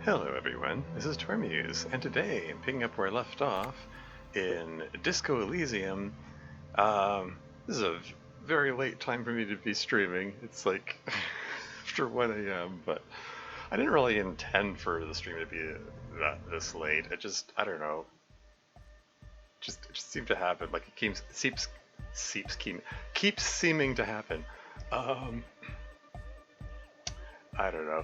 Hello everyone, this is Tormuse, and today I'm picking up where I left off in Disco Elysium. This is a very late time for me to be streaming. It's like after 1 a.m., but I didn't really intend for the stream to be this late. I don't know, it just seemed to happen. Like it keeps seeming to happen. Um, I don't know.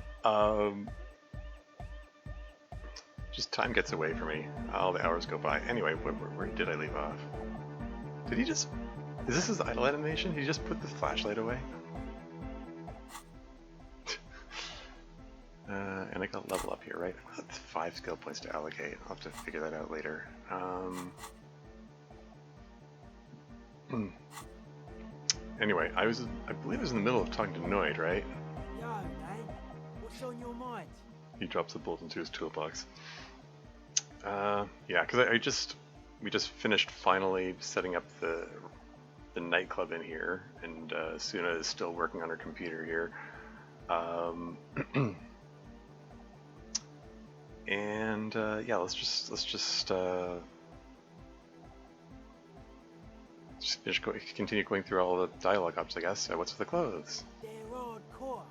Just time gets away from me. All the hours go by. Anyway, where did I leave off? Did he just... Is this his idle animation? He just put the flashlight away? And I got level up here, right? I've got 5 skill points to allocate. I'll have to figure that out later. Anyway, I believe I was in the middle of talking to Noid, right? Yo, man, what's on your mind? He drops the bolt into his toolbox. Yeah, because we just finished finally setting up the nightclub in here, and Soona is still working on her computer here. And yeah, let's just continue going through all the dialogue options, I guess. What's with the clothes? They're hardcore.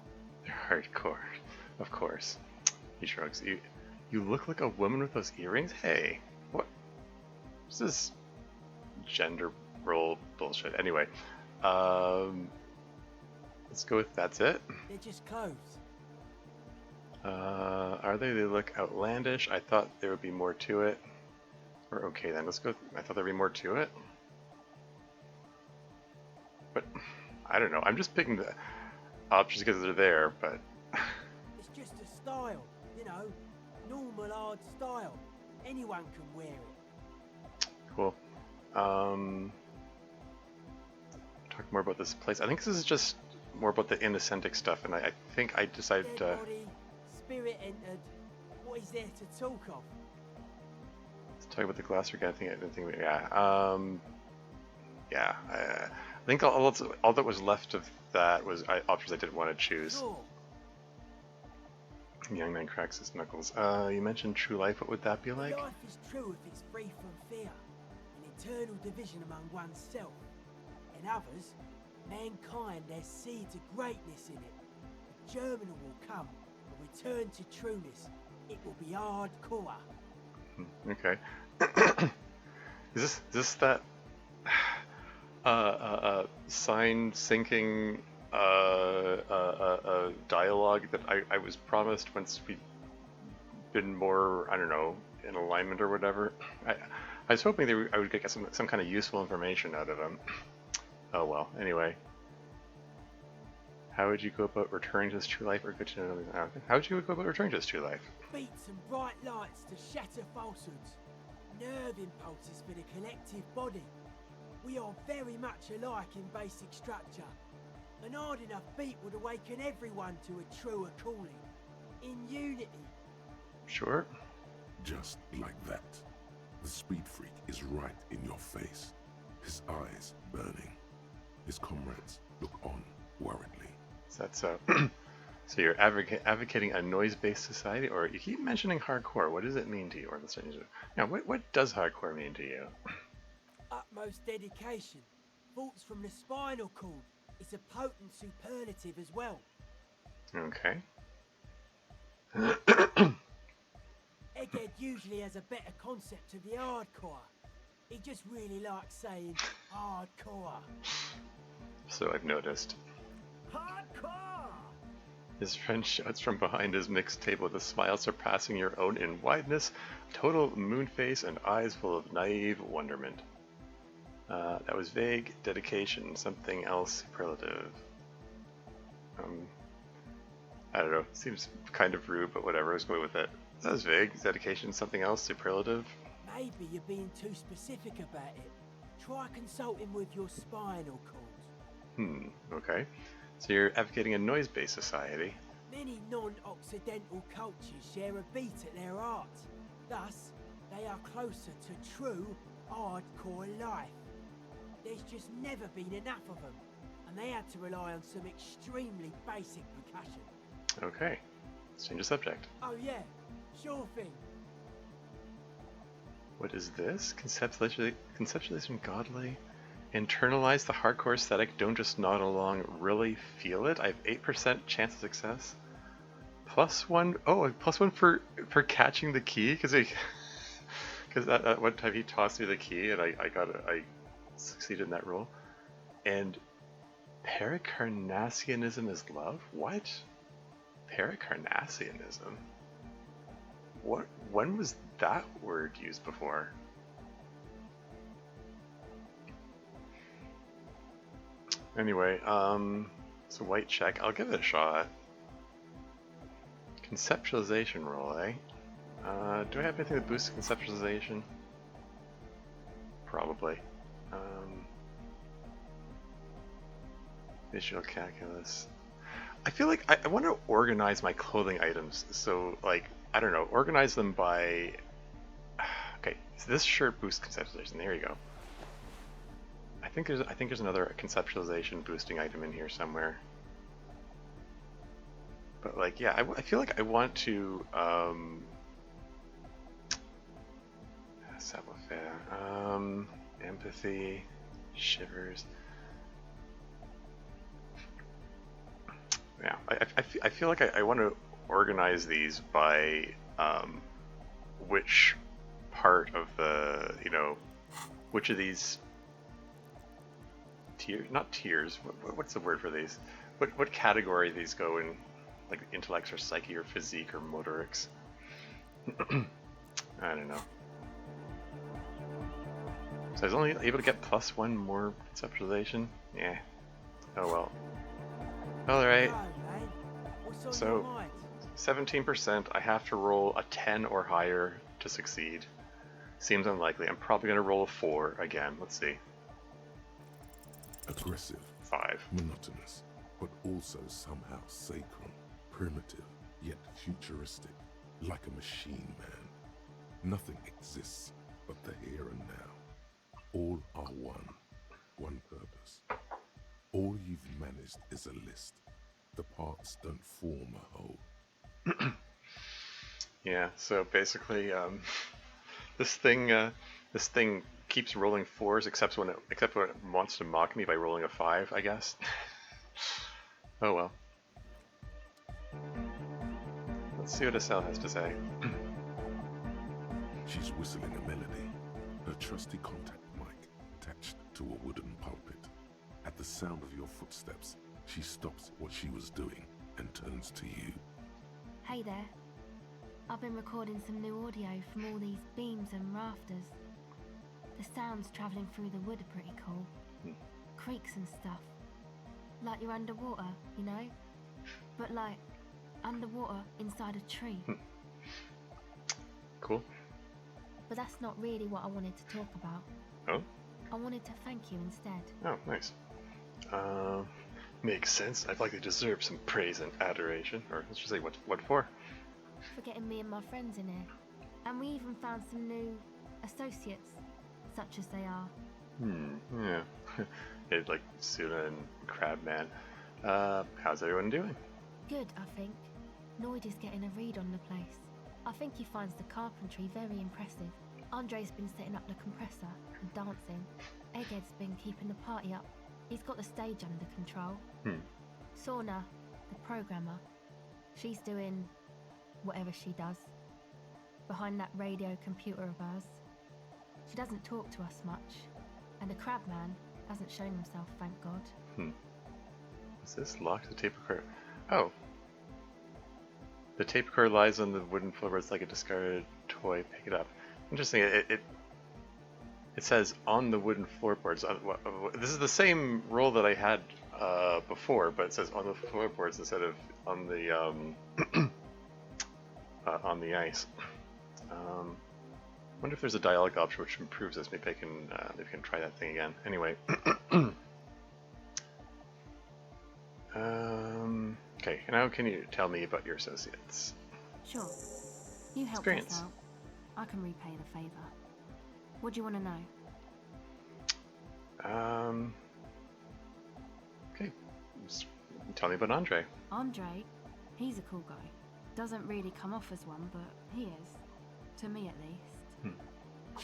They're hardcore, of course. He shrugs. You look like a woman with those earrings? Hey, what? This is gender role bullshit. Anyway, let's go with that's it. They're just clothes. Are they? They look outlandish. I thought there would be more to it. Or okay then, let's go. I thought there'd be more to it. But, I don't know. I'm just picking the options because they're there, but... It's just a style, you know, normal hard style. Anyone can wear it. Cool. Talk more about this place. I think this is just more about the inacentic stuff, and I think I decided to... Body, spirit entered. What is there to talk of? Let's talk about the glass again. I didn't think yeah. I think all that was left of that was options I didn't want to choose. Sure. Young man cracks his knuckles. You mentioned true life. What would that be like? Life is true if it's free from fear, an eternal division among oneself. In others, mankind has seeds of greatness in it. A germinal will come, a return to trueness. It will be hardcore. Okay. Is this that sign syncing dialogue that I was promised once we'd been more, I don't know, in alignment or whatever? I was hoping I would get some kind of useful information out of them. Oh well, anyway. How would you go about returning to this true life or good to know? How would you go about returning to this true life? Beats and bright lights to shatter falsehoods. Nerve impulses for the collective body. We are very much alike in basic structure. An hard enough beat would awaken everyone to a truer calling. In unity. Sure. Just like that. The speed freak is right in your face. His eyes burning. His comrades look on worriedly. So that's so you're advocating a noise-based society, or you keep mentioning hardcore. What does it mean to you? Or let's say, now, what does hardcore mean to you? Utmost dedication. Thoughts from the spinal cord. It's a potent superlative as well. Okay. Egghead usually has a better concept of the hardcore. He just really likes saying hardcore. So I've noticed. Hardcore! His friend shouts from behind his mixed table with a smile surpassing your own in wideness, total moon face, and eyes full of naive wonderment. That was vague. Dedication. Something else superlative. I don't know. Seems kind of rude, but whatever. Let's go with it. That was vague. Dedication. Something else superlative. Maybe you're being too specific about it. Try consulting with your spinal cord. Okay. So you're advocating a noise-based society. Many non-Occidental cultures share a beat at their heart. Thus, they are closer to true, hardcore life. There's just never been enough of them, and they had to rely on some extremely basic percussion. Okay. Let's change the subject. Oh yeah, Sure thing. What is this? Conceptualization godly. Internalize the hardcore aesthetic, don't just nod along, really feel it. I have 8% chance of success. +1, oh, +1 for catching the key, because that one time he tossed me the key and I succeeded in that roll. And Pericarnassianism is love? What? Pericarnassianism? What? When was that word used before? Anyway, so white check. I'll give it a shot. Conceptualization roll, eh? Do I have anything that boosts conceptualization? Probably. Visual calculus. I feel like I want to organize my clothing items. So, like, I don't know, organize them by... Okay, so this shirt boosts conceptualization. There you go. I think there's another conceptualization boosting item in here somewhere. But like, yeah, I feel like I want to savoir-faire, empathy, shivers. Yeah, I feel like I want to organize these by which part of the, you know, which of these not tiers, what's the word for these? What category these go in, like intellects or psyche or physique or motorics? I don't know. So I was only able to get +1 more conceptualization? Yeah. Oh well. Alright. So 17%, I have to roll a 10 or higher to succeed. Seems unlikely. I'm probably going to roll a 4 again. Let's see. Aggressive, 5. monotonous, but also somehow sacred, primitive, yet futuristic, like a machine man. Nothing exists but the here and now. All are one purpose. All you've managed is a list. The parts don't form a whole. Yeah, so basically, this thing keeps rolling 4s except when it wants to mock me by rolling a 5, I guess. Oh well. Let's see what Estelle has to say. She's whistling a melody, her trusty contact mic attached to a wooden pulpit. At the sound of your footsteps, she stops what she was doing and turns to you. Hey there. I've been recording some new audio from all these beams and rafters. The sounds travelling through the wood are pretty cool. Creaks and stuff. Like you're underwater, you know? But like, underwater inside a tree. Cool. But that's not really what I wanted to talk about. Oh? I wanted to thank you instead. Oh, nice. Makes sense. I feel like they deserve some praise and adoration. Or let's just say, what for? For getting me and my friends in here. And we even found some new associates, such as they are. Yeah. It's like Soona and Crabman. How's everyone doing? Good, I think. Noid is getting a read on the place. I think he finds the carpentry very impressive. Andre's been setting up the compressor and dancing. Egghead's been keeping the party up. He's got the stage under control. Soona, the programmer, she's doing whatever she does behind that radio computer of hers. She doesn't talk to us much, and the Crabman hasn't shown himself, thank God. Is this locked? The tape recorder? Oh. The tape recorder lies on the wooden floorboards like a discarded toy. Pick it up. Interesting. It says on the wooden floorboards. This is the same roll that I had before, but it says on the floorboards instead of on the on the ice. Wonder if there's a dialogue option which improves this. Maybe I can try that thing again. Anyway. Okay, now can you tell me about your associates? Sure. You helped us out. I can repay the favor. What do you want to know? Okay. Just tell me about Andre. Andre? He's a cool guy. doesn't really come off as one, but he is. To me, at least.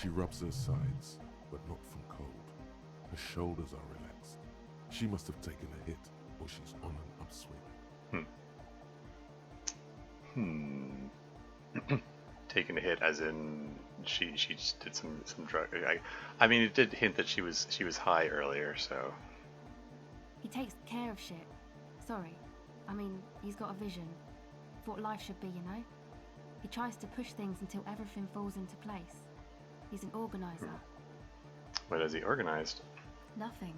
She rubs her sides, but not from cold. Her shoulders are relaxed. She must have taken a hit, or she's on an upswing. Taking a hit, as in she just did some drug. I mean, it did hint that she was high earlier, so. He takes care of shit. Sorry. I mean, he's got a vision. Of what life should be, you know? He tries to push things until everything falls into place. He's an organizer. What has he organized? Nothing.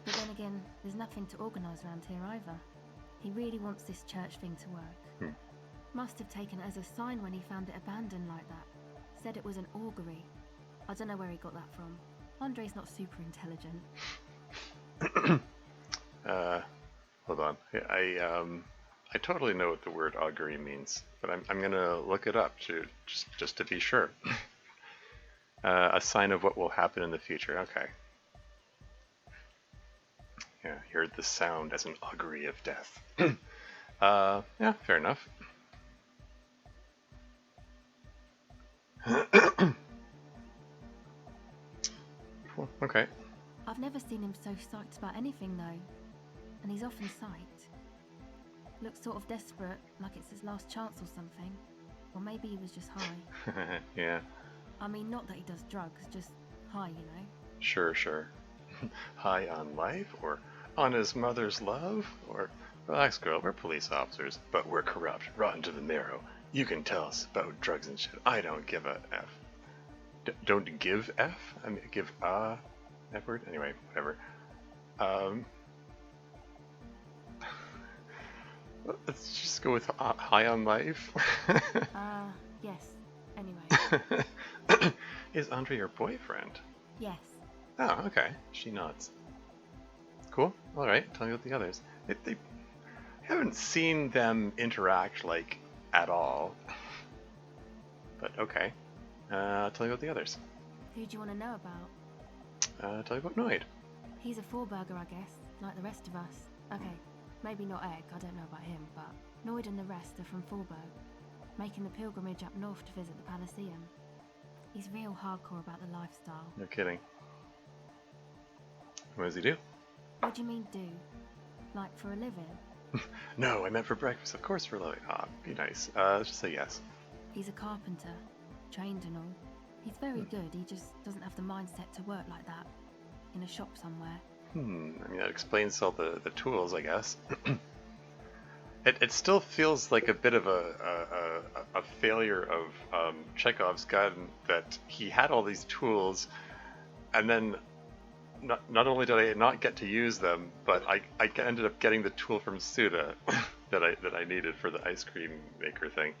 But then again, there's nothing to organise around here either. He really wants this church thing to work. Must have taken it as a sign when he found it abandoned like that. Said it was an augury. I don't know where he got that from. Andre's not super intelligent. Hold on. I totally know what the word augury means, but I'm gonna look it up to just to be sure. A sign of what will happen in the future. Okay. Yeah, heard the sound as an augury of death. Yeah, fair enough. Cool. Okay. I've never seen him so psyched about anything though. And he's often psyched. Looks sort of desperate, like it's his last chance or something. Or maybe he was just high. Yeah. I mean, not that he does drugs, just high, you know? Sure. High on life, or on his mother's love, or relax, girl, we're police officers, but we're corrupt, rotten to the marrow. You can tell us about drugs and shit. I don't give a F. Don't give F? I mean, give a F word? Anyway, whatever. Let's just go with high on life. Yes. Anyway. Is Andre your boyfriend? Yes. Oh, okay. She nods. Cool. Alright, tell me about the others. They haven't seen them interact, like, at all. But okay. Tell me about the others. Who do you want to know about? Tell me about Noid. He's a four-burger, I guess, like the rest of us. Okay, maybe not Egg, I don't know about him, but Noid and the rest are from Forburg, making the pilgrimage up north to visit the Palaceum. He's real hardcore about the lifestyle. No kidding. What does he do? What do you mean do? Like for a living? No, I meant for breakfast. Of course for a living. Ah, be nice. Let's just say yes. He's a carpenter, trained and all. He's very good, he just doesn't have the mindset to work like that. In a shop somewhere. I mean, that explains all the tools, I guess. It still feels like a bit of a failure of Chekhov's gun, that he had all these tools, and then not only did I not get to use them, but I ended up getting the tool from Soona that I needed for the ice cream maker thing.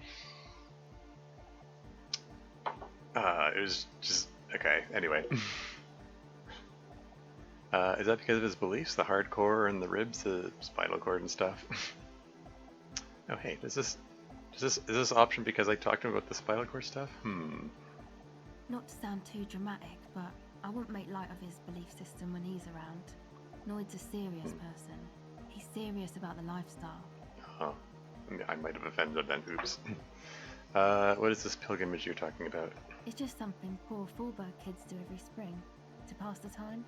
It was just okay. Anyway. Is that because of his beliefs, the hardcore and the ribs, the spinal cord and stuff? Oh hey, is this option because I talked to him about the spinal cord stuff? Not to sound too dramatic, but I wouldn't make light of his belief system when he's around. Noid's a serious person. He's serious about the lifestyle. Oh, I might have offended then. Oops. What is this pilgrimage you're talking about? It's just something poor Fallberg kids do every spring to pass the time.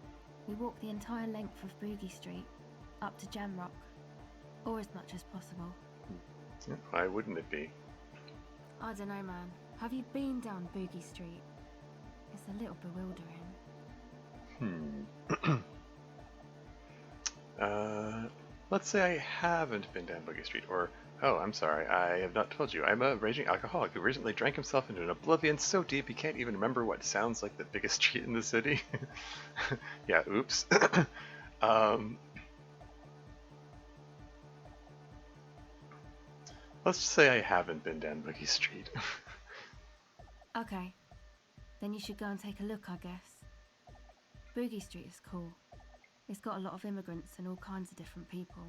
We walk the entire length of Boogie Street up to Jamrock, or as much as possible. Why wouldn't it be? I don't know, man. Have you been down Boogie Street? It's a little bewildering. Let's say I haven't been down Boogie Street, or oh, I'm sorry, I have not told you. I'm a raging alcoholic who recently drank himself into an oblivion so deep he can't even remember what sounds like the biggest street in the city. Yeah, oops. Let's just say I haven't been down Boogie Street. Okay. Then you should go and take a look, I guess. Boogie Street is cool. It's got a lot of immigrants and all kinds of different people.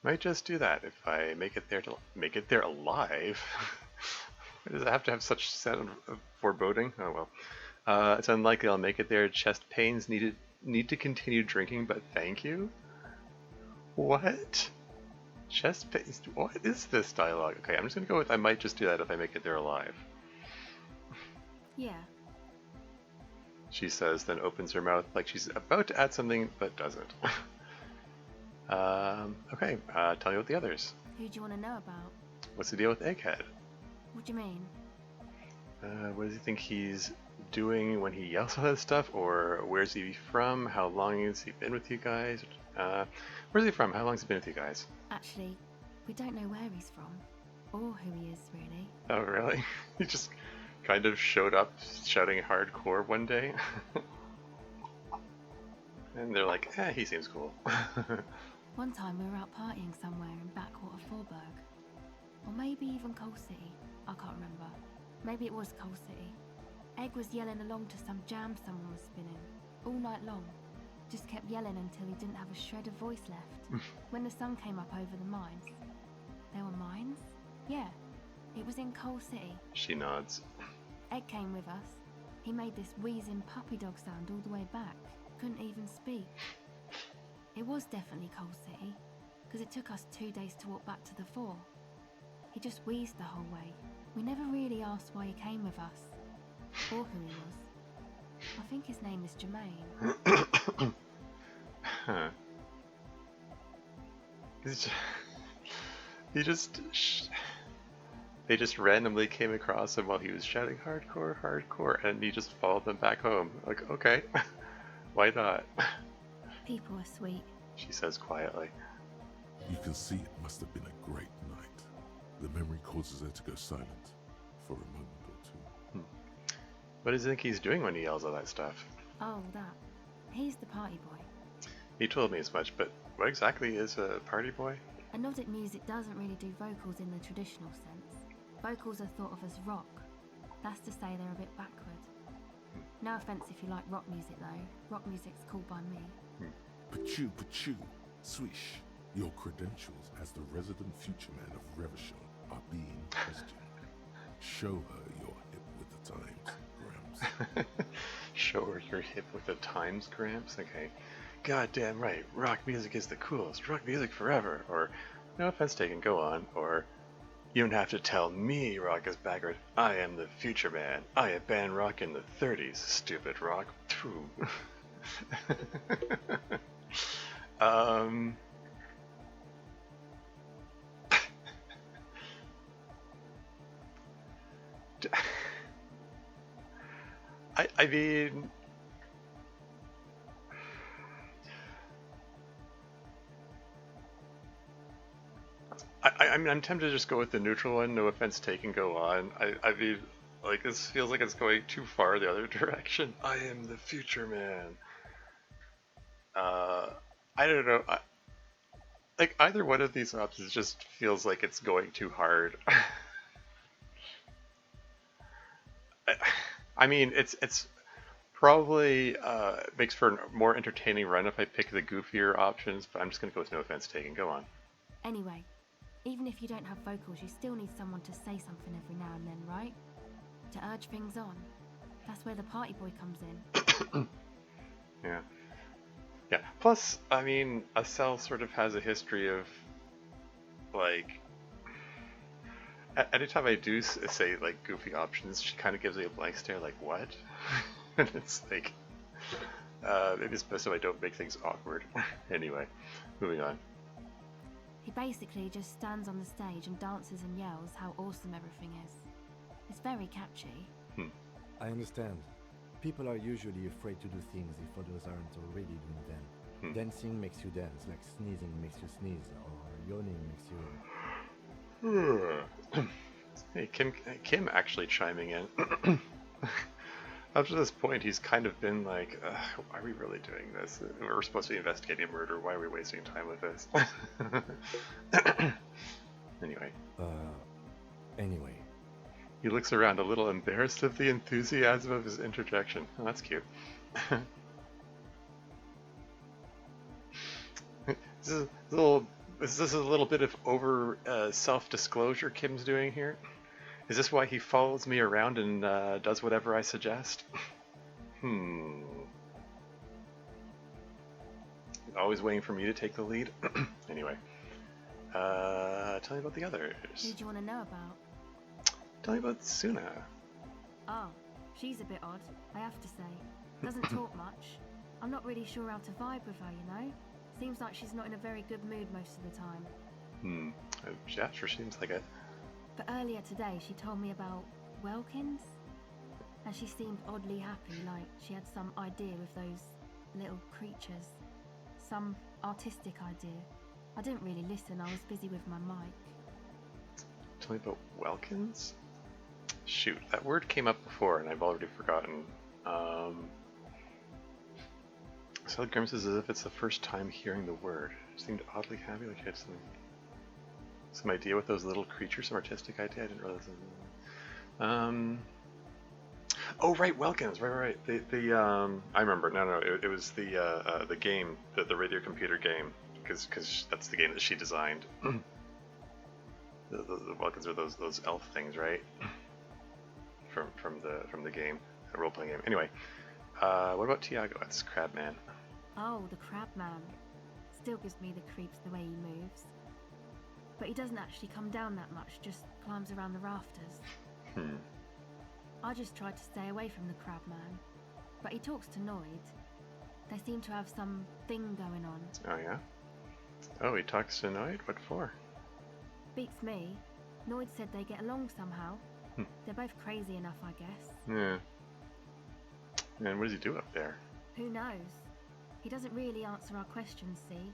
Might just do that if I make it there alive. Why does it have to have such sound of foreboding? Oh well. It's unlikely I'll make it there. Chest pains need to continue drinking, but thank you. What? Chest pace. What is this dialogue? Okay, I'm just gonna go with I might just do that if I make it there alive. Yeah. She says, then opens her mouth like she's about to add something, but doesn't. Okay, tell me about the others. Who do you want to know about? What's the deal with Egghead? What do you mean? What does he think he's doing when he yells all that stuff? Or where's he from? How long has he been with you guys? Where's he from? How long has he been with you guys? Actually, we don't know where he's from. Or who he is, really. Oh, really? He just kind of showed up shouting hardcore one day. And they're like, he seems cool. One time we were out partying somewhere in backwater Forburg. Or maybe even Coal City. I can't remember. Maybe it was Coal City. Egg was yelling along to some jam someone was spinning. All night long. Just kept yelling until he didn't have a shred of voice left. When the sun came up over the mines. There were mines? Yeah. It was in Coal City. She nods. Egg came with us. He made this wheezing puppy dog sound all the way back. Couldn't even speak. It was definitely Coal City, because it took us 2 days to walk back to the fort. He just wheezed the whole way. We never really asked why he came with us, or who he was. I think his name is Jermaine. Huh. They just randomly came across him while he was shouting hardcore, hardcore, and he just followed them back home. Like, okay, why not? People are sweet. She says quietly. You can see it must have been a great night. The memory causes her to go silent for a moment or two. What does he think he's doing when he yells all that stuff? Oh, that. He's the party boy. He told me as much, but what exactly is a party boy? And Nordic music doesn't really do vocals in the traditional sense. Vocals are thought of as rock. That's to say they're a bit backward. No offence if you like rock music though. Rock music's cool by me. Pachu, pachu, swish. Your credentials as the resident future man of Revachon are being questioned. Show her you're hip with the times, Gramps. Show her you're hip with the times, Gramps? Okay. Goddamn right, rock music is the coolest, rock music forever, or no offense taken, go on, or you don't have to tell me rock is backward, I am the future man, I have banned rock in the 30s, stupid rock. Phew. I mean, I mean, I'm tempted to just go with the neutral one, no offense taken, go on. I mean, like, this feels like it's going too far the other direction. I am the future man. I don't know. Like, either one of these options just feels like it's going too hard. I mean, it's probably makes for a more entertaining run if I pick the goofier options, but I'm just gonna go with no offense taken. Go on. Anyway, even if you don't have vocals, you still need someone to say something every now and then, right? To urge things on. That's where the party boy comes in. Yeah. Yeah. Plus, I mean, Estelle sort of has a history of, like, anytime I do say, like, goofy options, she kind of gives me a blank stare, like, what? And it's like, maybe it's best if I don't make things awkward. Anyway, moving on. He basically just stands on the stage and dances and yells how awesome everything is. It's very catchy. I understand. People are usually afraid to do things if others aren't already doing them. Dancing makes you dance, like sneezing makes you sneeze, or yawning makes you... Hey, Kim actually chiming in. Up to this point, he's kind of been like, are we really doing this? We're supposed to be investigating a murder, why are we wasting time with this? Anyway. Anyway. He looks around a little embarrassed of the enthusiasm of his interjection. Oh, that's cute. Is this a little bit of over self-disclosure Kim's doing here? Is this why he follows me around and does whatever I suggest? Always waiting for me to take the lead? Anyway. Tell me about the others. Who do you want to know about? Tell me about Soona. Oh, she's a bit odd, I have to say. Doesn't talk much. I'm not really sure how to vibe with her, you know? Seems like she's not in a very good mood most of the time. Yeah, sure seems like it. But earlier today she told me about Welkins. And she seemed oddly happy, like she had some idea with those little creatures. Some artistic idea. I didn't really listen, I was busy with my mic. Tell me about Welkins? Shoot, that word came up before and I've already forgotten. Sally grimaces as if it's the first time hearing the word. She seemed oddly happy, like she had some idea with those little creatures, some artistic idea. I didn't realize. Oh right, Welkins, right. I remember. No, it was the game, the radio computer game, because that's the game that she designed. the Welkins are those elf things, right? From the game, the role playing game. Anyway, what about Tiago? That's Crabman. Oh, the Crabman. Still gives me the creeps the way he moves. But he doesn't actually come down that much, just climbs around the rafters. I just tried to stay away from the Crabman. But he talks to Noid. They seem to have some thing going on. Oh yeah? Oh, he talks to Noid? What for? Beats me. Noid said they get along somehow. They're both crazy enough, I guess. Yeah. And what does he do up there? Who knows? He doesn't really answer our questions, see?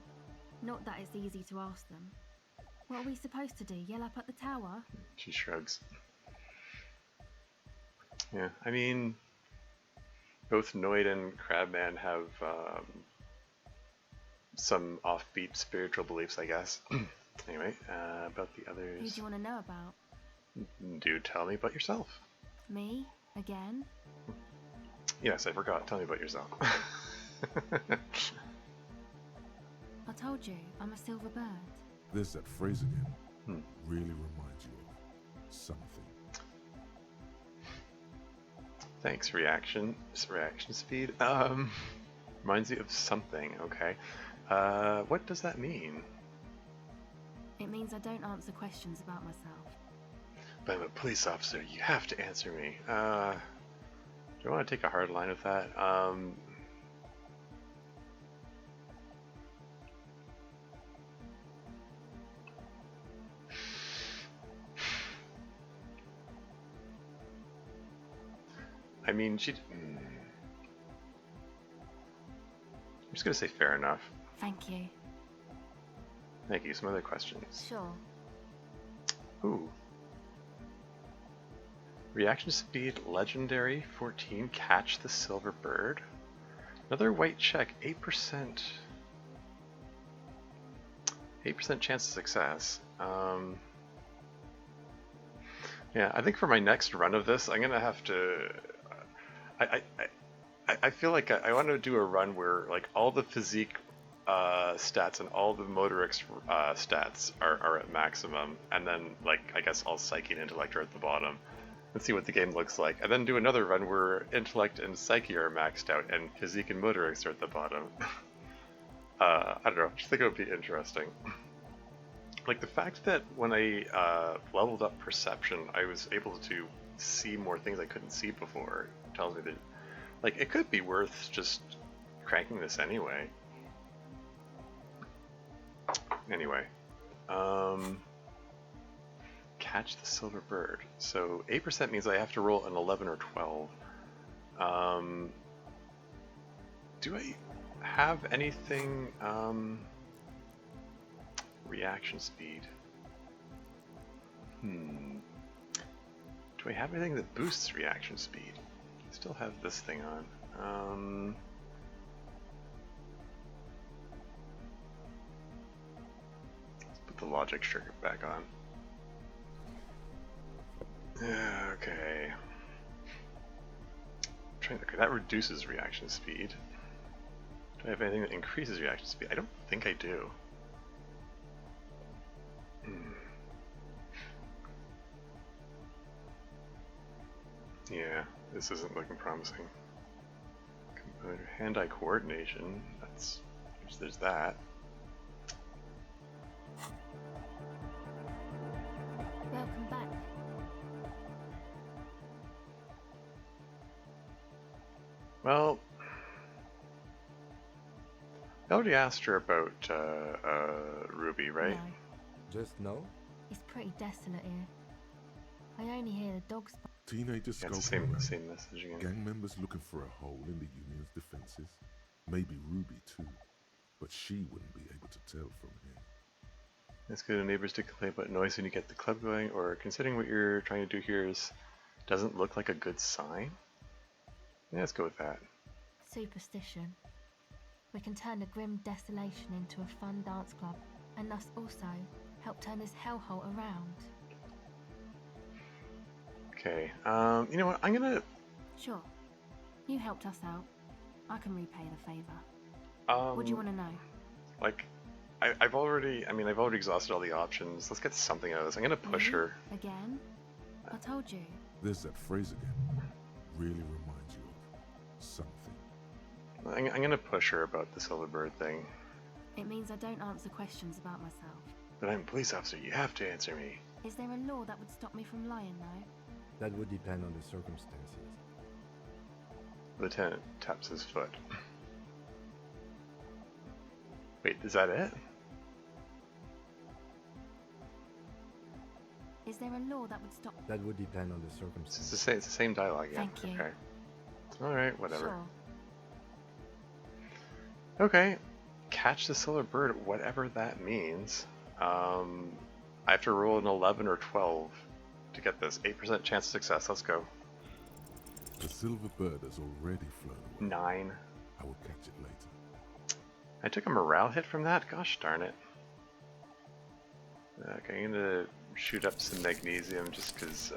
Not that it's easy to ask them. What are we supposed to do? Yell up at the tower? She shrugs. Yeah, I mean, both Noid and Crabman have some offbeat spiritual beliefs, I guess. Anyway, about the others. Who do you want to know about? Do tell me about yourself. Me? Again? Yes, I forgot. Tell me about yourself. I told you, I'm a silver bird. There's that phrase again. Really reminds you of something. Thanks, reaction speed. Reminds you of something, okay. What does that mean? It means I don't answer questions about myself. But I'm a police officer, you have to answer me. Do you want to take a hard line with that? I mean, I'm just gonna say fair enough. Thank you. Thank you. Some other questions. Sure. Ooh. Reaction speed legendary 14. Catch the silver bird. Another white check. 8%. 8% chance of success. Yeah, I think for my next run of this, I'm gonna have to. I feel like I want to do a run where like all the physique stats and all the motorics stats are at maximum, and then like I guess all psyche and intellect are at the bottom, and see what the game looks like, and then do another run where intellect and psyche are maxed out and physique and motorics are at the bottom. I don't know, I just think it would be interesting. Like the fact that when I leveled up perception, I was able to see more things I couldn't see before tells me that like it could be worth just cranking this anyway. Anyway, catch the silver bird. So 8% means I have to roll an 11 or 12. Do I have anything reaction speed? Do I have anything that boosts reaction speed? I still have this thing on. Let's put the logic trigger back on. Okay. Okay, that reduces reaction speed. Do I have anything that increases reaction speed? I don't think I do. Yeah, this isn't looking promising. Hand-eye coordination, there's that. Well, I already asked her about Ruby, right? No, Just no? it's pretty desolate here. I only hear the dogs. Teenagers Yeah, it's the skulking around. same message again. Gang members looking for a hole in the Union's defenses. Maybe Ruby too, but she wouldn't be able to tell from here. It's good to neighbors to complain about noise when you get the club going, or considering what you're trying to do here doesn't look like a good sign? Yeah, let's go with that. Superstition. We can turn the grim desolation into a fun dance club, and thus also help turn this hellhole around. Okay, you know what, I'm gonna... Sure. You helped us out. I can repay the favor. What do you want to know? Like, I've already exhausted all the options. Let's get something out of this. I'm gonna push her. Again? I told you. There's that phrase again. Really reminds you of something. I'm gonna push her about the Silver Bird thing. It means I don't answer questions about myself. But I'm a police officer, you have to answer me. Is there a law that would stop me from lying, though? That would depend on the circumstances. Lieutenant taps his foot. Wait, is that it? Is there a law that would stop? That would depend on the It's circumstances. the same dialogue again. Thank you. Okay. Alright, whatever. Sure. Okay. Catch the Silver Bird, whatever that means. I have to roll an 11 or 12 to get this. 8% chance of success. Let's go. The silver bird has already flown away. 9. I will catch it later. I took a morale hit from that? Gosh darn it. Okay, I'm gonna shoot up some magnesium just because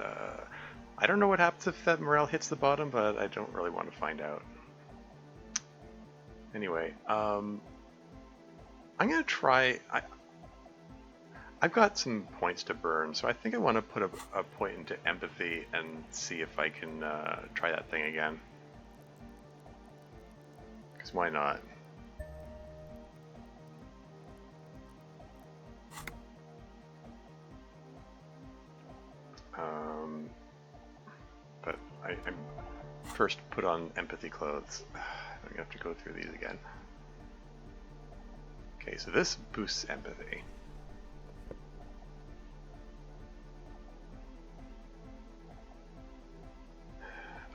I don't know what happens if that morale hits the bottom, but I don't really want to find out. Anyway, I'm gonna try. I've got some points to burn, so I think I want to put a point into empathy and see if I can try that thing again. Because why not? But I'm first put on empathy clothes. I'm gonna have to go through these again. Okay, so this boosts empathy.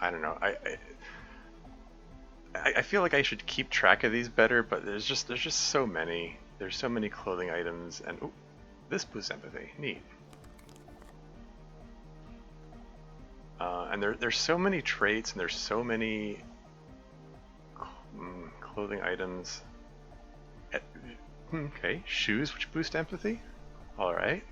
I don't know. I feel like I should keep track of these better, but there's just so many. There's so many clothing items, and ooh, this boosts empathy. Neat. And there's so many traits, and there's so many clothing items. Okay, shoes which boost empathy. All right.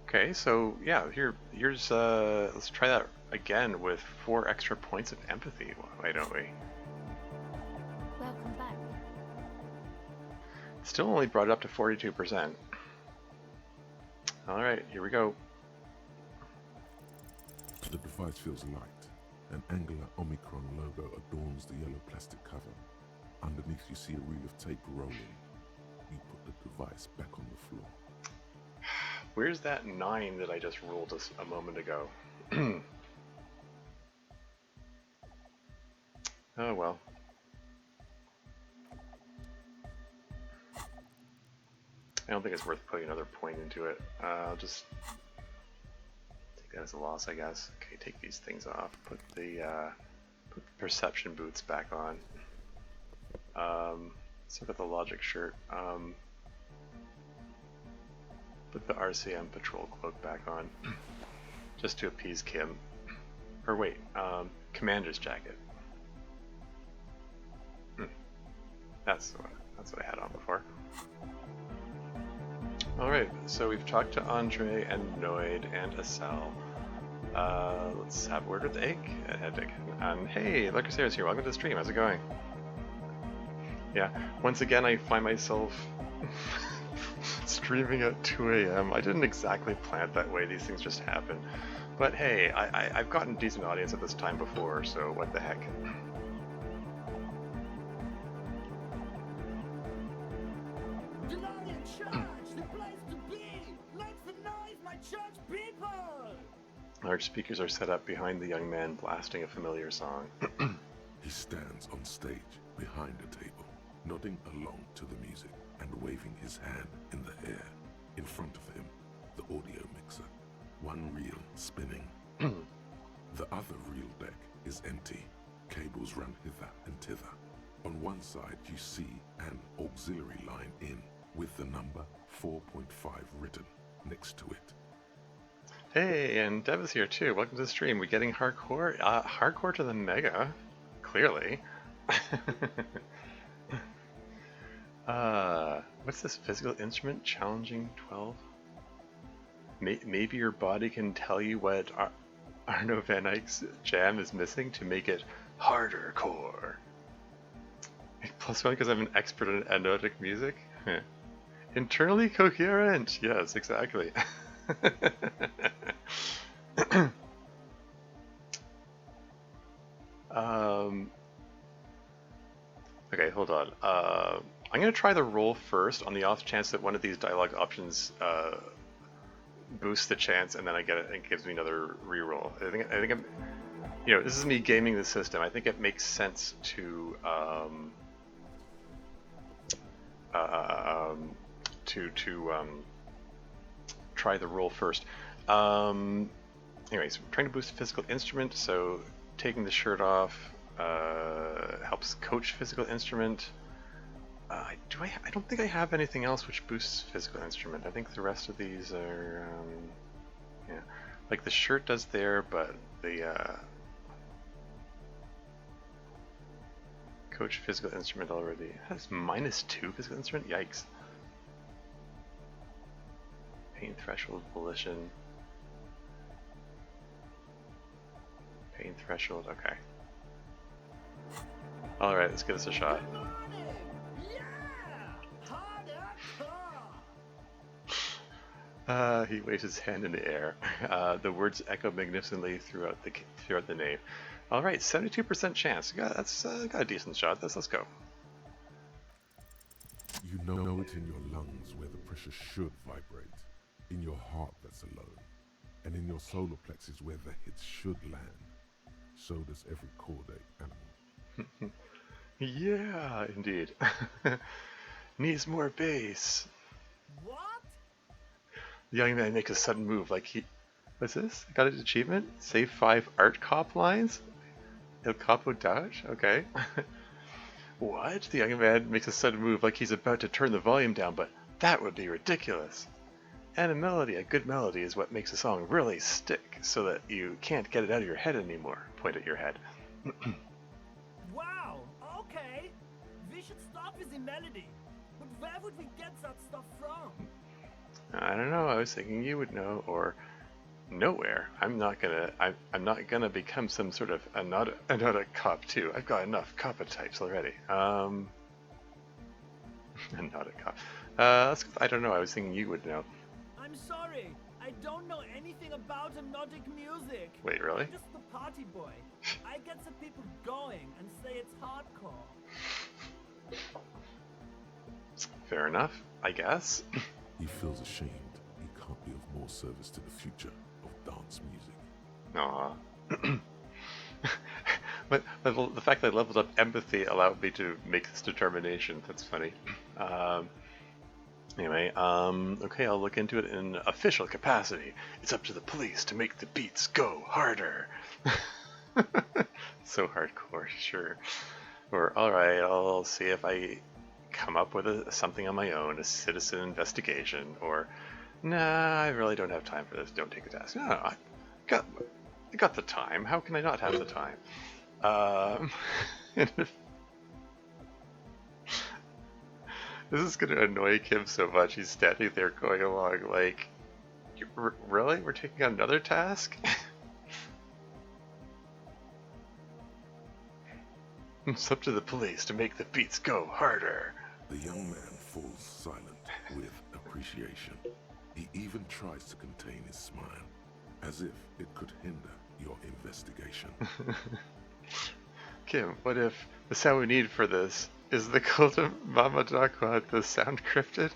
Okay, so yeah, here's let's try that again with 4 extra points of empathy. Why don't we? Welcome back. Still only brought it up to 42%. All right, here we go. The device feels light. An angular Omicron logo adorns the yellow plastic cover. Underneath you see a reel of tape rolling. You put the device back on the floor. Where's that 9 that I just rolled a moment ago? Oh well. I don't think it's worth putting another point into it. I'll just take that as a loss, I guess. Okay, take these things off. Put the perception boots back on. Let's look at the logic shirt. Put the RCM patrol cloak back on, just to appease Kim. Or wait, commander's jacket. That's what I had on before. Alright, so we've talked to Andre and Noid and Assel. Let's have a word with Egg. And hey, Lucasera's here. Welcome to the stream. How's it going? Yeah, once again I find myself streaming at 2 AM. I didn't exactly plan it that way. These things just happen. But hey, I've gotten a decent audience at this time before, so what the heck. Large speakers are set up behind the young man blasting a familiar song. He stands on stage behind a table, nodding along to the music and waving his hand in the air. In front of him, the audio mixer, one reel spinning. The other reel deck is empty. Cables run hither and thither. On one side you see an auxiliary line in with the number 4.5 written next to it. Hey, and Dev is here too. Welcome to the stream. We're getting hardcore. Hardcore to the mega, clearly. What's this physical instrument? Challenging 12? Maybe your body can tell you what Arno Van Eyck's jam is missing to make it harder core. +1 because I'm an expert in anodic music? Internally coherent! Yes, exactly. Okay, hold on. I'm gonna try the roll first on the off chance that one of these dialogue options boosts the chance, and then I get it and it gives me another reroll. I think I'm, you know, this is me gaming the system. I think it makes sense to try the roll first. Anyways, I'm trying to boost physical instrument, so taking the shirt off helps coach physical instrument. I don't think I have anything else which boosts physical instrument. I think the rest of these are, yeah, like the shirt does there, but the coach physical instrument already has -2 physical instrument. Yikes. Pain threshold, volition. Pain threshold. Okay. All right, let's give this a shot. He waves his hand in the air. The words echo magnificently throughout the nave. All right, 72% chance. That's got a decent shot. Let's go. You know it in your lungs where the pressure should vibrate, in your heart that's alone, and in your solar plexus where the hits should land. So does every chordate animal. Yeah, indeed. Needs more bass. What? The young man makes a sudden move like he... What's this? Got an achievement? Save 5 art cop lines? El Capo Dodge? Okay. What? The young man makes a sudden move like he's about to turn the volume down, but that would be ridiculous. And a good melody is what makes a song really stick, so that you can't get it out of your head anymore. Point at your head. Wow, okay. We should start with the melody. But where would we get that stuff from? I don't know, I was thinking you would know, or nowhere. I'm not gonna become some sort of another cop too. I've got enough coppa types already. Not a cop. I don't know, I was thinking you would know. I'm sorry, I don't know anything about hypnotic music. Wait, really? I'm just the party boy. I get the people going and say it's hardcore. Fair enough, I guess. He feels ashamed he can't be of more service to the future of dance music. Aww. but the fact that I leveled up empathy allowed me to make this determination. That's funny. Anyway, okay, I'll look into it in official capacity. It's up to the police to make the beats go harder. So hardcore, sure. Or, alright, I'll see if I come up with something on my own, a citizen investigation, or, nah, I really don't have time for this, don't take a task. No, I got the time. How can I not have the time? This is going to annoy Kim so much. He's standing there going along like, really? We're taking on another task? It's up to the police to make the beats go harder. The young man falls silent with appreciation. He even tries to contain his smile, as if it could hinder your investigation. Kim, what if the sound we need for this is the cult of Mama Dakwa, the sound cryptid?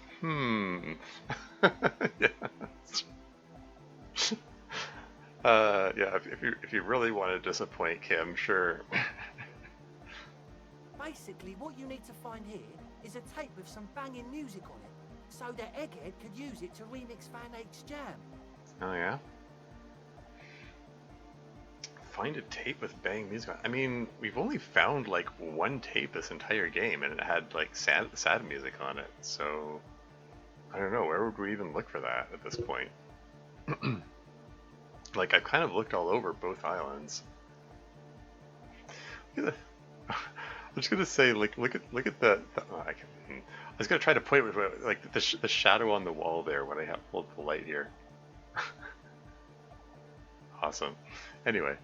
Yeah. Yeah, if you really want to disappoint Kim, sure. Basically, what you need to find here is a tape with some banging music on it, so that Egghead could use it to remix Van Eyck's Jam. Oh yeah. Find a tape with bang music on. I mean, we've only found like one tape this entire game, and it had like sad music on it. So I don't know, where would we even look for that at this point? Like, I've kind of looked all over both islands. Look at the, I'm just gonna say, like, look at the oh, I was gonna try to point with like the shadow on the wall there when I have pulled the light here. Awesome. Anyway,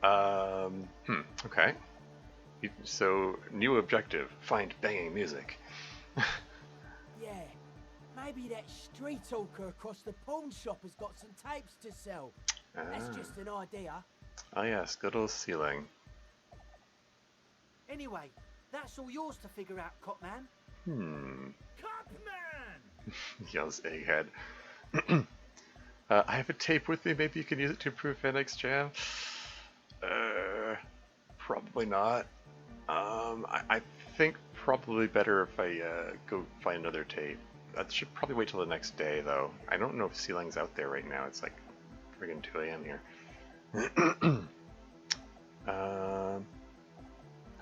okay. So new objective: find banging music. Yeah, maybe that street hawker across the pawn shop has got some tapes to sell. That's just an idea. Oh yes, good old ceiling. Anyway, that's all yours to figure out, Copman. Copman! Yells Egghead. I have a tape with me. Maybe you can use it to improve Van Eyck's Jam. Probably not. I think probably better if I go find another tape. I should probably wait till the next day, though. I don't know if ceiling's out there right now. It's like friggin' 2 a.m. here. How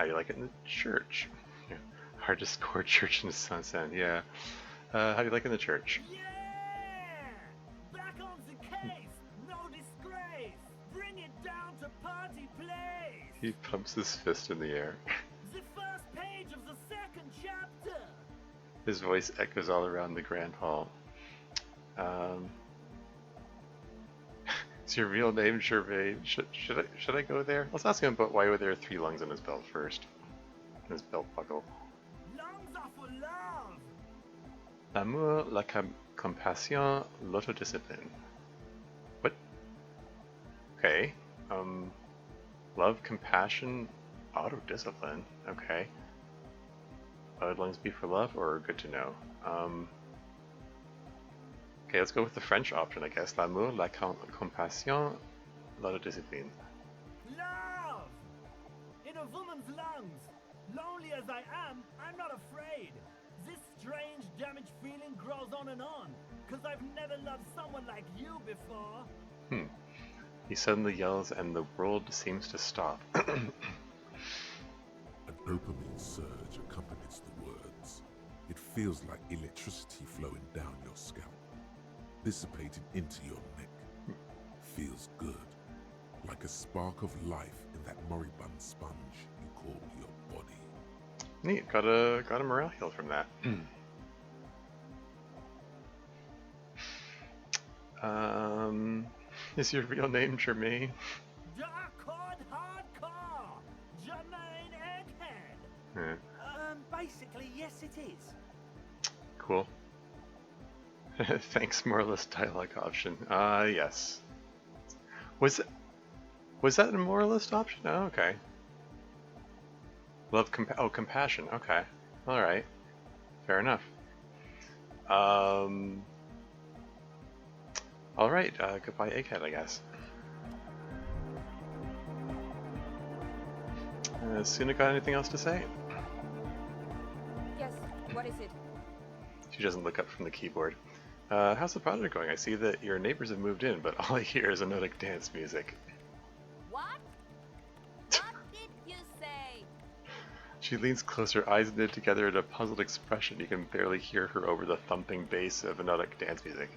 do you like it in the church? Yeah. Hard to score church in the sunset. Yeah. How do you like it in the church? Yeah! Back on the case! No disgrace! Bring it down to party place! He pumps his fist in the air. The first page of the second chapter! His voice echoes all around the grand hall. Is your real name Gervais? Should I go there? Let's ask him about why there are 3 lungs in his belt first. In his belt buckle. Lungs are for love! L'amour, la compassion, l'autodiscipline. What? Okay. Love, compassion, autodiscipline. Okay. Would lungs be for love or good to know? Okay, let's go with the French option, I guess. L'amour, la compassion, l'autodiscipline. Love! In a woman's lungs. Lonely as I am, I'm not afraid. This strange, damaged feeling grows on and on. Cause I've never loved someone like you before. He suddenly yells and the world seems to stop. A dopamine surge accompanies the words. It feels like electricity flowing down your scalp, dissipating into your neck. Feels good, like a spark of life in that moribund sponge you call your body. Neat, got a morale heal from that. Is your real name Germain? Dark hardcore! Jermaine Egghead! Basically, yes it is. Cool. Thanks, moralist dialogue option. Yes. Was that a moralist option? Oh, okay. Love, compassion. Okay. All right. Fair enough. All right. Goodbye, Egghead, I guess. Soona got anything else to say? Yes, what is it? She doesn't look up from the keyboard. How's the project going? I see that your neighbors have moved in, but all I hear is anodic dance music. What? What did you say? She leans closer, eyes knit together in a puzzled expression. You can barely hear her over the thumping bass of anodic dance music.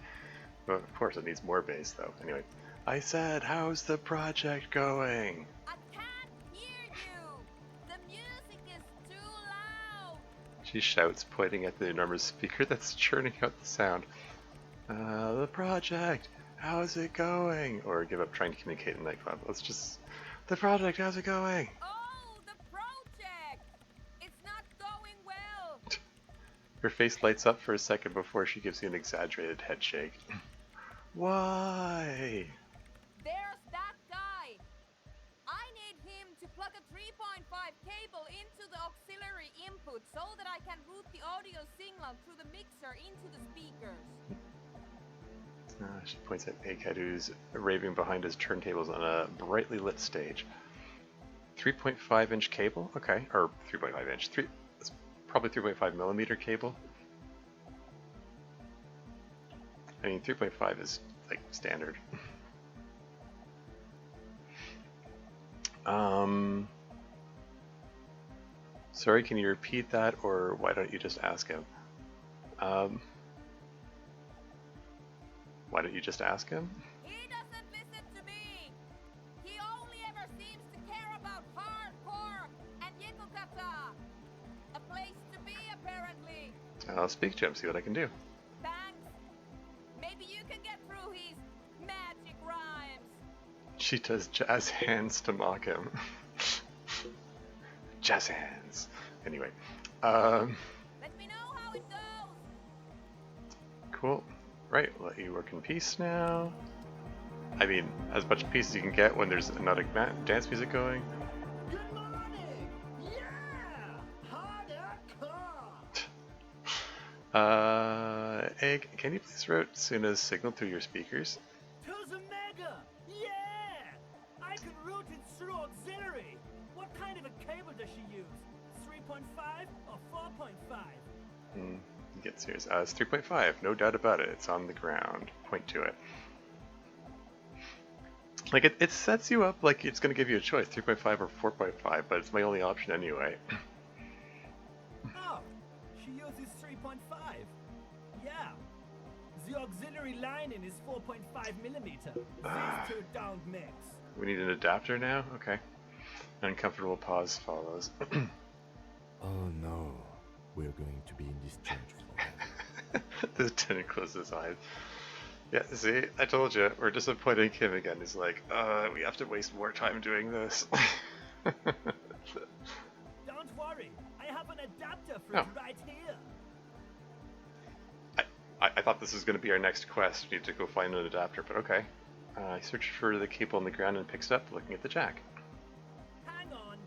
Well, of course, it needs more bass, though. Anyway, I said, how's the project going? I can't hear you! The music is too loud! She shouts, pointing at the enormous speaker that's churning out the sound. The project, how's it going? Or give up trying to communicate in the nightclub. Let's just... The project, how's it going? Oh, the project! It's not going well! Her face lights up for a second before she gives you an exaggerated head shake. Why? There's that guy! I need him to plug a 3.5 cable into the auxiliary input so that I can route the audio signal through the mixer into the speakers. She points at Egghead, who's raving behind his turntables on a brightly lit stage. 3.5-inch cable? Okay, or 3.5 inch. It's probably 3.5 millimeter cable. I mean, 3.5 is like standard. Sorry, can you repeat that, or why don't you just ask him? Why don't you just ask him? He doesn't listen to me. He only ever seems to care about hardcore and Yekokata. A place to be, apparently. I'll speak to him, see what I can do. Thanks. Maybe you can get through his magic rhymes. She does jazz hands to mock him. Jazz hands. Anyway, Let me know how it goes. cool. Right, let you work in peace now. I mean, as much peace as you can get when there's another dance music going. Good morning! Yeah! Hardcore! Egg, can you please route Soona's signal through your speakers? To the mega! Yeah! I can route it through auxiliary. What kind of a cable does she use? 3.5 or 4.5? Get serious. It's 3.5, no doubt about it. It's on the ground. Point to it. Like, it sets you up like it's going to give you a choice, 3.5 or 4.5, but it's my only option anyway. Oh, she uses 3.5. Yeah. The auxiliary lining is 4.5 millimeter. These two don't mix. We need an adapter now? Okay. An uncomfortable pause follows. Oh no, we're going to be in this church forever. The lieutenant closes his eyes. Yeah, see, I told you, we're disappointing him again. He's like, we have to waste more time doing this. Don't worry, I have an adapter for it right here. I thought this was going to be our next quest. We need to go find an adapter, but okay. I searched for the cable on the ground and picks it up, looking at the jack. Hang on,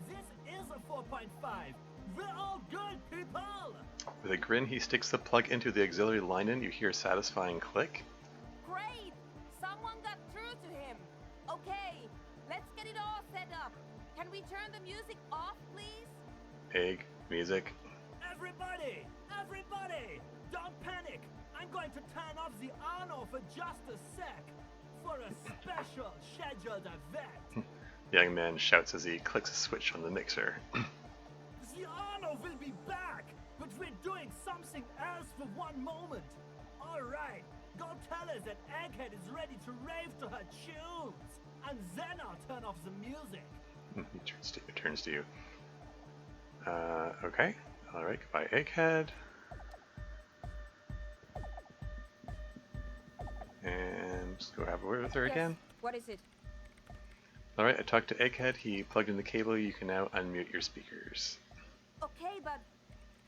this is a 4.5. We're all good, people! With a grin, he sticks the plug into the auxiliary line in. You hear a satisfying click. Great! Someone got through to him. Okay, let's get it all set up. Can we turn the music off, please? Egg, music. Everybody! Everybody! Don't panic! I'm going to turn off the on-off for just a sec. For a special scheduled event. The young man shouts as he clicks a switch on the mixer. The on-off will be back, but we're doing something else for one moment. Alright, go tell her that Egghead is ready to rave to her tunes. And then I'll turn off the music. He turns to you. Okay. Alright, goodbye, Egghead. And just go have a word with her again. What is it? Alright, I talked to Egghead. He plugged in the cable. You can now unmute your speakers. Okay, but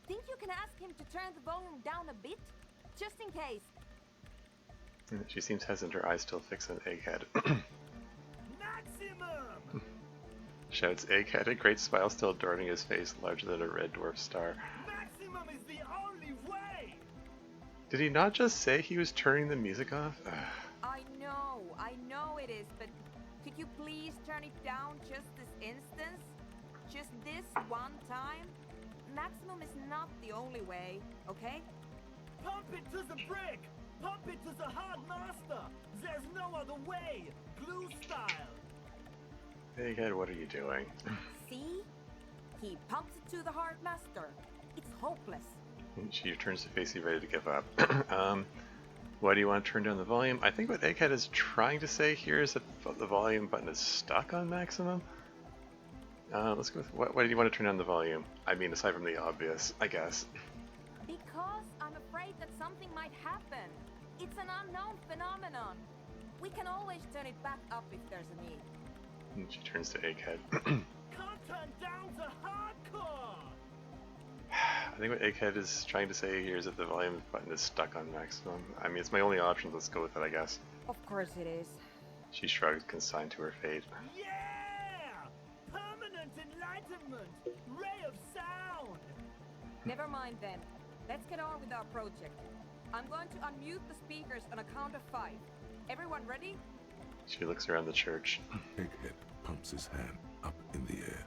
think you can ask him to turn the volume down a bit? Just in case. She seems hesitant, her eyes still fixed on Egghead. Maximum! Shouts Egghead, a great smile still adorning his face, larger than a red dwarf star. Maximum is the only way! Did he not just say he was turning the music off? I know it is, but could you please turn it down just this instance? Just this one time? Maximum is not the only way, okay? Pump it to the brick! Pump it to the hard master! There's no other way! Glue style! Egghead, what are you doing? See? He pumps it to the hard master. It's hopeless. She turns to face you, ready to give up. Why do you want to turn down the volume? I think what Egghead is trying to say here is that the volume button is stuck on maximum. Let's go with, why do you want to turn down the volume? I mean, aside from the obvious, I guess. Because I'm afraid that something might happen. It's an unknown phenomenon. We can always turn it back up if there's a need. And she turns to Egghead. Can't turn down the hardcore! I think what Egghead is trying to say here is that the volume button is stuck on maximum. I mean, it's my only option. Let's go with it, I guess. Of course it is. She shrugs, consigned to her fate. Yeah! Permanent enlightenment! Ray of sound! Never mind then. Let's get on with our project. I'm going to unmute the speakers on a count of 5. Everyone ready? She looks around the church. Egghead pumps his hand up in the air,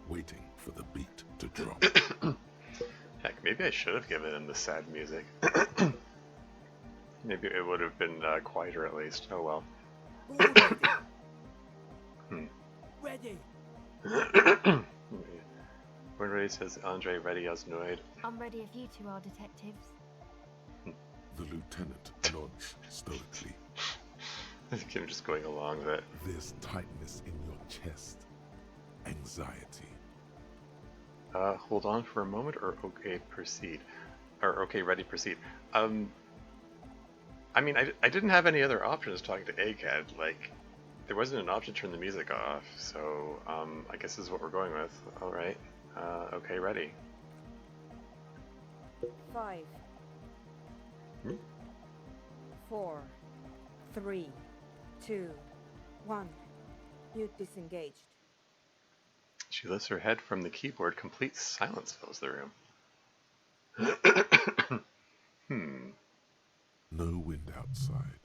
waiting for the beat to drop. Heck, maybe I should have given him the sad music. Maybe it would have been quieter at least. Oh well. Ready. When ready, says Andre, ready as Noid. I'm ready if you two are detectives. The lieutenant nods stoically. Kim just going along with it. There's tightness in your chest. Anxiety. Hold on for a moment, or okay, proceed. Or okay, ready, proceed. I mean, I didn't have any other options talking to Egghead. Like, there wasn't an option to turn the music off, so I guess this is what we're going with. Alright. Okay, ready. 5, 4, 3, 2, 1. Mute disengaged. She lifts her head from the keyboard. Complete silence fills the room. No wind outside,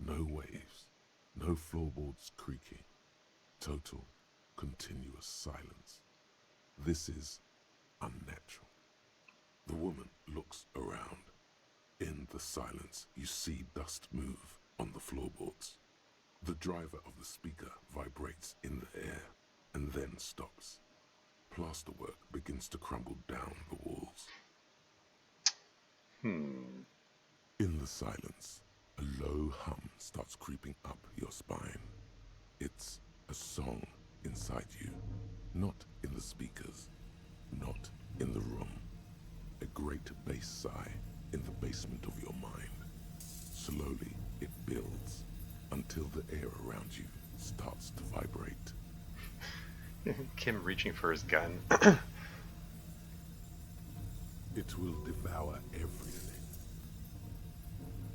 no waves, no floorboards creaking. Total, continuous silence. This is unnatural. The woman looks around. In the silence, you see dust move on the floorboards. The driver of the speaker vibrates in the air and then stops. Plasterwork begins to crumble down the walls. In the silence, a low hum starts creeping up your spine. It's a song inside you, not in the speakers, not in the room. A great bass sigh in the basement of your mind. Slowly, it builds until the air around you starts to vibrate. Kim reaching for his gun. It will devour everything.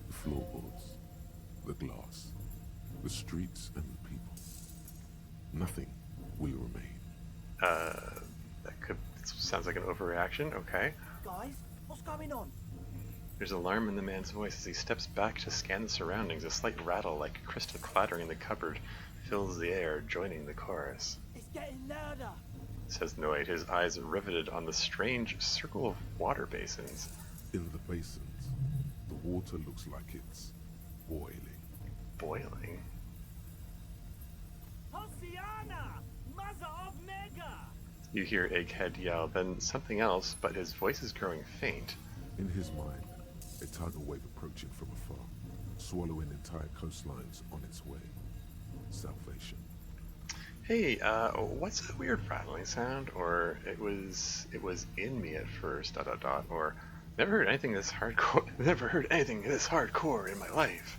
The floorboards, the glass, the streets and the people. Nothing will remain. Sounds like an overreaction. Okay. Guys, what's going on? There's alarm in the man's voice as he steps back to scan the surroundings. A slight rattle, like crystal clattering in the cupboard, fills the air, joining the chorus. It's getting louder. Says Noid, his eyes riveted on the strange circle of water basins. In the basins, the water looks like it's boiling. Boiling? Hosiana! Mother of Mega! You hear Egghead yell, then something else, but his voice is growing faint. In his mind, a tidal wave approaching from afar, swallowing entire coastlines on its way. Salvation. Hey, what's that weird rattling sound? Or it was in me at first, ... or never heard anything this hardcore in my life.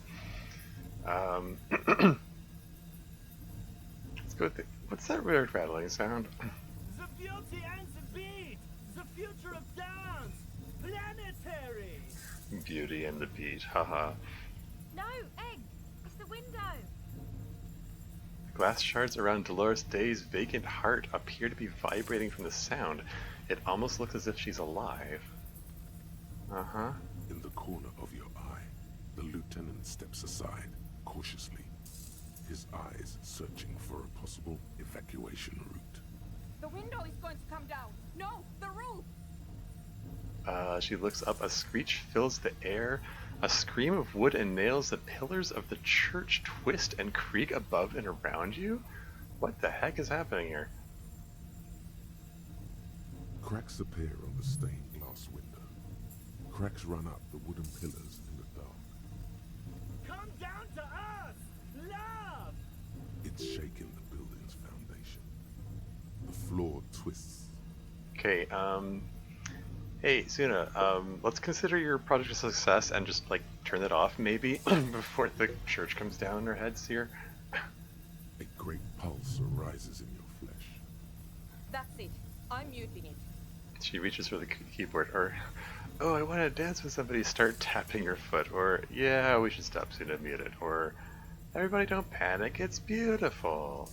Let's go with what's that weird rattling sound? The beauty and the beat! The future of dance! Planetary! Beauty and the beat, haha. No, Egg! It's the window! Glass shards around Dolores Day's vacant heart appear to be vibrating from the sound. It almost looks as if she's alive. Uh-huh. In the corner of your eye, the lieutenant steps aside, cautiously, his eyes searching for a possible evacuation route. The window is going to come down. No, the roof! She looks up. A screech fills the air. A scream of wood and nails. The pillars of the church twist and creak above and around you? What the heck is happening here? Cracks appear on the stained glass window. Cracks run up the wooden pillars in the dark. Come down to us! Love! It's shaking the building's foundation. The floor twists. Okay, hey, Soona, let's consider your project a success and just, like, turn it off, maybe, before the church comes down on our heads here. A great pulse arises in your flesh. That's it. I'm muting it. She reaches for the keyboard, or, oh, I want to dance with somebody, start tapping your foot, or, yeah, we should stop Soona, mute it, or, everybody don't panic, it's beautiful.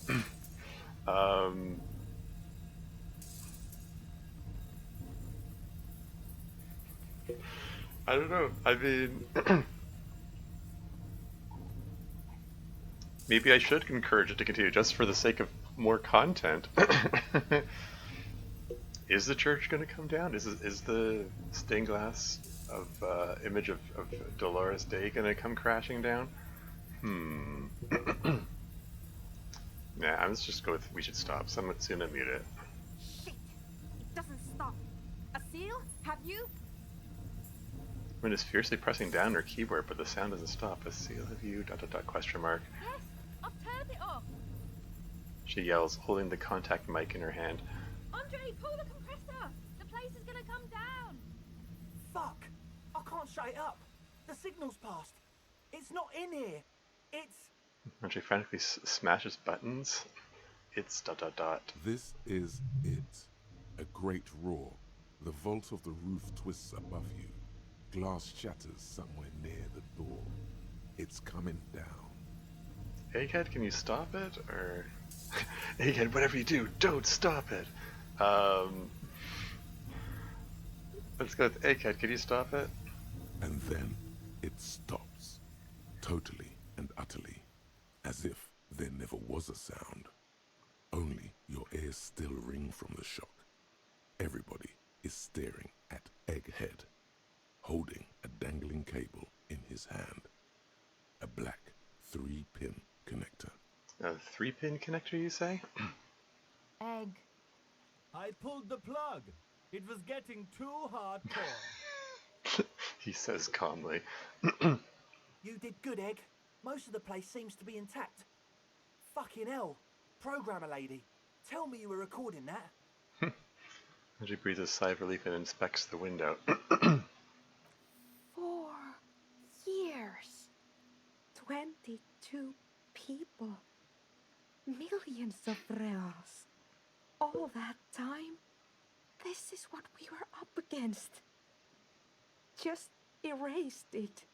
I don't know. I mean, maybe I should encourage it to continue just for the sake of more content. Is the church going to come down? Is the stained glass of image of Dolores Day going to come crashing down? Nah, let's just go with we should stop. Someone's gonna mute it. Shit! It doesn't stop. A seal? Have you? Woman is fiercely pressing down her keyboard, but the sound doesn't stop. A seal of you, question mark. Yes, I've turned it off. She yells, holding the contact mic in her hand. Andre, pull the compressor. The place is gonna come down. Fuck! I can't shut it up. The signal's passed. It's not in here. It's... When she frantically smashes buttons, it's ... This is it. A great roar. The vault of the roof twists above you. Glass shatters somewhere near the door. It's coming down. Egghead, can you stop it? Or... Egghead, whatever you do, don't stop it! Let's go with Egghead, can you stop it? And then it stops. Totally and utterly. As if there never was a sound. Only your ears still ring from the shock. Everybody is staring at Egghead, holding a dangling cable in his hand. A black 3-pin connector. A 3-pin connector, you say? Egg. I pulled the plug. It was getting too hardcore. He says calmly. You did good, Egg. Most of the place seems to be intact. Fucking hell. Programmer lady, tell me you were recording that. And she breathes a sigh of relief and inspects the window. 4 years. 22 people. Millions of reals. All that time? This is what we were up against. Just erased it.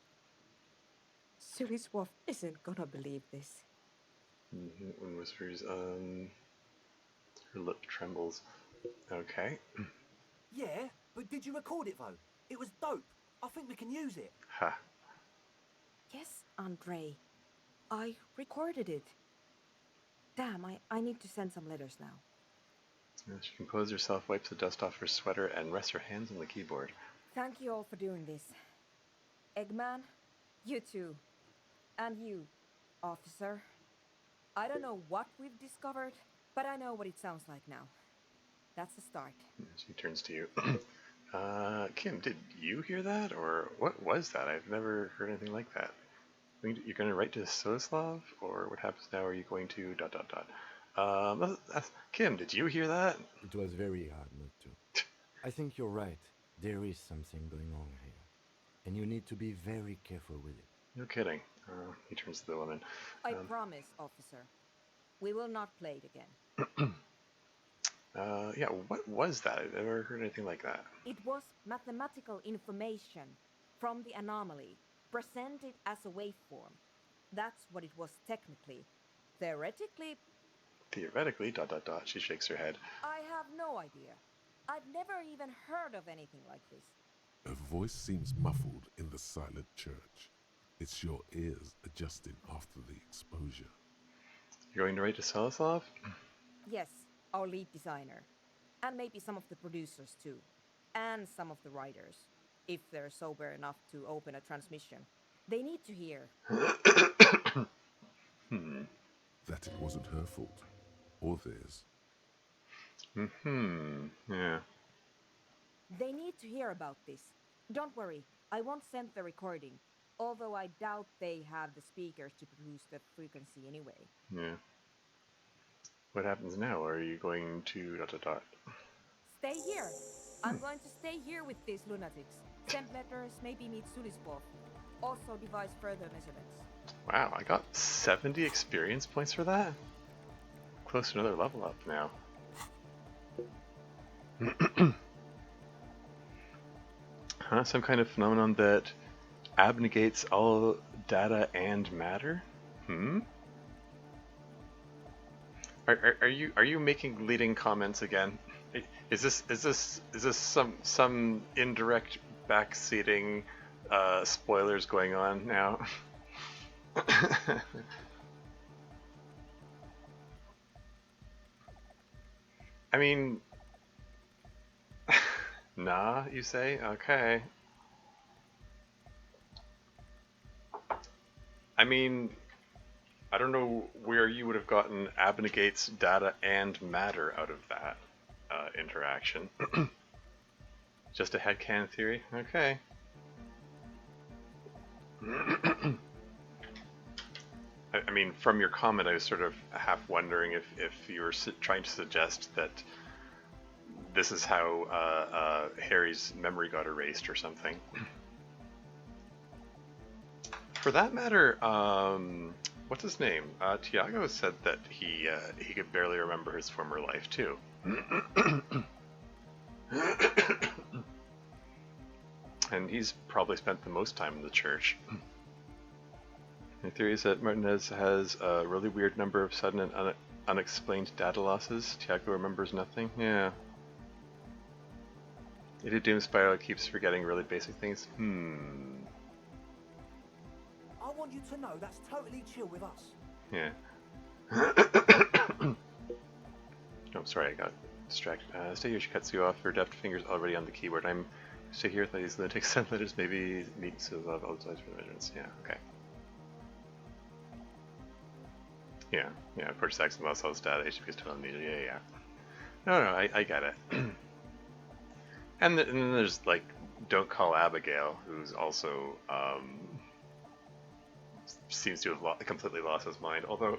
Suliswolf isn't gonna believe this. One whispers, her lip trembles. Okay. Yeah, but did you record it though? It was dope. I think we can use it. Ha. Yes, Andre. I recorded it. Damn, I need to send some letters now. She composes herself, wipes the dust off her sweater, and rests her hands on the keyboard. Thank you all for doing this. Eggman, you too. And you, officer. I don't know what we've discovered, but I know what it sounds like now. That's a start. She turns to you. Kim, did you hear that? Or what was that? I've never heard anything like that. You're going to write to Soslav? Or what happens now? Are you going to ... Kim, did you hear that? It was very hard not to. I think you're right. There is something going on here. And you need to be very careful with it. No kidding. He turns to the woman. I promise, officer. We will not play it again. Yeah, what was that? I've never heard anything like that. It was mathematical information from the anomaly, presented as a waveform. That's what it was technically. Theoretically, Theoretically, ... She shakes her head. I have no idea. I've never even heard of anything like this. A voice seems muffled in the silent church. It's your ears adjusting after the exposure. You're going to write to Soslav? Yes, our lead designer. And maybe some of the producers too. And some of the writers. If they're sober enough to open a transmission. They need to hear. That it wasn't her fault. Or theirs. Yeah. They need to hear about this. Don't worry, I won't send the recording. Although I doubt they have the speakers to produce the frequency anyway. Yeah. What happens now? Are you going to ... Stay here. I'm going to stay here with these lunatics. Send letters, maybe meet Suliswolf. Also devise further measurements. Wow, I got 70 experience points for that? Close to another level up now. Huh? Some kind of phenomenon that abnegates all data and matter? Are you making leading comments again? Is this some indirect backseating spoilers going on now. I mean, nah, you say? Okay. I mean, I don't know where you would have gotten Abnegate's data and matter out of that interaction. Just a headcanon theory? Okay. I mean, from your comment, I was sort of half wondering if you were trying to suggest that this is how Harry's memory got erased or something. For that matter, what's his name? Tiago said that he could barely remember his former life too. And he's probably spent the most time in the church. My theory is that Martinez has a really weird number of sudden and unexplained data losses. Tiago remembers nothing. Yeah. Ida Doom Spiral keeps forgetting really basic things. I want you to know that's totally chill with us. Yeah. Oh, sorry, I got distracted. Stay here, she cuts you off. Her deft fingers already on the keyboard. I'm stay here, these lunatics send letters, maybe meet to love outside for the measurements. Yeah, okay. Yeah, of course, sex and lost host data, HTTP is total amnesia. Yeah. No, I get it. And then there's, like, Don't Call Abigail, who's also, seems to have completely lost his mind, although...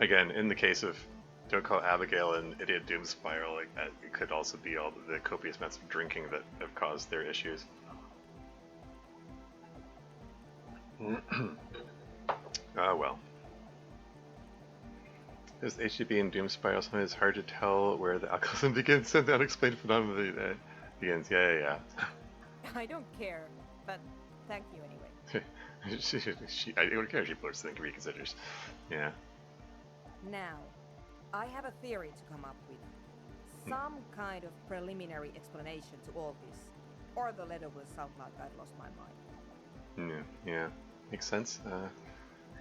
Again, in the case of Don't Call Abigail and Idiot Doom Spiral, like, it could also be all the copious amounts of drinking that have caused their issues. Ah, well. As HTB and Doom Spiral, sometimes it's hard to tell where the alcoholism begins and the unexplained phenomenon begins. Yeah. I don't care, but thank you anyway. I don't care if she floats and reconsiders. Yeah. Now, I have a theory to come up with. Some kind of preliminary explanation to all this. Or the letter will sound like I've lost my mind. Yeah. Makes sense.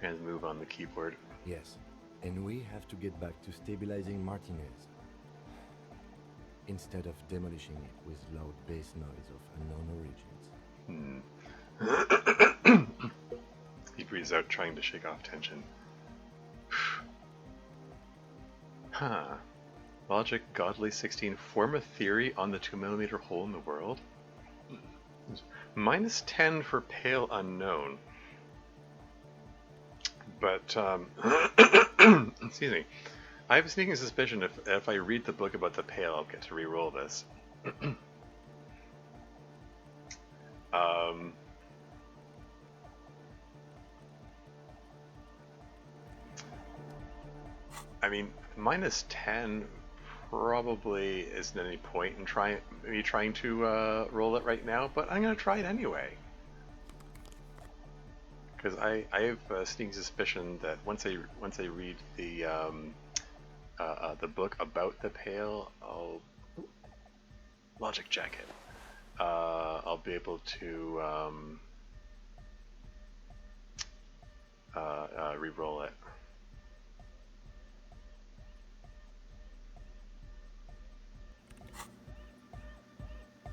Hands move on the keyboard. Yes, and we have to get back to stabilizing Martinez. Instead of demolishing it with loud bass noise of unknown origins. He breathes out, trying to shake off tension. Huh. Logic Godly 16 form a theory on the 2mm hole in the world? Minus 10 for Pale Unknown. But, excuse me. I have a sneaking suspicion if I read the book about the Pale, I'll get to re-roll this. I mean, minus 10 probably isn't any point in trying to roll it right now, but I'm going to try it anyway. Because I have a sneaking suspicion that once I read the book about the Pale, I'll logic check it. I'll be able to re-roll it.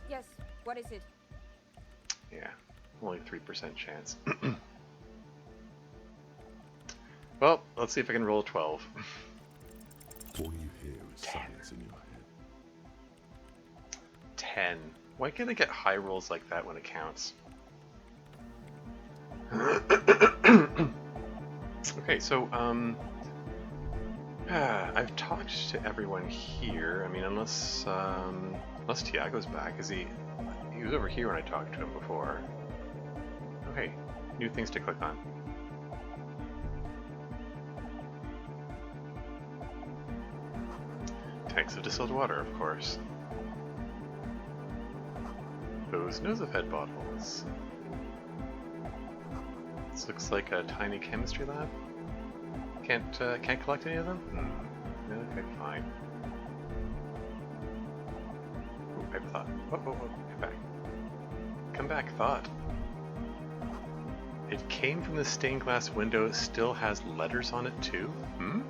Yes, what is it? Yeah, only 3% chance. Well, let's see if I can roll a 12. All you hear is silence in your head. 10. Why can't I get high rolls like that when it counts? Okay, so, I've talked to everyone here. I mean, unless Tiago's back. He was over here when I talked to him before. Okay, new things to click on. Tanks of distilled water, of course. Those Nosefed bottles. This looks like a tiny chemistry lab. Can't collect any of them? Okay, fine. Come back. Come back, thought. It came from the stained glass window. It still has letters on it too? Hmm?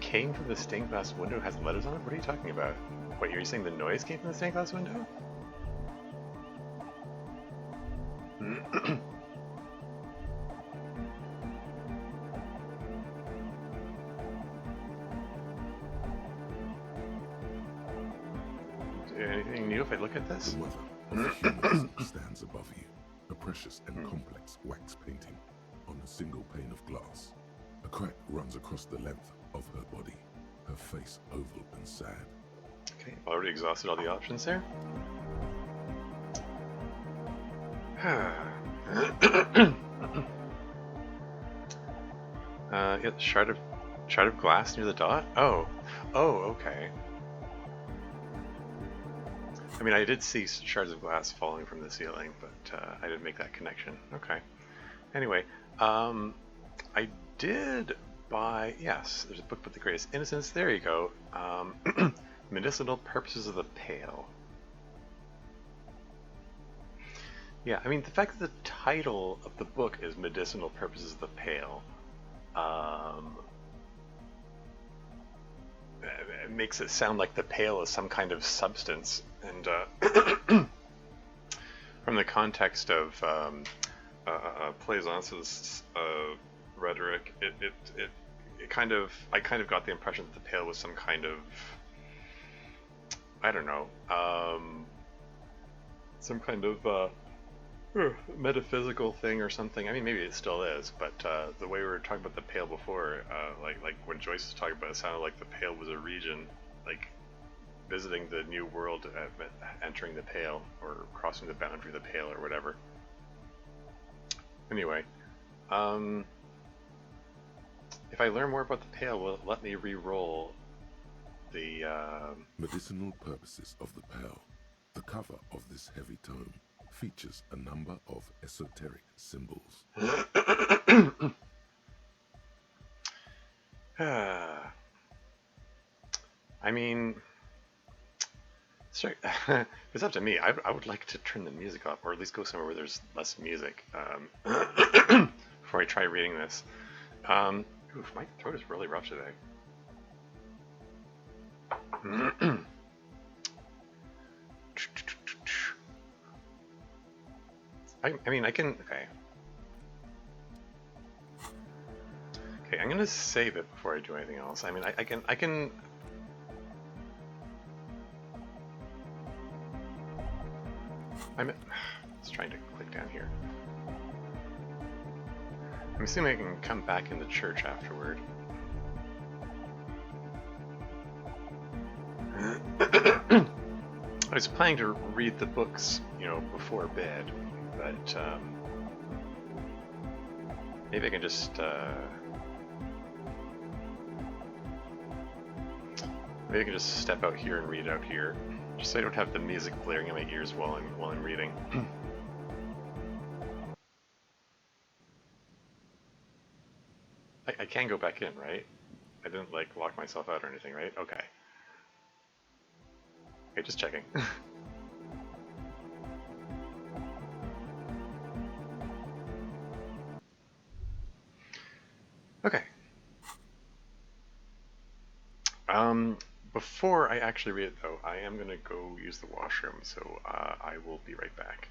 Came from the stained glass window, has letters on it? What are you talking about? Wait, are you saying the noise came from the stained glass window? Anything new if I look at this? The mother of the humans stands above you, a precious and complex wax painting on a single pane of glass. A crack runs across the length of her body, her face oval and sad. Okay, already exhausted all the options there. Yeah, shard of glass near the dot? Oh, okay. I mean, I did see shards of glass falling from the ceiling, but I didn't make that connection. Okay. Anyway, I did buy, yes, there's a book with the greatest innocence. There you go. Medicinal Purposes of the Pale. Yeah, I mean, the fact that the title of the book is Medicinal Purposes of the Pale it makes it sound like the pale is some kind of substance. And from the context of Plaisance' rhetoric, it kind of, I kind of got the impression that the pale was some kind of, I don't know, some kind of metaphysical thing or something. I mean, maybe it still is, but the way we were talking about the pale before, like when Joyce was talking about it, sounded like the pale was a region, like visiting the new world, entering the pale, or crossing the boundary of the pale, or whatever. Anyway, if I learn more about the pale, will it let me re-roll the Medicinal Purposes of the Pale. The cover of this heavy tome features a number of esoteric symbols. I mean, it's up to me. I would like to turn the music off, or at least go somewhere where there's less music before I try reading this. Oof, my throat is really rough today. I mean, I can. Okay, I'm gonna save it before I do anything else. I mean, I can. I'm just trying to click down here. I'm assuming I can come back in the church afterward. I was planning to read the books, you know, before bed, but maybe I can just step out here and read out here, just so I don't have the music blaring in my ears while I'm reading. I can go back in, right? I didn't like lock myself out or anything, right? Okay. Okay, just checking. Okay. Before I actually read it though, I am gonna go use the washroom, so I will be right back.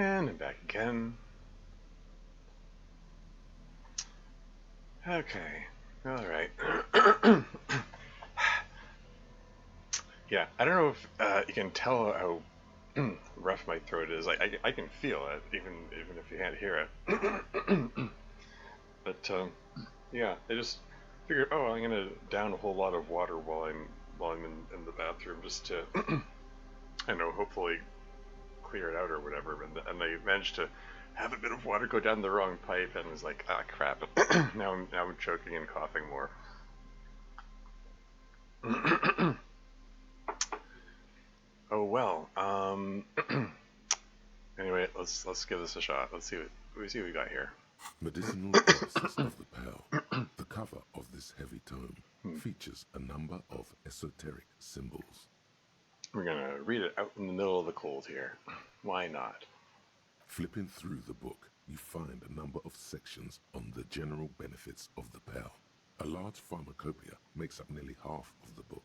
And I'm back again. Okay. Alright. Yeah, I don't know if you can tell how rough my throat is. I can feel it, even if you can't hear it. But yeah, I just figured, oh, I'm gonna down a whole lot of water while I'm in the bathroom, just to I know, hopefully clear it out or whatever. And I managed to have a bit of water go down the wrong pipe, and was like, ah, crap. now I'm choking and coughing more. Oh well. Anyway, let's give this a shot. Let's see what we got here. Medicinal purposes of the Pearl. The cover of this heavy tome features a number of esoteric symbols. We're gonna read it out in the middle of the cold here. Why not? Flipping through the book, you find a number of sections on the general benefits of the Pearl. A large pharmacopoeia makes up nearly half of the book.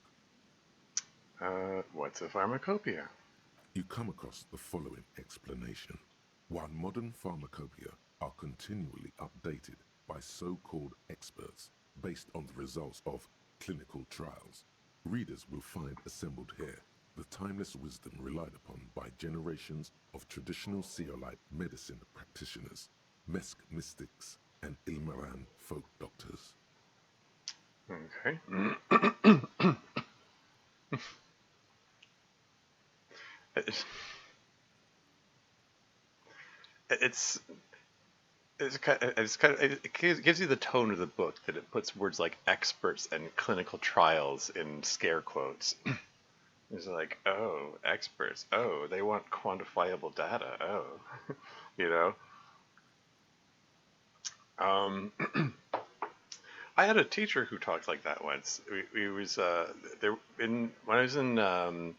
What's a pharmacopoeia? You come across the following explanation. While modern pharmacopoeia are continually updated by so-called experts based on the results of clinical trials, readers will find assembled here the timeless wisdom relied upon by generations of traditional Seolite medicine practitioners, Mesk mystics, and Ilmaran folk doctors. Okay. It gives you the tone of the book that it puts words like experts and clinical trials in scare quotes. It's like, oh, experts. Oh, they want quantifiable data. Oh, you know. I had a teacher who talked like that once. We was there in when I was in when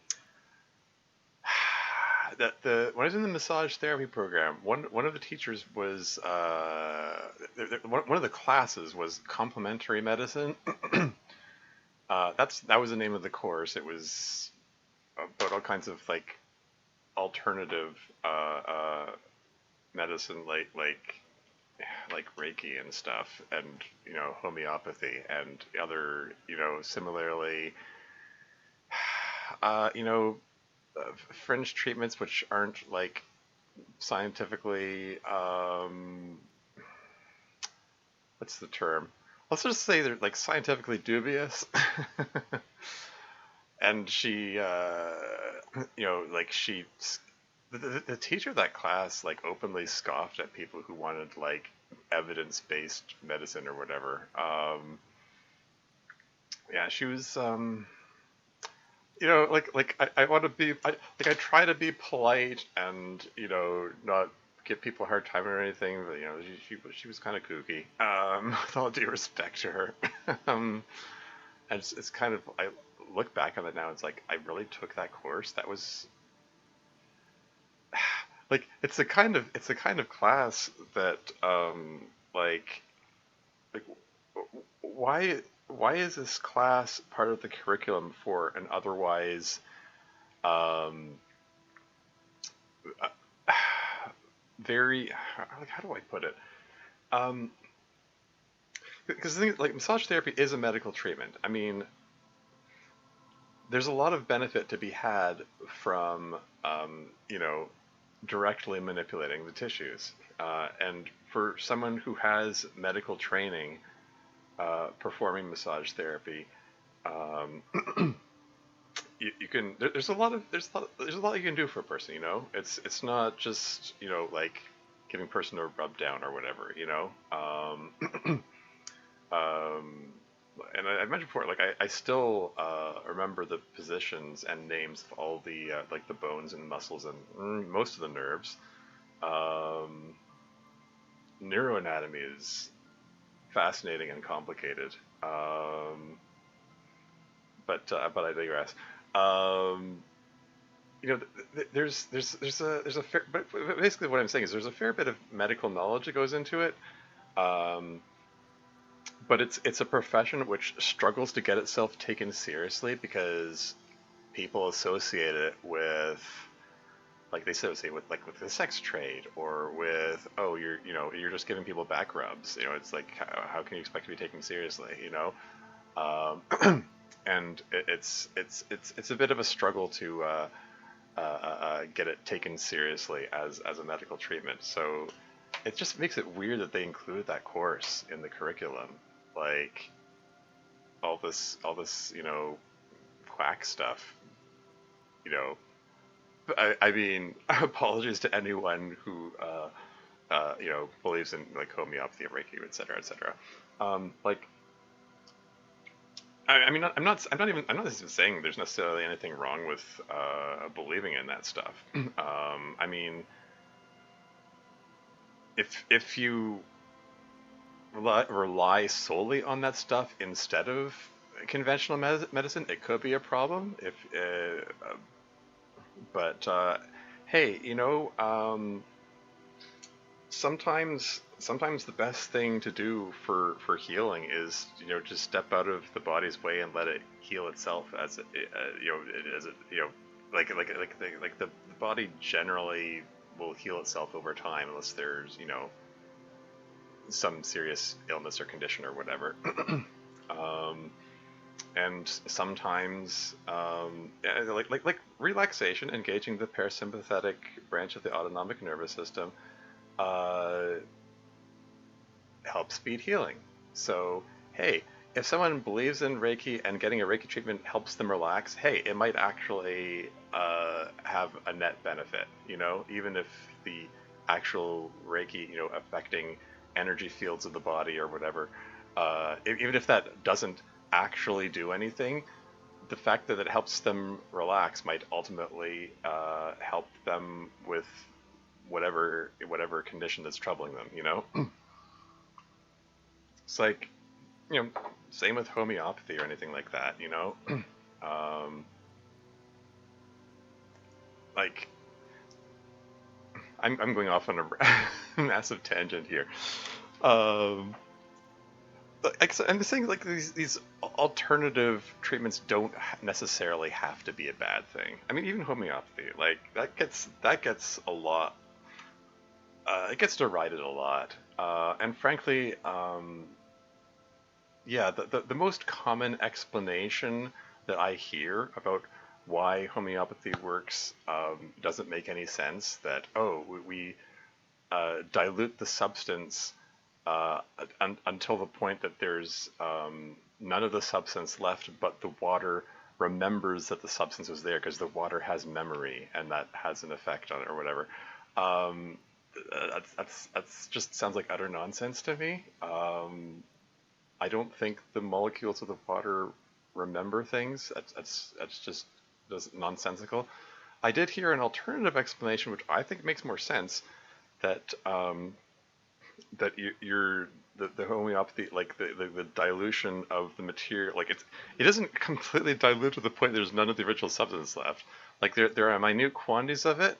I was in the massage therapy program. One of the teachers was one of the classes was complementary medicine. That was the name of the course. It was about all kinds of like alternative medicine, like Reiki and stuff, and homeopathy and other similarly fringe treatments which aren't like scientifically what's the term? Let's just say they're like scientifically dubious. And she the teacher of that class like openly scoffed at people who wanted like evidence-based medicine or whatever. Yeah, she was I want to be I try to be polite and not give people a hard time or anything, but she was kind of kooky. With all due respect to her. And it's kind of, I look back on it now, it's like I really took that course. That was like it's the kind of class that like why is this class part of the curriculum for an otherwise very, how do I put it? Because the thing is, like, massage therapy is a medical treatment. I mean, there's a lot of benefit to be had from directly manipulating the tissues, and for someone who has medical training performing massage therapy, you can there's a lot you can do for a person. It's not just like giving a person a rub down or whatever. And I mentioned before, like I still remember the positions and names of all the like the bones and muscles and most of the nerves. Neuroanatomy is fascinating and complicated, but I digress. There's a fair, but basically what I'm saying is there's a fair bit of medical knowledge that goes into it. But it's a profession which struggles to get itself taken seriously because people associate it with like they associate with with the sex trade, or with, oh, you're just giving people back rubs. It's like, how can you expect to be taken seriously? And it's a bit of a struggle to get it taken seriously as a medical treatment. So it just makes it weird that they included that course in the curriculum, like all this quack stuff. You know, I mean, apologies to anyone who believes in like homeopathy, Reiki, etc., etc. Like, I mean, I'm not even saying there's necessarily anything wrong with believing in that stuff. I mean, if you rely solely on that stuff instead of conventional medicine, it could be a problem. But hey, sometimes the best thing to do for healing is just step out of the body's way and let it heal itself, as like the body generally will heal itself over time, unless there's some serious illness or condition or whatever. And sometimes like relaxation, engaging the parasympathetic branch of the autonomic nervous system, help speed healing. So, hey, if someone believes in Reiki and getting a Reiki treatment helps them relax, hey, it might actually have a net benefit, even if the actual Reiki, affecting energy fields of the body or whatever, even if that doesn't actually do anything, the fact that it helps them relax might ultimately help them with whatever condition that's troubling them. It's like, same with homeopathy or anything like that. Like, I'm going off on a massive tangent here. I'm just saying, like, these alternative treatments don't necessarily have to be a bad thing. I mean, even homeopathy, like, that gets a lot. It gets derided a lot, and frankly, yeah, the most common explanation that I hear about why homeopathy works doesn't make any sense. That, oh, we dilute the substance until the point that there's none of the substance left, but the water remembers that the substance was there because the water has memory, and that has an effect on it or whatever. That's just sounds like utter nonsense to me. I don't think the molecules of the water remember things. That's just nonsensical. I did hear an alternative explanation, which I think makes more sense. That that the homeopathy, like the dilution of the material, like it doesn't completely dilute to the point there's none of the original substance left. Like there are minute quantities of it,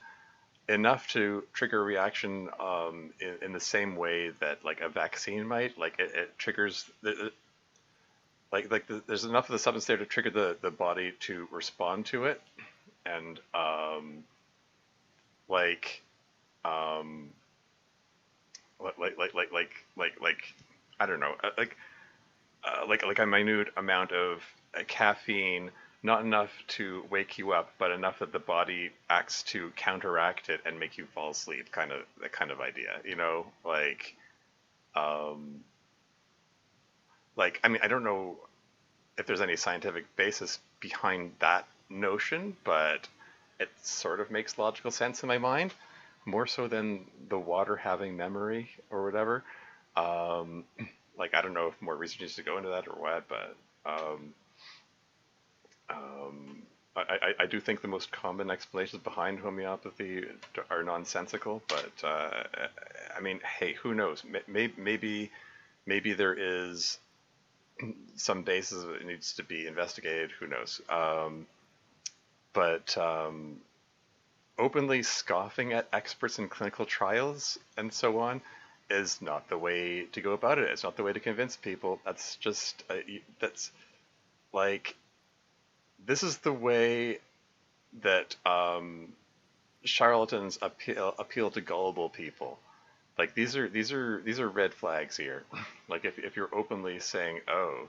enough to trigger a reaction in the same way that like a vaccine might. Like it triggers there's enough of the substance there to trigger the body to respond to it, and like I don't know, like a minute amount of caffeine, not enough to wake you up, but enough that the body acts to counteract it and make you fall asleep, that kind of idea, like, I mean, I don't know if there's any scientific basis behind that notion, but it sort of makes logical sense in my mind, more so than the water having memory or whatever. Like, I don't know if more research needs to go into that or what, but I do think the most common explanations behind homeopathy are nonsensical, but I mean, hey, who knows? Maybe there is some basis that needs to be investigated. Who knows? But openly scoffing at experts in clinical trials and so on is not the way to go about it. It's not the way to convince people. That's just that's like, this is the way that charlatans appeal to gullible people. Like these are red flags here. Like if you're openly saying, oh,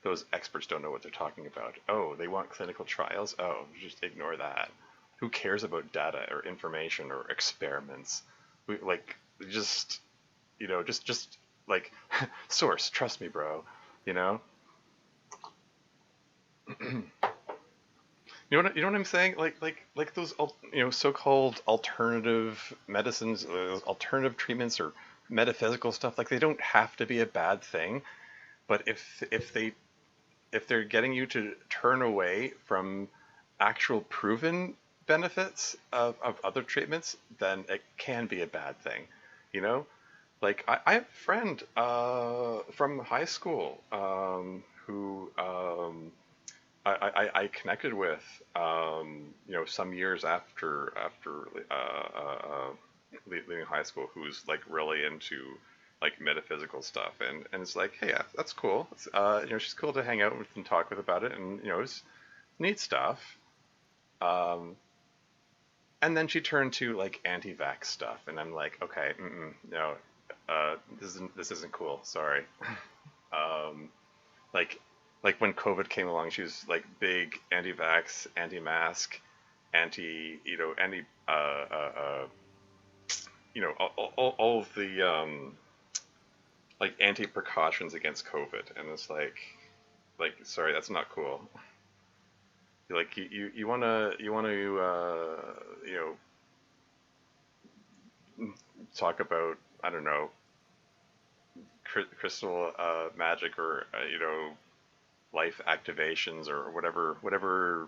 those experts don't know what they're talking about. Oh, they want clinical trials. Oh, just ignore that. Who cares about data or information or experiments? We like just just like source. Trust me, bro. You know. You know what I'm saying? Like those so-called alternative medicines, alternative treatments, or metaphysical stuff. Like they don't have to be a bad thing, but if they're getting you to turn away from actual proven benefits of other treatments, then it can be a bad thing. You know, like I have a friend from high school who I connected with, some years after leaving high school, who's like really into like metaphysical stuff, and it's like, hey, yeah, that's cool. She's cool to hang out with and talk with about it, and it's neat stuff. And then she turned to like anti-vax stuff, and I'm like, okay, no, this isn't cool. Sorry. Like when COVID came along, she was like big anti-vax, anti-mask, all of the like anti-precautions against COVID, and it's like sorry, that's not cool. Like you wanna talk about, I don't know, crystal magic, or life activations, or whatever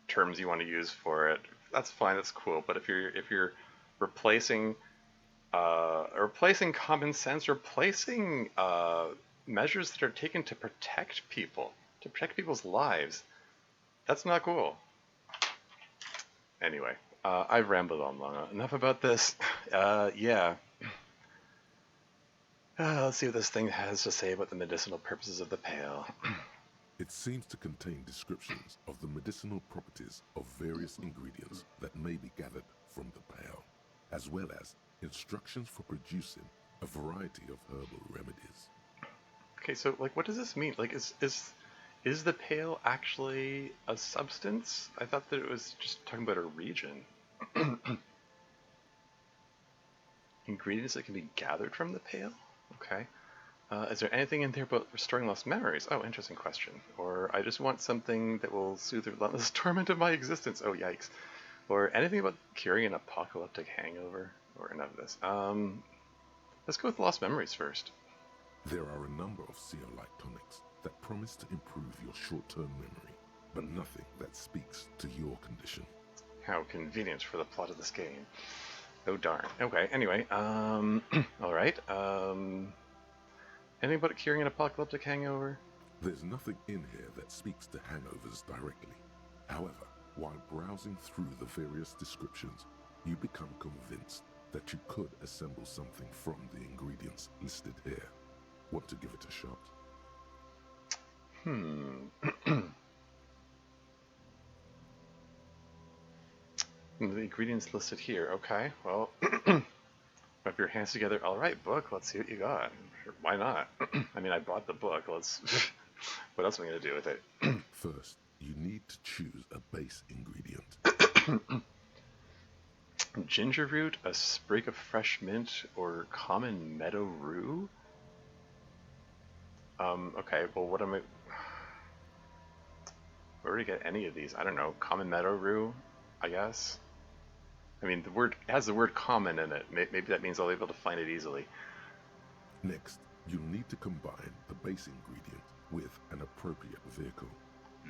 terms you want to use for it. That's fine. That's cool. But if you're replacing common sense, replacing measures that are taken to protect people's lives, that's not cool. Anyway, I've rambled on long enough about this. Yeah. Let's see what this thing has to say about the medicinal purposes of the pail. It seems to contain descriptions of the medicinal properties of various ingredients that may be gathered from the pail, as well as instructions for producing a variety of herbal remedies. Okay, so like, what does this mean? Like, is the pail actually a substance? I thought that it was just talking about a region. Ingredients that can be gathered from the pail? Okay. Is there anything in there about restoring lost memories? Oh, interesting question. Or I just want something that will soothe the relentless torment of my existence. Oh, yikes. Or anything about curing an apocalyptic hangover? Or none of this. Let's go with lost memories first. There are a number of zeolite tonics that promise to improve your short-term memory, but nothing that speaks to your condition. How convenient for the plot of this game. Oh, darn. Okay, anyway, alright, anything about curing an apocalyptic hangover? There's nothing in here that speaks to hangovers directly. However, while browsing through the various descriptions, you become convinced that you could assemble something from the ingredients listed here. Want to give it a shot? The ingredients listed here. Okay, well, rub your hands together. All right, book. Let's see what you got. Sure, why not? I mean, I bought the book. Let's. What else am I gonna do with it? First, you need to choose a base ingredient. Ginger root, a sprig of fresh mint, or common meadow rue. Okay. Well, what am I? Where do you get any of these? I don't know. Common meadow rue, I guess. I mean, the word has the word common in it. Maybe that means I'll be able to find it easily. Next, you'll need to combine the base ingredient with an appropriate vehicle.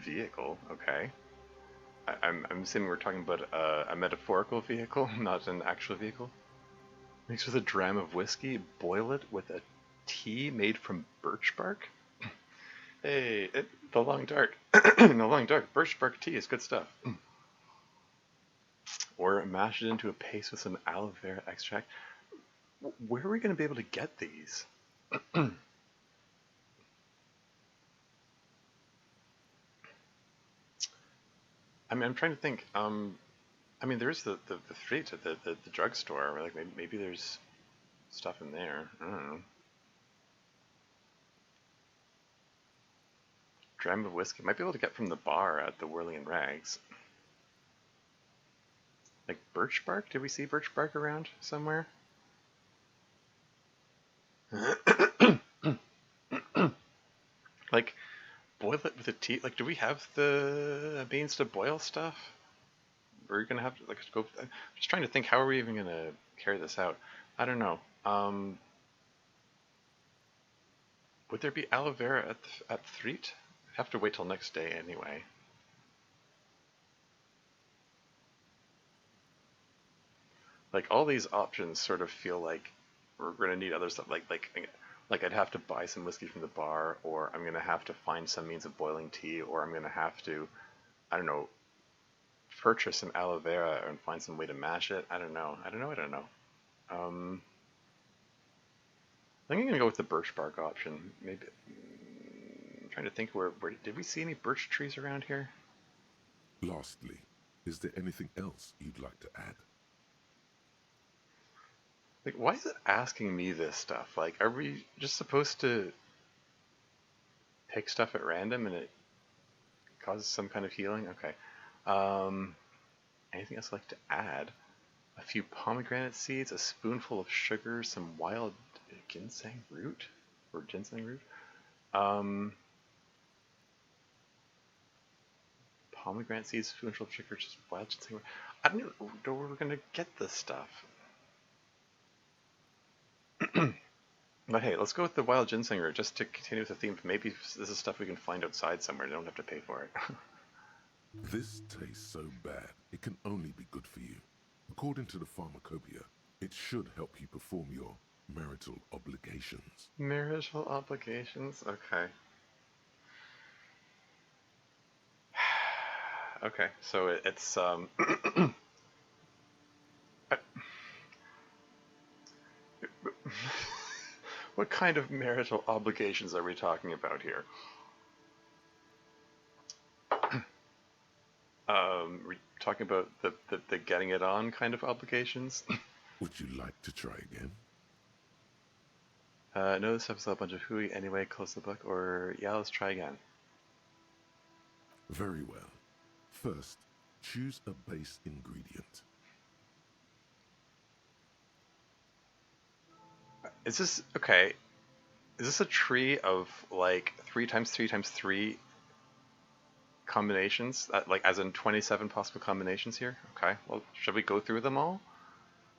Vehicle? Okay. I'm assuming we're talking about a metaphorical vehicle, not an actual vehicle. Mix with a dram of whiskey, boil it with a tea made from birch bark. Hey, the long dark. The long dark birch bark tea is good stuff. Or mash it into a paste with some aloe vera extract. Where are we going to be able to get these? I mean, I'm trying to think. I mean, there's the freight at the drugstore. Like maybe there's stuff in there. I don't know. Dram of whiskey. Might be able to get from the bar at the Whirling and Rags. Like birch bark? Did we see birch bark around somewhere? Like, boil it with a tea. Like, do we have the means to boil stuff? We're gonna have to like go. I'm just trying to think. How are we even gonna carry this out? I don't know. Would there be aloe vera at Threet? I'd have to wait till next day anyway. Like all these options sort of feel like we're gonna need other stuff. Like I'd have to buy some whiskey from the bar, or I'm gonna have to find some means of boiling tea, or I'm gonna have to, I don't know, purchase some aloe vera and find some way to mash it. I don't know. I think I'm gonna go with the birch bark option. Maybe. I'm trying to think where did we see any birch trees around here? Lastly, is there anything else you'd like to add? Like, why is it asking me this stuff? Like, are we just supposed to pick stuff at random and it causes some kind of healing? Okay. Anything else I'd like to add? A few pomegranate seeds, a spoonful of sugar, some wild ginseng root? Or ginseng root? Pomegranate seeds, spoonful of sugar, just wild ginseng root. I don't know where we're gonna get this stuff. But hey, let's go with the wild ginseng root just to continue with the theme. Maybe this is stuff we can find outside somewhere and don't have to pay for it. This tastes so bad, it can only be good for you. According to the pharmacopoeia, it should help you perform your marital obligations. Marital obligations? Okay. Okay, so it's what kind of marital obligations are we talking about here? We're talking about the getting it on kind of obligations? Would you like to try again? No, this episode a bunch of hooey anyway, close the book, or yeah, let's try again. Very well. First, choose a base ingredient. Is this, okay, is this a tree of like 3x3x3 combinations? Like as in 27 possible combinations here? Okay, well, should we go through them all?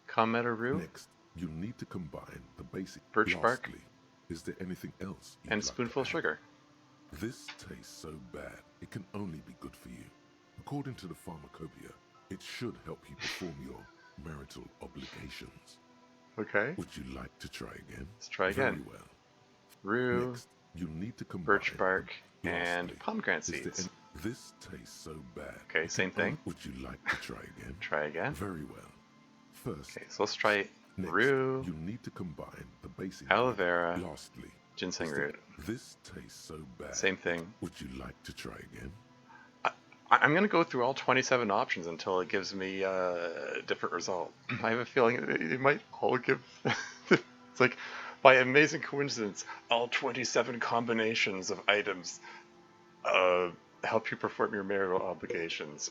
Kameru? Next, you need to combine the basic birch bark. Lastly, is there anything else you'd And like spoonful to of add? sugar. This tastes so bad, it can only be good for you. According to the pharmacopoeia, it should help you perform your marital obligations. Okay, Would you like to try again? let's try Very again. well. Rue, Next, you need to combine birch bark, and Lastly, pomegranate is there seeds. this tastes so bad. Okay, it same can only- thing. Would you like to try again? Try again. Very well. First, Okay, so let's try next, rue, you need to combine the basic aloe ingredient. vera, Lastly, ginseng is there- root. This tastes so bad. Same thing. Would you like to try again? I'm going to go through all 27 options until it gives me a different result. I have a feeling it might all give... It's like, by amazing coincidence, all 27 combinations of items help you perform your marital obligations.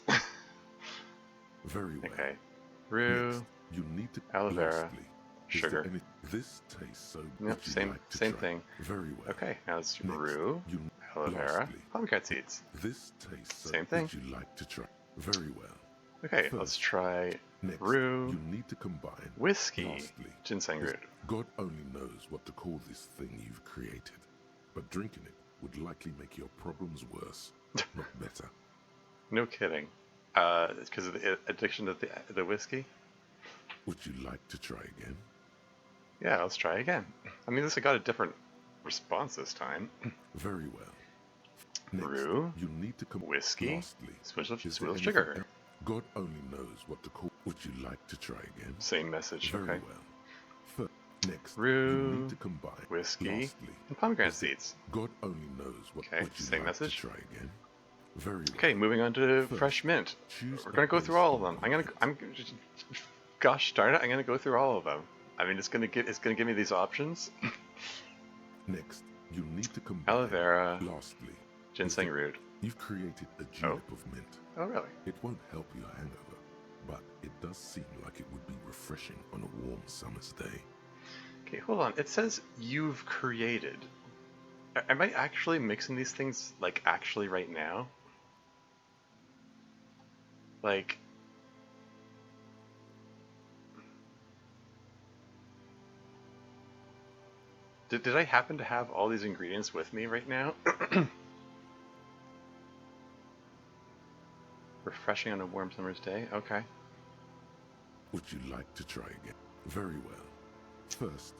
Very well. Okay. Rue, Next, you need to aloe vera, lastly, is there sugar. any- This tastes so. Yep, would you same like to same try? thing. Very well. Okay, now it's Next, rue, you aloe vera, lastly, pomegranate seeds. This tastes so. Same thing. Would you like to try? Very well. Okay, First, let's try Next, rue, you need to combine whiskey, lastly, ginseng is- root. God only knows what to call this thing you've created, but drinking it would likely make your problems worse, not better. No kidding. It's because of the addiction to the whiskey? Would you like to try again? Yeah, let's try again. I mean, this got a different response this time. Very well. Next, Rue, you need to whiskey, lastly, spoonful of is there anything sugar. else? God only knows what to call. Would you like to try again? Same message. Very Okay. well. First, next, you Rue, need to combine whiskey, lastly, and pomegranate is there- seeds. God only knows what. Okay, Would you same like message. to try again? Very well. Okay, moving on to First, fresh mint. choose We're a gonna go base through all of them. ingredient. Gosh darn it, I'm gonna go through all of them. I mean, it's gonna give me these options. Next, you need to combine. Aloe vera, Lastly, ginseng root. you've created a julep of mint. Oh, really? It won't help your hangover, but it does seem like it would be refreshing on a warm summer's day. Okay, hold on. It says you've created. Am I actually mixing these things, like, actually right now? Like... Did I happen to have all these ingredients with me right now? Refreshing on a warm summer's day? Okay. Would you like to try again? Very well. First,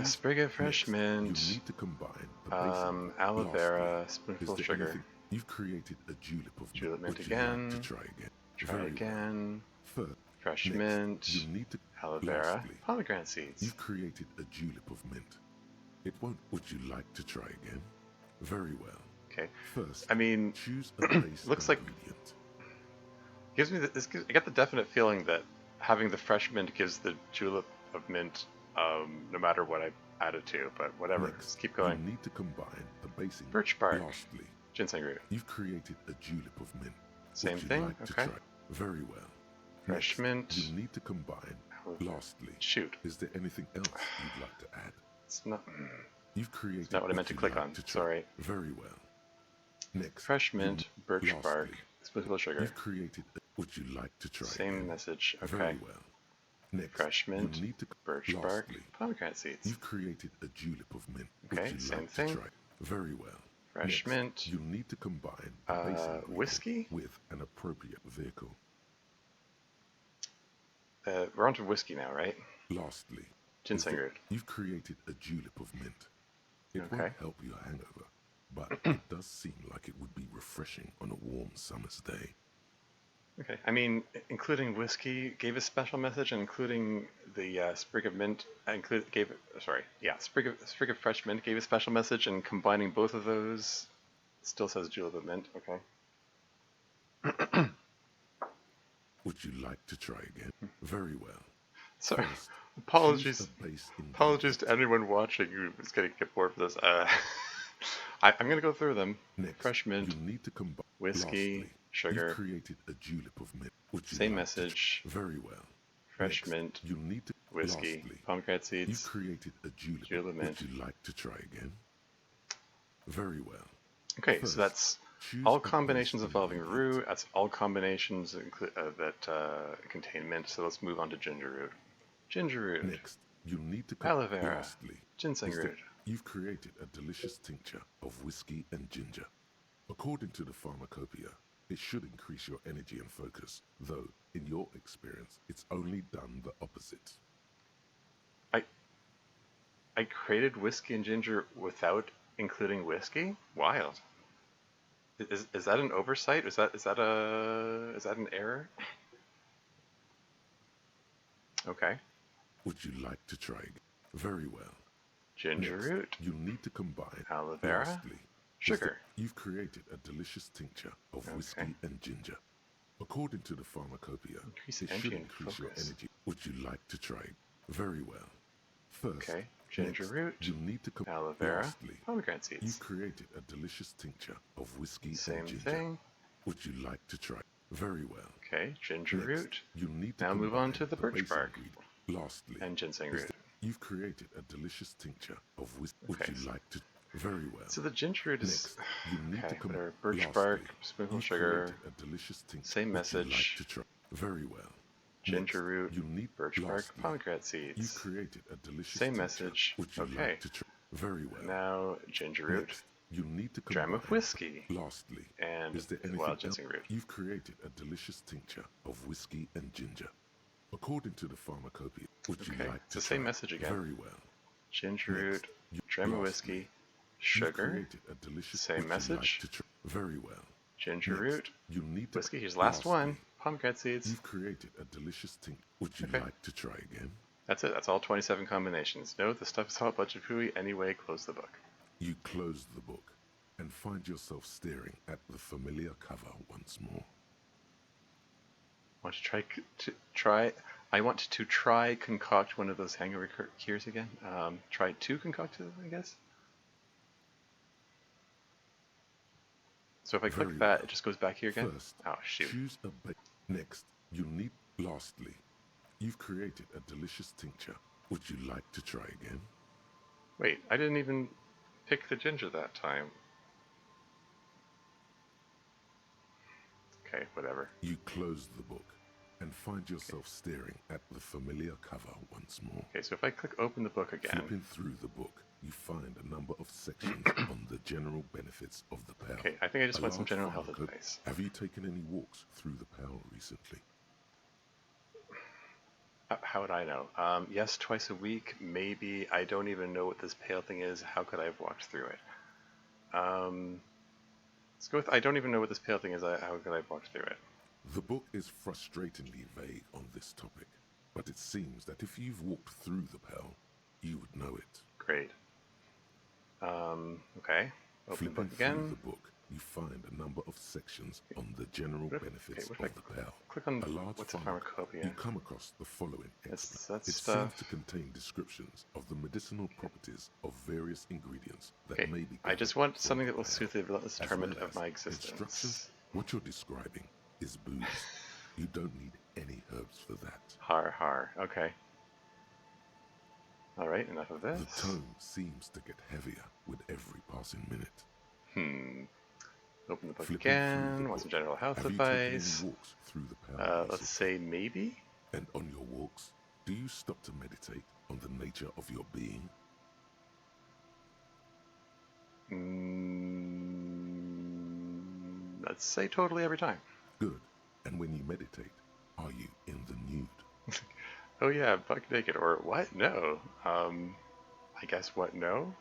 Sprig of fresh mint. You need to combine the basic. Aloe vera, Lastly, spoonful is of there sugar. anything- You've created a julep of Julep mint Would you like again. to try again? Try Very well. again. First, Fresh next, mint. You need to. Aloe vera. Lastly, Pomegranate seeds. you've created a julep of mint. It won't. Would you like to try again? Very well. Okay. First, I mean, choose a base looks like- ingredient. gives me I get the definite feeling that having the fresh mint gives the julep of mint, no matter what I add it to. But whatever. Next, Just keep you going. need to combine the base ingredient. Birch bark. Lastly, Ginseng root. you've created a julep of mint. Same Would you thing. like to Okay. try? Very well. Fresh Next, mint. You need to combine. Lastly, Shoot. is there anything else you'd like to add? It's not. You've created. It's not what I meant to you'd click like on. to try. Sorry. Very well. Next, Fresh mint. Birch lastly, bark. Spoonful of sugar. you've created. Would you like to try? Same again? message. Okay. Very well. Next, Fresh mint. You need to. Birch bark. Lastly, Pomegranate seeds. you've created a julep of mint. Okay, Would you same like thing. to try? Very well. Fresh Next, mint. You need to combine the base ingredient whiskey? with an appropriate vehicle. We're on to whiskey now, right? Lastly, Ginseng root. you've created a julep of mint. It Okay. won't help your hangover, but it does seem like it would be refreshing on a warm summer's day. Okay. I mean, including whiskey gave a special message, and including the sprig of mint sprig of fresh mint gave a special message, and combining both of those still says julep of mint. Okay. Would you like to try again? Very well. Sorry. First, Apologies. choose a base ingredient. Apologies to anyone watching who is going to get bored with this. I'm going to go through them. Next, Fresh mint, you need to combine whiskey, Lastly, sugar. You've created a julep of mint. Would you Same like to message. Very well. Fresh Next, mint, You need to whiskey, Lastly, pomegranate you've seeds. created a julep. Julep mint. Would you like to try again? Very well. Okay, First, so that's choose all a base combinations involving ingredient. root. That's all combinations that contain mint. So let's move on to ginger root. Ginger root. Next, you need to Aloe vera. Lastly, Ginseng is that root. You've created a delicious tincture of whiskey and ginger. According to the pharmacopoeia, it should increase your energy and focus, though, in your experience, it's only done the opposite. I created whiskey and ginger without including whiskey. Wild. Is that an oversight? Is that an error? Okay. Would you like to try again? Very well. Ginger Next, root. You need to combine. Aloe vera. Lastly, is Sugar. that You've created a delicious tincture of whiskey and ginger. According to the pharmacopoeia, Increase it energy should and increase your focus. energy. Would you like to try? Very well. First, Okay. Ginger next, root. You need to Aloe vera. Lastly, Pomegranate seeds. you've created a delicious tincture of whiskey Same and ginger. thing. Would you like to try? Very well. Okay. Ginger Next, root. You need to Now move on combine to the birch base bark. ingredient. Lastly, And ginseng is root. that you've created a delicious tincture of whiskey. Okay, Would you like to? Very well. So the ginger root is Next, you need okay. to combine. Whatever. Birch Lastly, bark. Spoonful of you've sugar. created a delicious tincture. Same Would you like message. to try? Very well. Ginger Next, root. You need Birch bark. lastly, Pomegranate You've seeds. created a delicious Same tincture. message. Would you Okay. like to try? Very well. Now ginger root. Next, you need to Dram of combine. whiskey. Lastly, And is there as anything well, else? ginseng root. You've created a delicious tincture of whiskey and ginger. According to the pharmacopoeia, would you Okay, like it's to the same try? message again. Very well. Ginger Next, root. you- Dram of lastly, whiskey. You've Sugar. created a delicious. Same would you like message. to try? Very well. Ginger Next, root. You need to Whiskey. Here's the last lastly, one. Pomegranate seeds. You've created a delicious tincture. Would you Okay. like to try again? That's it. That's all 27 combinations. No, the stuff is all a bunch of hooey anyway. Close the book. You closed the book, and find yourself staring at the familiar cover once more. Want to try? I want to try concoct one of those hangover cures again. Try to concoct it, I guess. So if I click Very that, well. it just goes back here again. First, Oh shoot! choose a next, you'll need. Lastly, you've created a delicious tincture. Would you like to try again? Wait, I didn't even pick the ginger that time. Okay, whatever. You close the book and find yourself staring at the familiar cover once more. Okay, so if I click open the book again. Flipping through the book, you find a number of sections on the general benefits of the Pale. Okay, I think I just A want some large general health pharmacope. advice. Have you taken any walks through the Pale recently? How would I know? Yes, twice a week, maybe. I don't even know what this pale thing is. How could I have walked through it? Let's go with I don't even know what this pale thing is. How could I have walked through it? The book is frustratingly vague on this topic, but it seems that if you've walked through the Pale, you would know it. Great. Okay. Open the Flipping book again. through the book, you find a number of sections on the general benefits what if of the Pale. click on A large what's a pharmacope. pharmacopoeia? You come across the following That's it stuff. seems to contain descriptions of the medicinal properties of various ingredients that Okay, may be. I just want something that will soothe the relentless as torment well of as my instructions. existence. What you're describing is booze. You don't need any herbs for that. Har har. Okay. Alright, enough of The this. tone seems to get heavier with every passing minute. Open the book Flipping through again. the Want some book. general health Have you taken any advice? walks through the Pale Let's recently? say maybe? And on your walks, do you stop to meditate on the nature of your being? Let's say totally every time. Good. And when you meditate, are you in the nude? Oh yeah, buck naked. Or what? No. I guess what? No?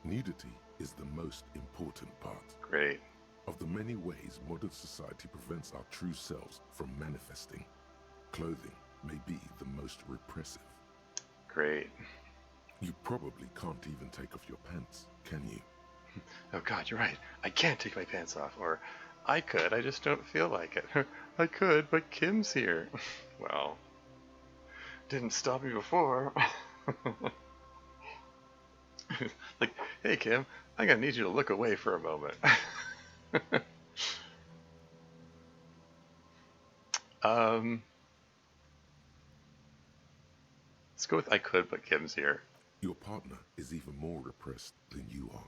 Nudity is the most important part. Great. Of the many ways modern society prevents our true selves from manifesting, clothing may be the most repressive. Great. You probably can't even take off your pants, can you? Oh god, you're right. I can't take my pants off. Or, I could, I just don't feel like it. I could, but Kim's here. Well, didn't stop me before. Like, hey Kim, I'm gonna need you to look away for a moment. Let's go with I could, but Kim's here. Your partner is even more repressed than you are.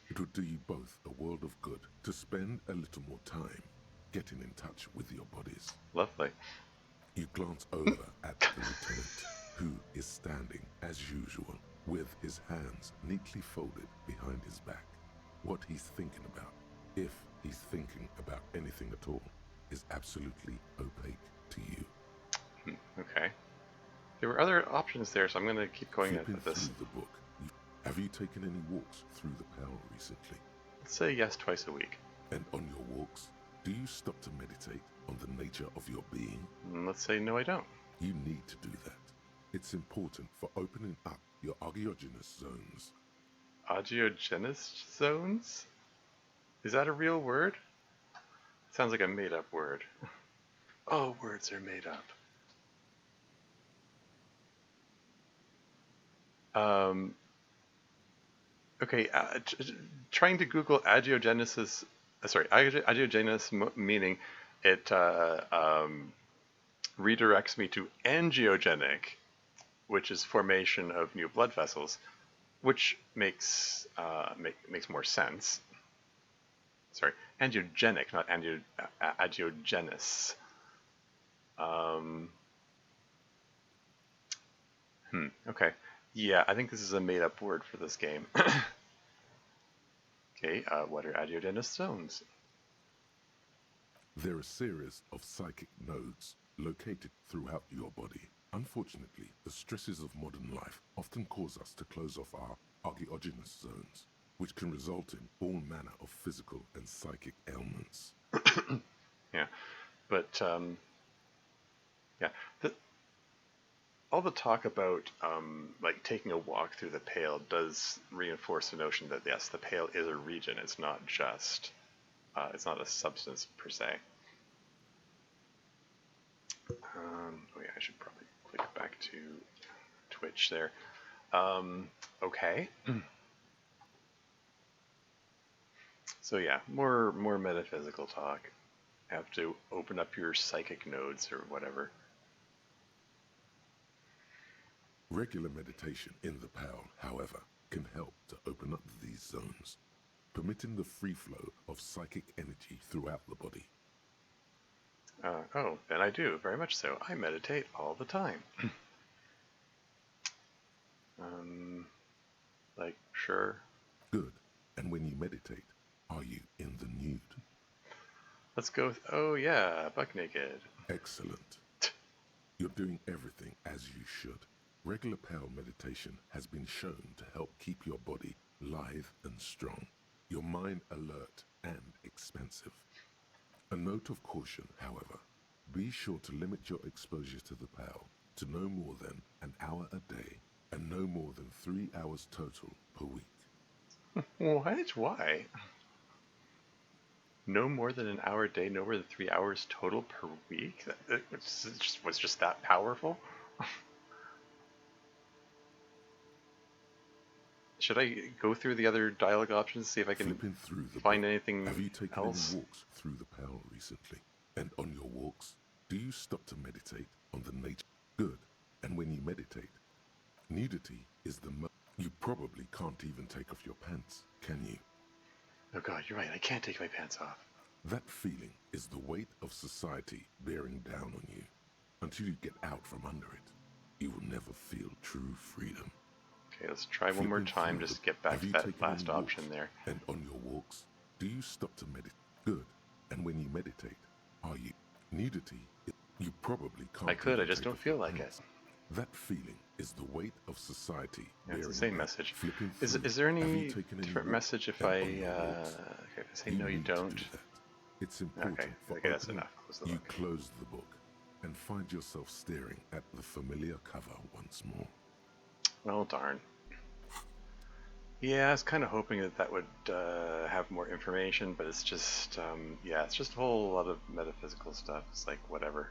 It would do you both a world of good to spend a little more time getting in touch with your bodies. Lovely. You glance over at the lieutenant, who is standing as usual, with his hands neatly folded behind his back. What he's thinking about, if he's thinking about anything at all, is absolutely opaque to you. Okay. There were other options there, so I'm going to keep going Flipping with this. through the book, have you taken any walks through the Pale recently? Let's say yes twice a week. And on your walks, do you stop to meditate on the nature of your being? Let's say no, I don't. You need to do that. It's important for opening up your agiogenous zones. Agiogenous zones? Is that a real word? Sounds like a made-up word. Oh, words are made up. Okay, trying to Google agiogenesis, agiogenous meaning, it redirects me to angiogenic, which is formation of new blood vessels, which makes makes more sense. Sorry, angiogenic, not agiogenous. Okay. Yeah, I think this is a made-up word for this game. Okay, what are agiogenous zones? They're a series of psychic nodes located throughout your body. Unfortunately, the stresses of modern life often cause us to close off our agiogenous zones, which can result in all manner of physical and psychic ailments. Yeah, but yeah. all the talk about like taking a walk through the Pale does reinforce the notion that yes, the Pale is a region. It's not just it's not a substance per se. Oh yeah, I should probably click back to Twitch there. Okay. So yeah, more metaphysical talk. Have to open up your psychic nodes or whatever. Regular meditation in the Pale, however, can help to open up these zones, permitting the free flow of psychic energy throughout the body. Oh, then I do, very much so. I meditate all the time. Like, sure. Good. And when you meditate, are you in the nude? Let's go with, oh yeah, buck naked. Excellent. You're doing everything as you should. Regular Pale meditation has been shown to help keep your body lithe and strong, your mind alert and expansive. A note of caution, however, be sure to limit your exposure to the Pale to no more than an hour a day and no more than 3 hours total per week. What? Why? No more than an hour a day, no more than 3 hours total per week? That was just that powerful? Should I go through the other dialogue options, see if I can Flipping through the find book, anything have you taken else? any walks through the Pale recently? And on your walks, do you stop to meditate on the nature? Good. And when you meditate, nudity is the you probably can't even take off your pants, can you? Oh god, you're right, I can't take my pants off. That feeling is the weight of society bearing down on you. Until you get out from under it, you will never feel true freedom. Okay, let's try one more time, just to get back to that last option there. And on your walks, do you stop to meditate? Good. And when you meditate, are you? Nudity, you probably can't. I could, I even just take don't off your feel like it. pants. That feeling is the weight of society. Yeah, it's the bearing same down. message. Flipping Is through, there have any you taken any different walks? message if And I, on your walks, okay, if I say no you need to don't? do that. It's important Okay, for okay, that's opening- enough. Close the You book. close the book and find yourself staring at the familiar cover once more. Well, darn. Yeah, I was kind of hoping that that would have more information, but it's just, yeah, it's just a whole lot of metaphysical stuff. It's like, whatever.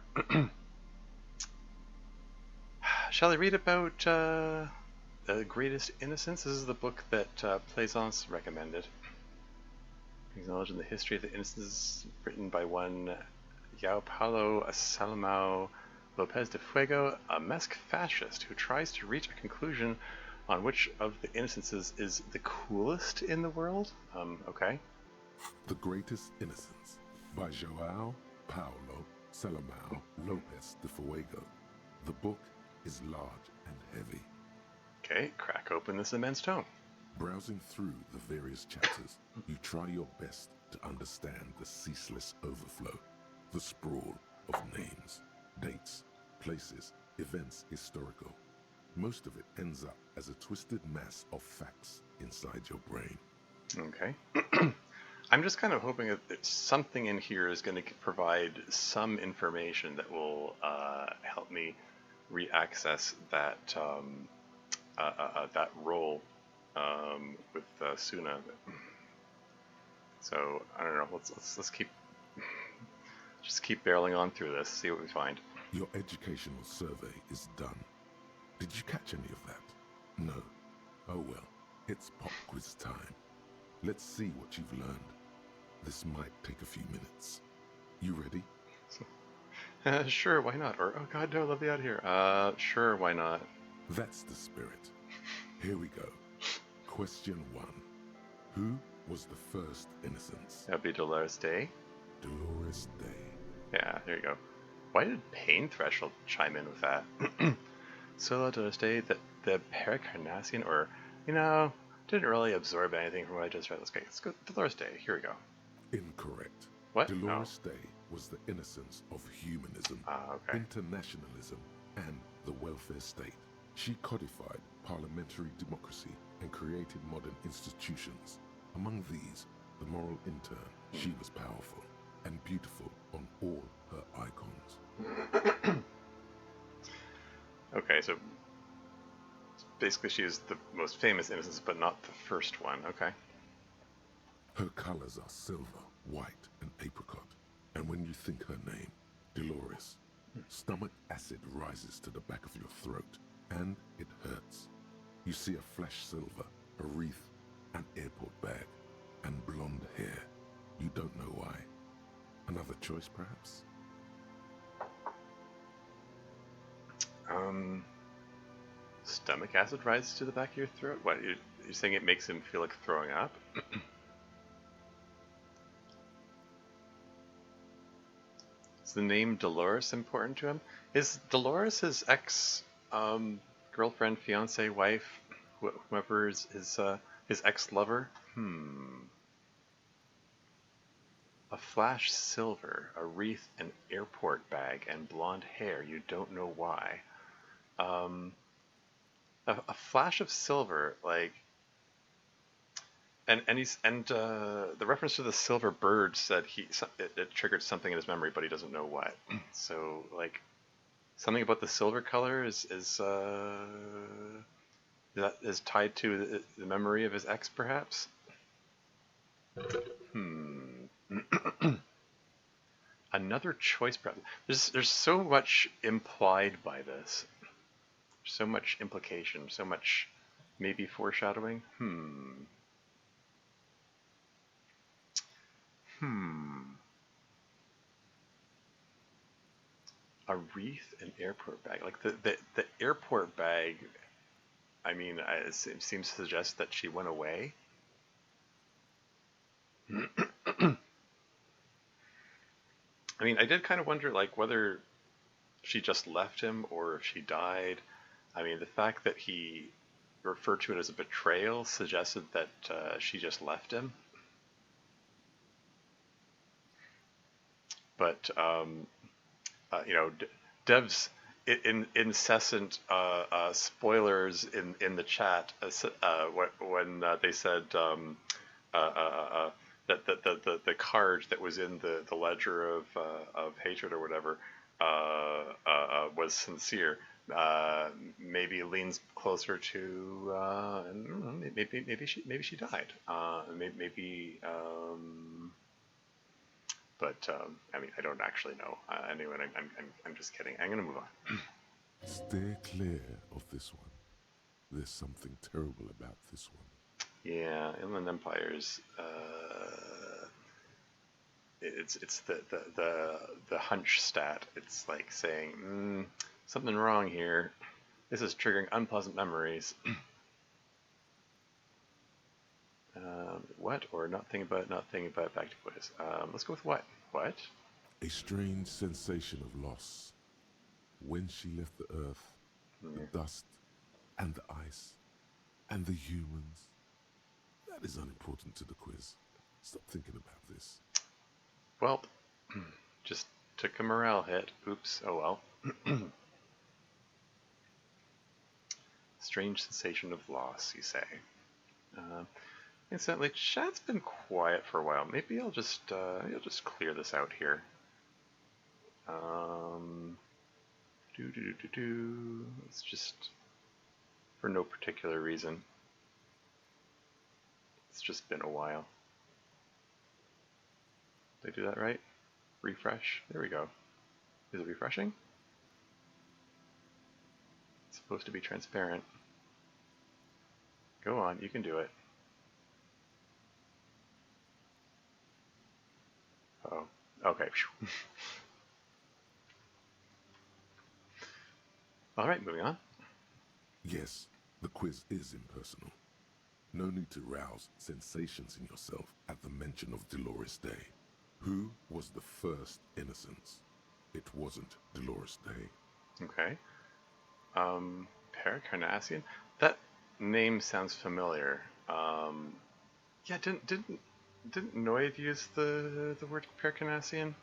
Shall I read about The Greatest Innocence? This is the book that Plaisance recommended. Acknowledging the history of the innocence, written by one João Paulo Salomão Lopes de Fuego, a Mesque fascist who tries to reach a conclusion on which of the innocences is the coolest in the world? Okay. The Greatest Innocence by João Paulo Salomão Lopes de Fuego. The book is large and heavy. Okay, crack open this immense tome. Browsing through the various chapters, you try your best to understand the ceaseless overflow, the sprawl of names, dates, places, events historical. Most of it ends up as a twisted mass of facts inside your brain. Okay. I'm just kind of hoping that something in here is going to provide some information that will help me re-access that that role with Soona. So I don't know. Let's keep barreling on through this. See what we find. Your educational survey is done. Did you catch any of that? No. Oh well, it's pop quiz time. Let's see what you've learned. This might take a few minutes. You ready? Sure, why not? Or oh god, no, let me out of here. Sure, why not? That's the spirit. Here we go. Question 1. Who was the first innocence? That'd be Dolores Day. Dolores Day. Yeah, there you go. Why did Pain Threshold chime in with that? Solo Dolores Day, the Pericarnassian, or, you know, didn't really absorb anything from what I just read. Let's go. Dolores Day, here we go. Incorrect. What? Dolores Day was the innocence of humanism, Okay. internationalism, and the welfare state. She codified parliamentary democracy and created modern institutions. Among these, the moral intern. She was powerful and beautiful on all her icons. Okay, so basically she is the most famous innocence, but not the first one. Okay. Her colors are silver, white, and apricot. And when you think her name, Dolores, stomach acid rises to the back of your throat, and it hurts. You see a flesh silver, a wreath, an airport bag, and blonde hair. You don't know why. Another choice, perhaps? Stomach acid rises to the back of your throat? What, you're saying it makes him feel like throwing up? Is the name Dolores important to him? Is Dolores his ex girlfriend, fiance, wife, whoever is his ex-lover? A flash silver, a wreath, an airport bag, and blonde hair. You don't know why. A flash of silver, like, and the reference to the silver bird said it triggered something in his memory, but he doesn't know what. So, like, something about the silver color is that is tied to the memory of his ex, perhaps. Another choice, perhaps. There's so much implied by this. So much implication, so much maybe foreshadowing. A wreath and airport bag. Like the airport bag, I mean, it seems to suggest that she went away. I mean, I did kind of wonder, like, whether she just left him or if she died. I mean, the fact that he referred to it as a betrayal suggested that she just left him. But, you know, Dev's incessant spoilers in the chat when they said that the card that was in the ledger of hatred or whatever was sincere. Maybe leans closer to maybe she died. But I mean, I don't actually know. Anyway, I'm just kidding. I'm gonna move on. Steer clear of this one. There's something terrible about this one. Yeah, Inland Empire's it's the hunch stat. It's like saying something wrong here. This is triggering unpleasant memories. What or not thinking about back to quiz. Let's go with what? What? A strange sensation of loss. When she left the earth, the dust, and the ice, and the humans. That is unimportant to the quiz. Stop thinking about this. Well, just took a morale hit. Oops, oh well. Strange sensation of loss, you say. Incidentally, chat's been quiet for a while. Maybe I'll just clear this out here. It's just for no particular reason. It's just been a while. Did I do that right? Refresh. There we go. Is it refreshing? It's supposed to be transparent. Go on, you can do it. Oh, okay. All right, moving on. Yes, the quiz is impersonal. No need to rouse sensations in yourself at the mention of Dolores Day. Who was the first innocence? It wasn't Dolores Day. Okay. Paracarnassian? That name sounds familiar. Yeah, didn't Noid use the word Paracarnassian?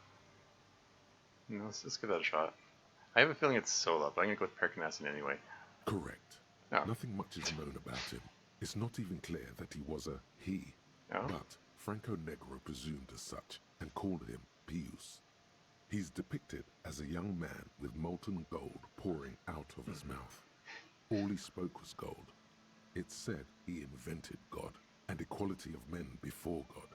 No, let's give that a shot. I have a feeling it's Sola, but I'm gonna go with Paracarnassian anyway. Correct. Oh. Nothing much is known about him. It's not even clear that he was a he. Oh. But Franco Negro presumed as such and called him Pius. He's depicted as a young man with molten gold pouring out of his mouth. All he spoke was gold. It's said he invented God and equality of men before God.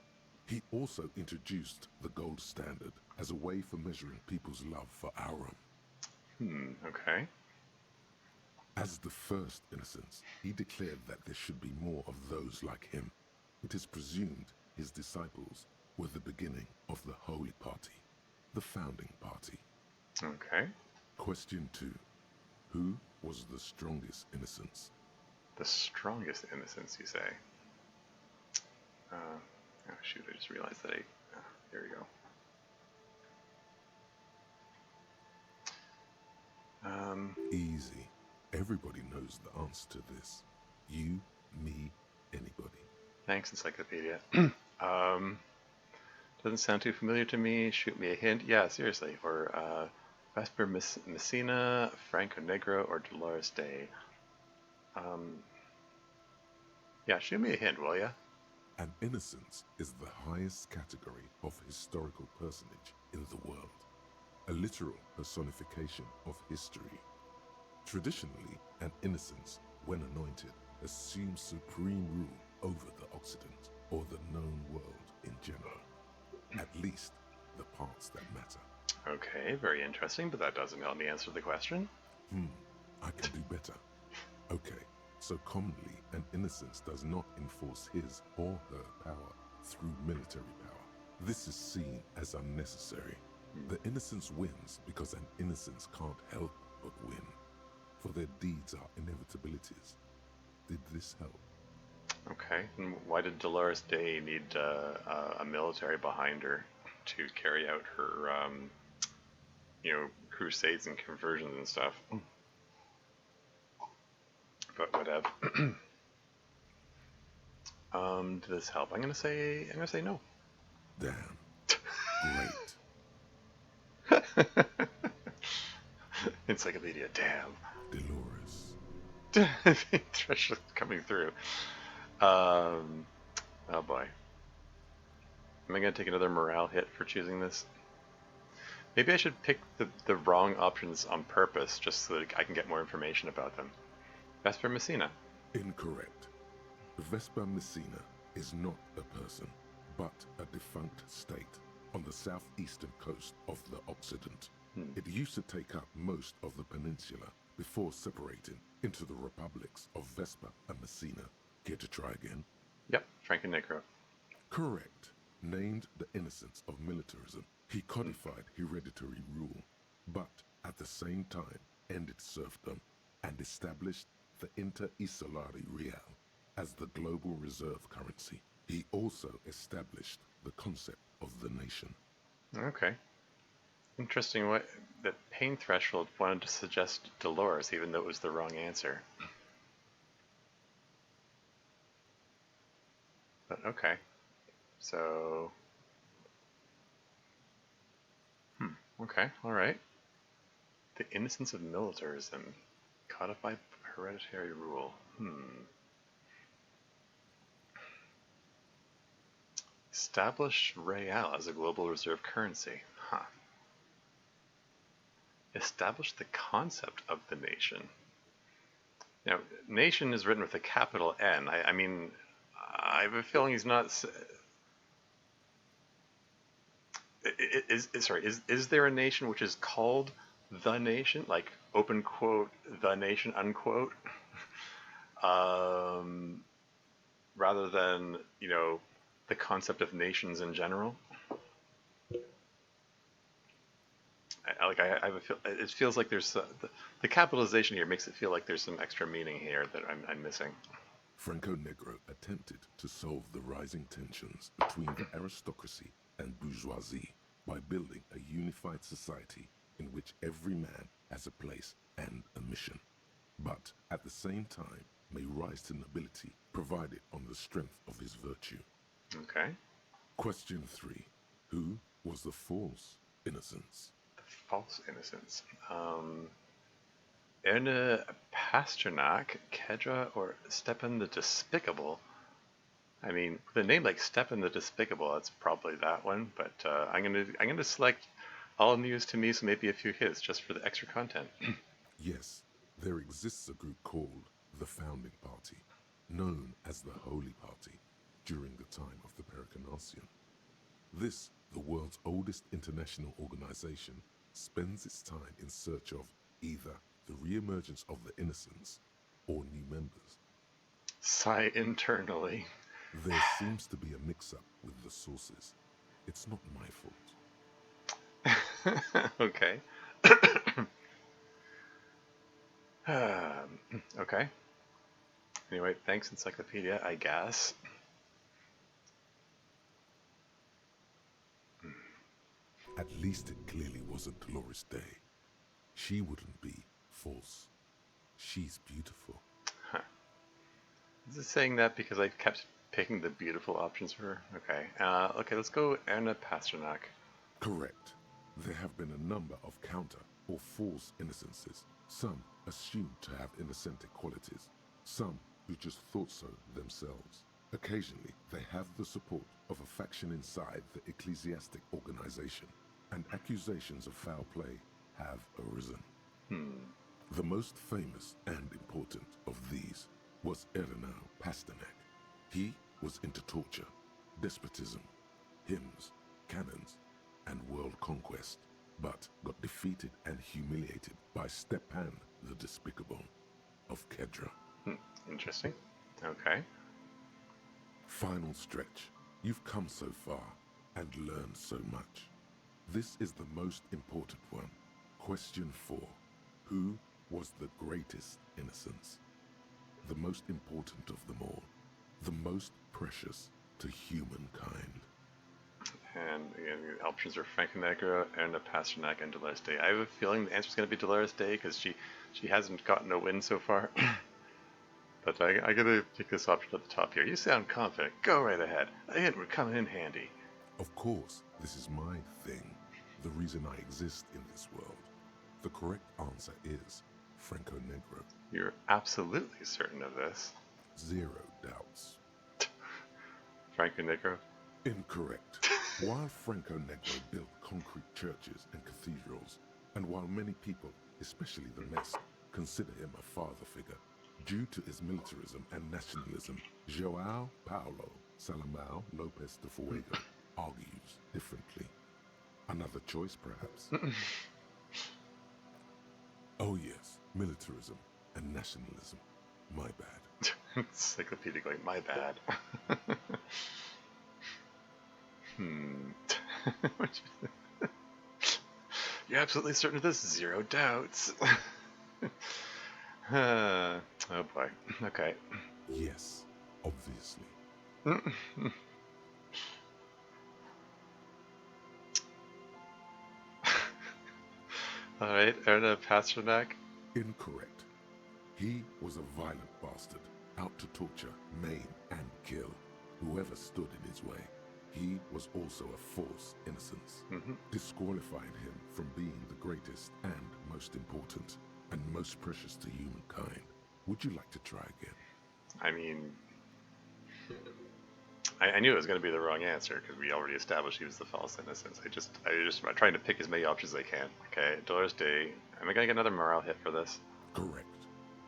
He also introduced the gold standard as a way for measuring people's love for Aurum. Okay. As the first innocence, he declared that there should be more of those like him. It is presumed his disciples were the beginning of the Holy Party, the founding party. Okay. Question 2. Who was the strongest innocence? The strongest innocence, you say? Oh shoot, I just realized that here we go. Easy. Everybody knows the answer to this. You, me, anybody. Thanks, Encyclopedia. Doesn't sound too familiar to me. Shoot me a hint. Yeah, seriously. Or Vesper Messina, Franco Negro, or Dolores Day. Yeah, shoot me a hint, will ya? An innocence is the highest category of historical personage in the world, a literal personification of history. Traditionally, an innocence, when anointed, assumes supreme rule over the Occident or the known world in general, at least the parts that matter. Okay, very interesting, but that doesn't help me answer the question. I can do better. Okay, so commonly, an innocence does not enforce his or her power through military power. This is seen as unnecessary. The innocence wins because an innocence can't help but win, for their deeds are inevitabilities. Did this help? Okay, and why did Dolores Day need a military behind her to carry out her, crusades and conversions and stuff? But whatever. Did this help? I'm gonna say no. Damn. Great. Encyclopedia, damn. Dolores. Thresh coming through. Oh boy. Am I gonna take another morale hit for choosing this? Maybe I should pick the wrong options on purpose just so that I can get more information about them. Vesper Messina. Incorrect. Vesper Messina is not a person, but a defunct state on the southeastern coast of the Occident. It used to take up most of the peninsula before separating into the republics of Vesper and Messina. Care to try again? Yep, Franco Negro. Correct. Named the innocence of militarism, he codified hereditary rule, but at the same time ended serfdom and established the Inter-Isolari Real as the global reserve currency. He also established the concept of the nation. Okay. Interesting that Pain Threshold wanted to suggest Dolores even though it was the wrong answer. But okay. So... okay, alright. The innocence of militarism. Codified hereditary rule. Establish Real as a global reserve currency. Establish the concept of the nation. Now, nation is written with a capital N. I mean, I have a feeling he's not... Is there a nation which is called the nation? Like, open quote, the nation, unquote? Rather than, the concept of nations in general? I have a feel, it feels like there's the capitalization here makes it feel like there's some extra meaning here that I'm missing. Franco Negro attempted to solve the rising tensions between the aristocracy and bourgeoisie by building a unified society in which every man has a place and a mission, but at the same time may rise to nobility provided on the strength of his virtue. Okay. Question 3. Who was the false innocence? False innocence. Erne Pasternak, Kedra, or Stepan the Despicable. I mean, with a name like Stepan the Despicable, that's probably that one. But I'm gonna select all news to me, so maybe a few hits just for the extra content. Yes, there exists a group called the Founding Party, known as the Holy Party, during the time of the Pericarnassian. This, the world's oldest international organization, spends its time in search of either the re-emergence of the innocents or new members. Sigh internally. There seems to be a mix-up with the sources. It's not my fault. Okay. Okay. Anyway, thanks, Encyclopedia, I guess. At least it clearly wasn't Dolores Day. She wouldn't be false. She's beautiful. Huh. Is it saying that because I kept picking the beautiful options for her? Okay. Okay, let's go Anna Pasternak. Correct. There have been a number of counter or false innocences. Some assumed to have innocentic qualities. Some who just thought so themselves. Occasionally, they have the support of a faction inside the ecclesiastic organization, and accusations of foul play have arisen. The most famous and important of these was Erno Pasternak. He was into torture, despotism, hymns, cannons, and world conquest, but got defeated and humiliated by Stepan the Despicable of Kedra. Interesting. Okay. Final stretch. You've come so far and learned so much. This is the most important one. Question 4. Who was the greatest innocence? The most important of them all. The most precious to humankind. And again, the options are Frankenegro, Anna Pasternak, and Dolores Day. I have a feeling the answer is going to be Dolores Day because she hasn't gotten a win so far. But I gotta pick this option at the top here. You sound confident. Go right ahead. A hint would come in handy. Of course, this is my thing. The reason I exist in this world. The correct answer is Franco Negro. You're absolutely certain of this. 0 doubts. Frankenegro? Incorrect. While Franco Negro built concrete churches and cathedrals, and while many people, especially the Mesc, consider him a father figure, due to his militarism and nationalism, João Paulo Salomão Lopes de Fuego argues differently. Another choice, perhaps? Oh yes, militarism and nationalism. My bad. Encyclopedically, my bad. You're absolutely certain of this? 0 doubts. Oh boy. Okay. Yes, obviously. Alright, Erna Pasternak. Incorrect. He was a violent bastard, out to torture, maim, and kill whoever stood in his way. He was also a false innocence, disqualifying him from being the greatest and most important and most precious to humankind. Would you like to try again? I mean, I knew it was going to be the wrong answer because we already established he was the false innocence. I'm trying to pick as many options as I can. Okay, Dolores Day. Am I going to get another morale hit for this? Correct.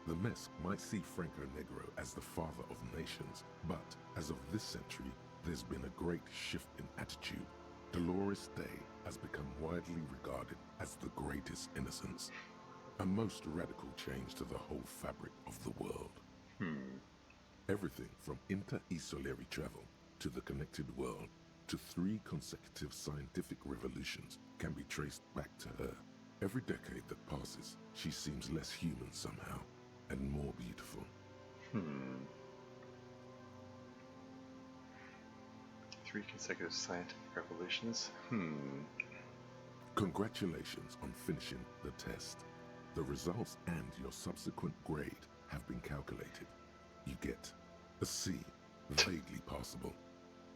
The Mesc might see Franco Negro as the father of nations, but as of this century, there's been a great shift in attitude. Dolores Day has become widely regarded as the greatest innocence. A most radical change to the whole fabric of the world. Everything from inter-esolary travel to the connected world to 3 consecutive scientific revolutions can be traced back to her. Every decade that passes, she seems less human somehow and more beautiful. 3 consecutive scientific revolutions. Congratulations on finishing the test. The results and your subsequent grade have been calculated. You get a C, vaguely passable.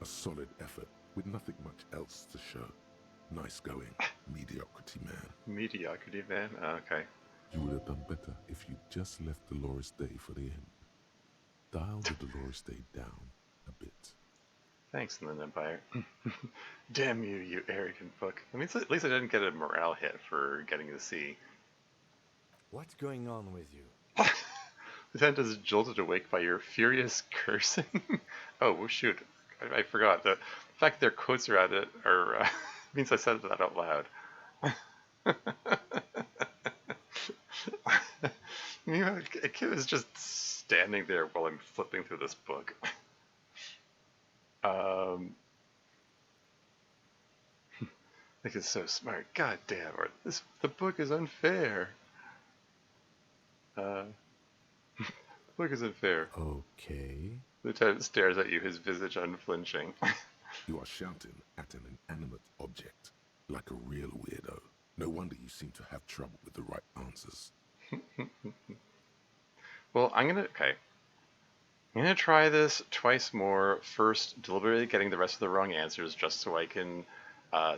A solid effort with nothing much else to show. Nice going, mediocrity man. Mediocrity man? Okay. You would have done better if you just left Dolores Day for the end. Dial the Dolores Day down a bit. Thanks, Inland Empire. Damn you, you arrogant book. I mean, at least I didn't get a morale hit for getting the C. What's going on with you? Lieutenant is jolted awake by your furious cursing. Oh, well, shoot. I forgot. The fact their quotes are at it means I said that out loud. You know, a kid is just standing there while I'm flipping through this book. Like it's so smart. God damn, the book is unfair. The book is unfair. Okay. Lieutenant stares at you, his visage unflinching. You are shouting at an inanimate object, like a real weirdo. No wonder you seem to have trouble with the right answers. Well, I'm gonna try this twice more. First, deliberately getting the rest of the wrong answers, just so I can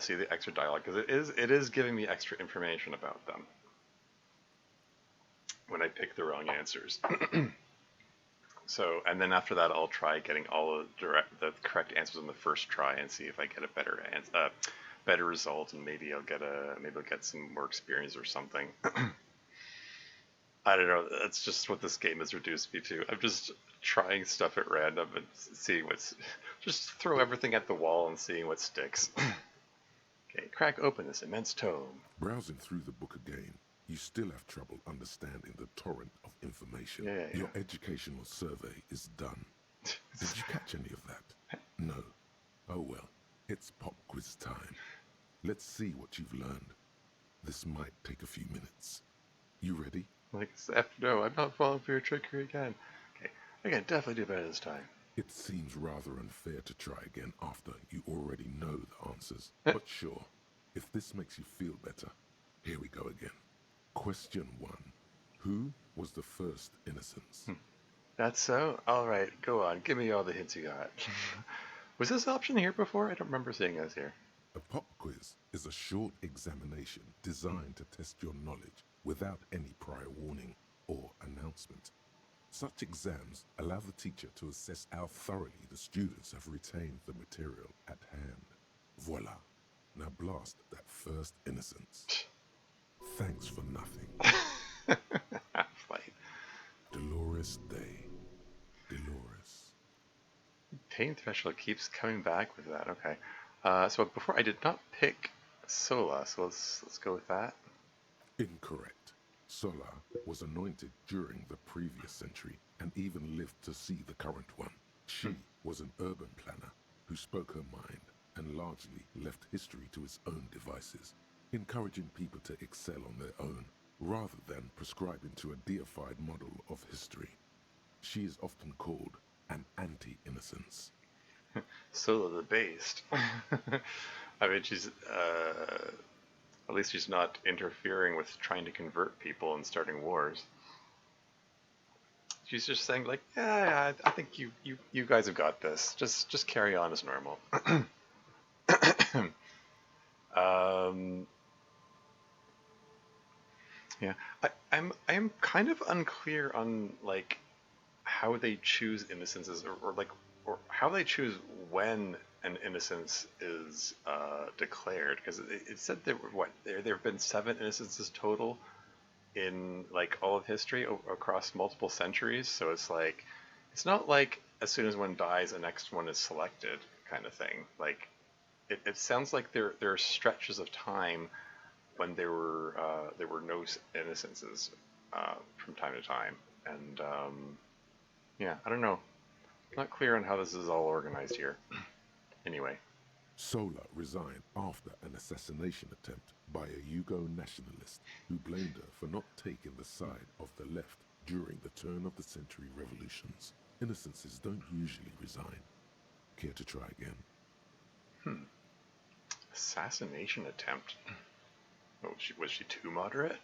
see the extra dialogue, because it is giving me extra information about them when I pick the wrong answers. So, and then after that, I'll try getting all the correct answers on the first try and see if I get a better result, and maybe I'll get some more experience or something. I don't know. That's just what this game has reduced me to. I'm just trying stuff at random and seeing just throw everything at the wall and seeing what sticks. Okay, crack open this immense tome. Browsing through the book again, you still have trouble understanding the torrent of information. Yeah. Your educational survey is done. Did you catch any of that? No. Oh well, it's pop quiz time. Let's see what you've learned. This might take a few minutes. You ready? Like, no, I'm not falling for your trickery again. Okay, I can definitely do better this time. It seems rather unfair to try again after you already know the answers. But sure, if this makes you feel better, here we go again. Question 1. Who was the first Innocence? That's so? Alright, go on. Give me all the hints you got. Was this option here before? I don't remember seeing this here. A pop quiz is a short examination designed to test your knowledge without any prior warning or announcement. Such exams allow the teacher to assess how thoroughly the students have retained the material at hand. Voila. Now blast that first Innocence. Thanks for nothing. Half-Life. Dolores Day. Dolores. Pain threshold keeps coming back with that. Okay. So before I did not pick Sola, so let's go with that. Incorrect. Sola was anointed during the previous century and even lived to see the current one. She was an urban planner who spoke her mind and largely left history to its own devices, encouraging people to excel on their own rather than prescribing to a deified model of history. She is often called an anti-innocence. Sola the Based. I mean, she's at least she's not interfering with trying to convert people and starting wars. She's just saying like, yeah, I think you guys have got this. Just carry on as normal. Yeah, I'm kind of unclear on like how they choose innocences or how they choose when an innocence is declared, because it said there have been 7 innocences total in like all of history across multiple centuries, so it's like it's not like as soon as one dies the next one is selected kind of thing. Like it sounds like there are stretches of time when there were no innocences from time to time, and yeah, I don't know. Not clear on how this is all organized here. Anyway. Sola resigned after an assassination attempt by a Yugo nationalist who blamed her for not taking the side of the left during the turn-of-the-century revolutions. Innocences don't usually resign. Care to try again? Assassination attempt. Oh, was she too moderate?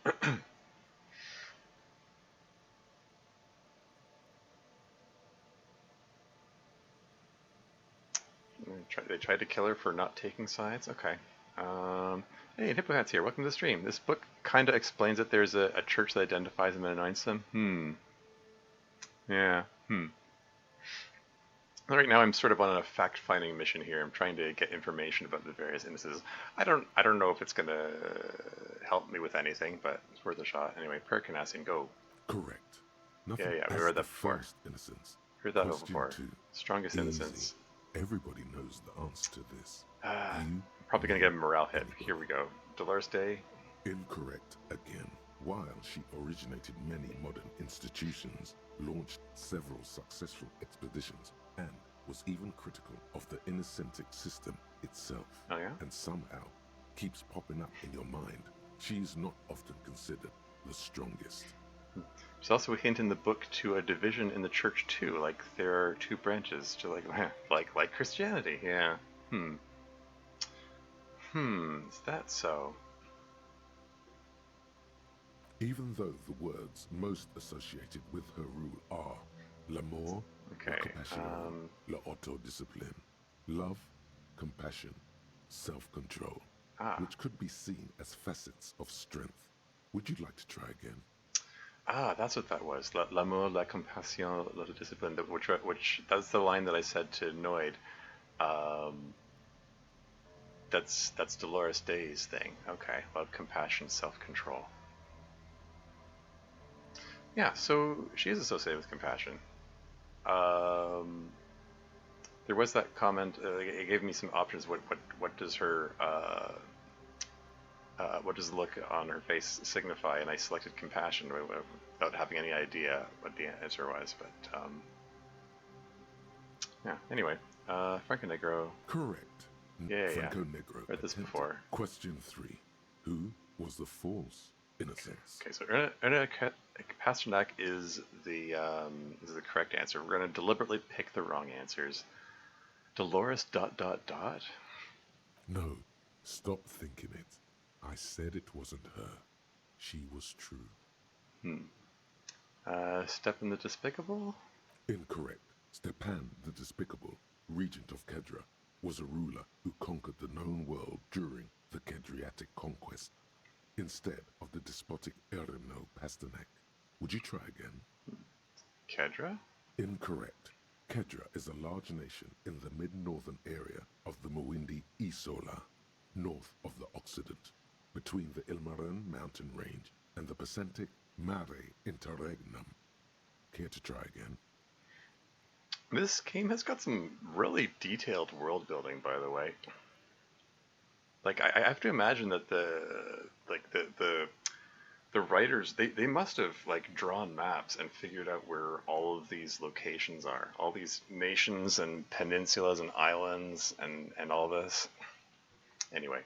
They tried to kill her for not taking sides? Okay. Hey, Hippo Hat's here. Welcome to the stream. This book kind of explains that there's a church that identifies them and anoints them. Yeah. Right now, I'm sort of on a fact-finding mission here. I'm trying to get information about the various indices. I don't know if it's gonna help me with anything, but it's worth a shot. Anyway, Percanassian, go. Correct. Yeah, Nothing yeah, we as read the that before. first innocence. Heard that Question before. 2. Strongest Easy. innocence. Everybody knows the answer to this. I'm You probably gonna know get a morale hit. anybody. Here we go. Dolores Day. Incorrect again. While she originated many modern institutions, launched several successful expeditions, and was even critical of the Innocentic system itself, Oh yeah. and somehow keeps popping up in your mind, she is not often considered the strongest. There's also a hint in the book to a division in the church too. Like there are two branches to like Christianity. Yeah. Is that so? Even though the words most associated with her rule are l'amour, la Okay. compassion, la autodiscipline, love, compassion, self-control, which could be seen as facets of strength. Would you like to try again? That's what that was. L'amour, la compassion, la discipline. Which that's the line that I said to Noid. That's Dolores Day's thing. Okay. Love, compassion, self-control. Yeah. So she is associated with compassion. There was that comment. It gave me some options. What does her what does the look on her face signify? And I selected compassion without having any idea what the answer was. But yeah. Anyway, Franco Negro. Correct. Yeah. Franco Negro. Read this attempted. before. Question 3. Who was the false innocence? Okay, so Erna Pasternak is the correct answer. We're going to deliberately pick the wrong answers. Dolores ... No, stop thinking it. I said it wasn't her. She was true. Stephen the Despicable? Incorrect. Stepan the Despicable, regent of Kedra, was a ruler who conquered the known world during the Kedriatic conquest, instead of the despotic Eremno Pasternak. Would you try again? Kedra? Incorrect. Kedra is a large nation in the mid-northern area of the Mawindi Isola, north of the Occident, between the Ilmarin mountain range and the Pacentic Mare Interregnum. Care to try again? This game has got some really detailed world building, by the way. Like I have to imagine that the writers they must have like drawn maps and figured out where all of these locations are, all these nations and peninsulas and islands and all this. Anyway,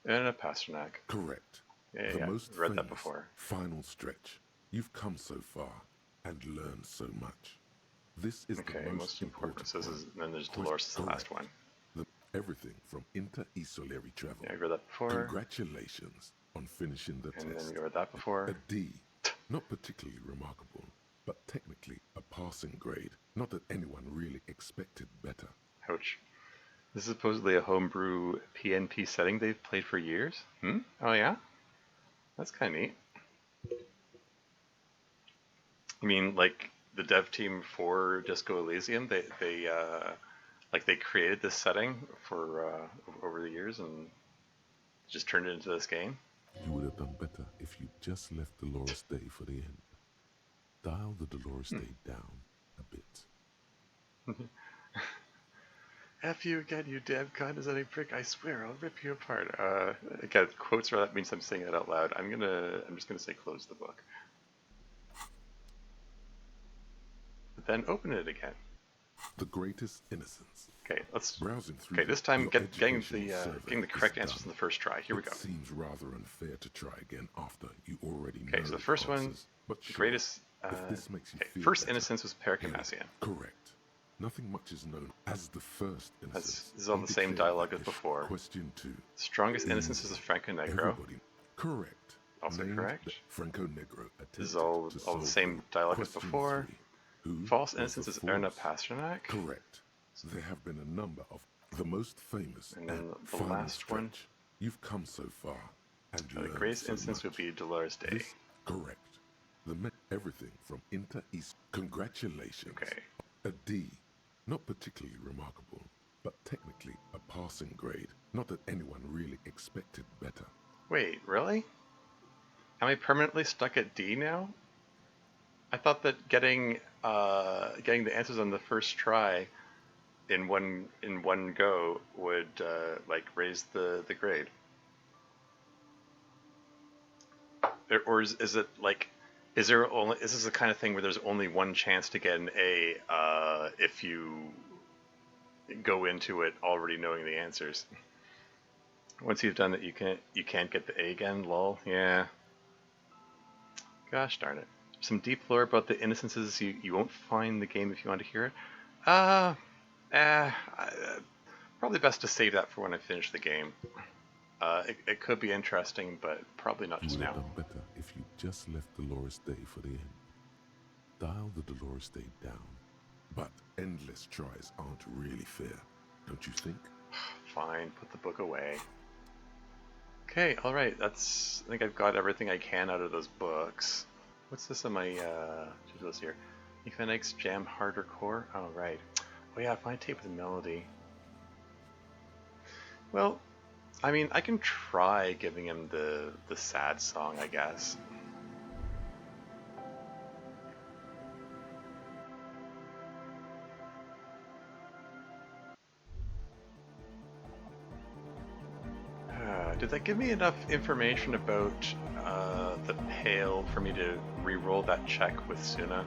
and Pasternak. Correct. Yeah, The most read that famous before. final stretch. You've come so far and learned so much. This is Okay, the most important So this is, point. then there's Dolores, is the last Correct. one. Everything from inter-isolary travel. Yeah, I read that before. Congratulations on finishing the And test. then you read that before. A D. Not particularly remarkable, but technically a passing grade. Not that anyone really expected better. Ouch. This is supposedly a homebrew PNP setting they've played for years. Oh yeah? That's kind of neat. You mean like the dev team for Disco Elysium? They created this setting for over the years and just turned it into this game? You would have done better if you just left Dolores Day for the end. Dial the Dolores Day down a bit. F you again, you damn condescending prick! I swear, I'll rip you apart. Again, quotes, or that means I'm saying it out loud. I'm just gonna say close the book. But then open it again. The greatest innocence. Okay, let's. Browsing through Okay, this time your getting educational survey the is correct answers done. in the first try. Here we It go. seems rather unfair to try again after you already know. Okay, so the first one, answers, but the sure, greatest. if this makes you Okay, feel first better, innocence was Percanassian. Correct. Nothing much is known as the first innocence. This is all the same Indicated dialogue as English. before. Question 2. Strongest innocence is Franco Negro. Everybody. Correct. Also Named correct. Franco Negro attempted This is all to the solve same dialogue as Question before. 3. Who False was innocence the is Erna false? Pasternak. Correct. There have been a number of the most famous And then the final last stretch. one. You've come so far and The learned greatest so instance would much. be Dolores Day. This correct. Everything from inter-east. Congratulations. Okay. A D. Not particularly remarkable, but technically a passing grade. Not that anyone really expected better. Wait, really? Am I permanently stuck at D now? I thought that getting the answers on the first try in one go would like raise the grade. Or is it like, is this the kind of thing where there's only one chance to get an A if you go into it already knowing the answers? Once you've done it, you can't get the A again. Lol. Yeah. Gosh darn it. Some deep lore about the innocences you won't find in the game if you want to hear it. Probably best to save that for when I finish the game. It could be interesting, but probably not You just would have now. done better if you just left Dolores Day for the end. Dial the Dolores Day down. But endless tries aren't really fair, don't you think? Fine, put the book away. Okay, alright, I think I've got everything I can out of those books. What's this on my to-do list here? Mechanics, Jam, Harder Core? Oh, right. Oh yeah, find tape with a melody. Well, I mean, I can try giving him the sad song, I guess. Did that give me enough information about the Pale for me to re-roll that check with Soona?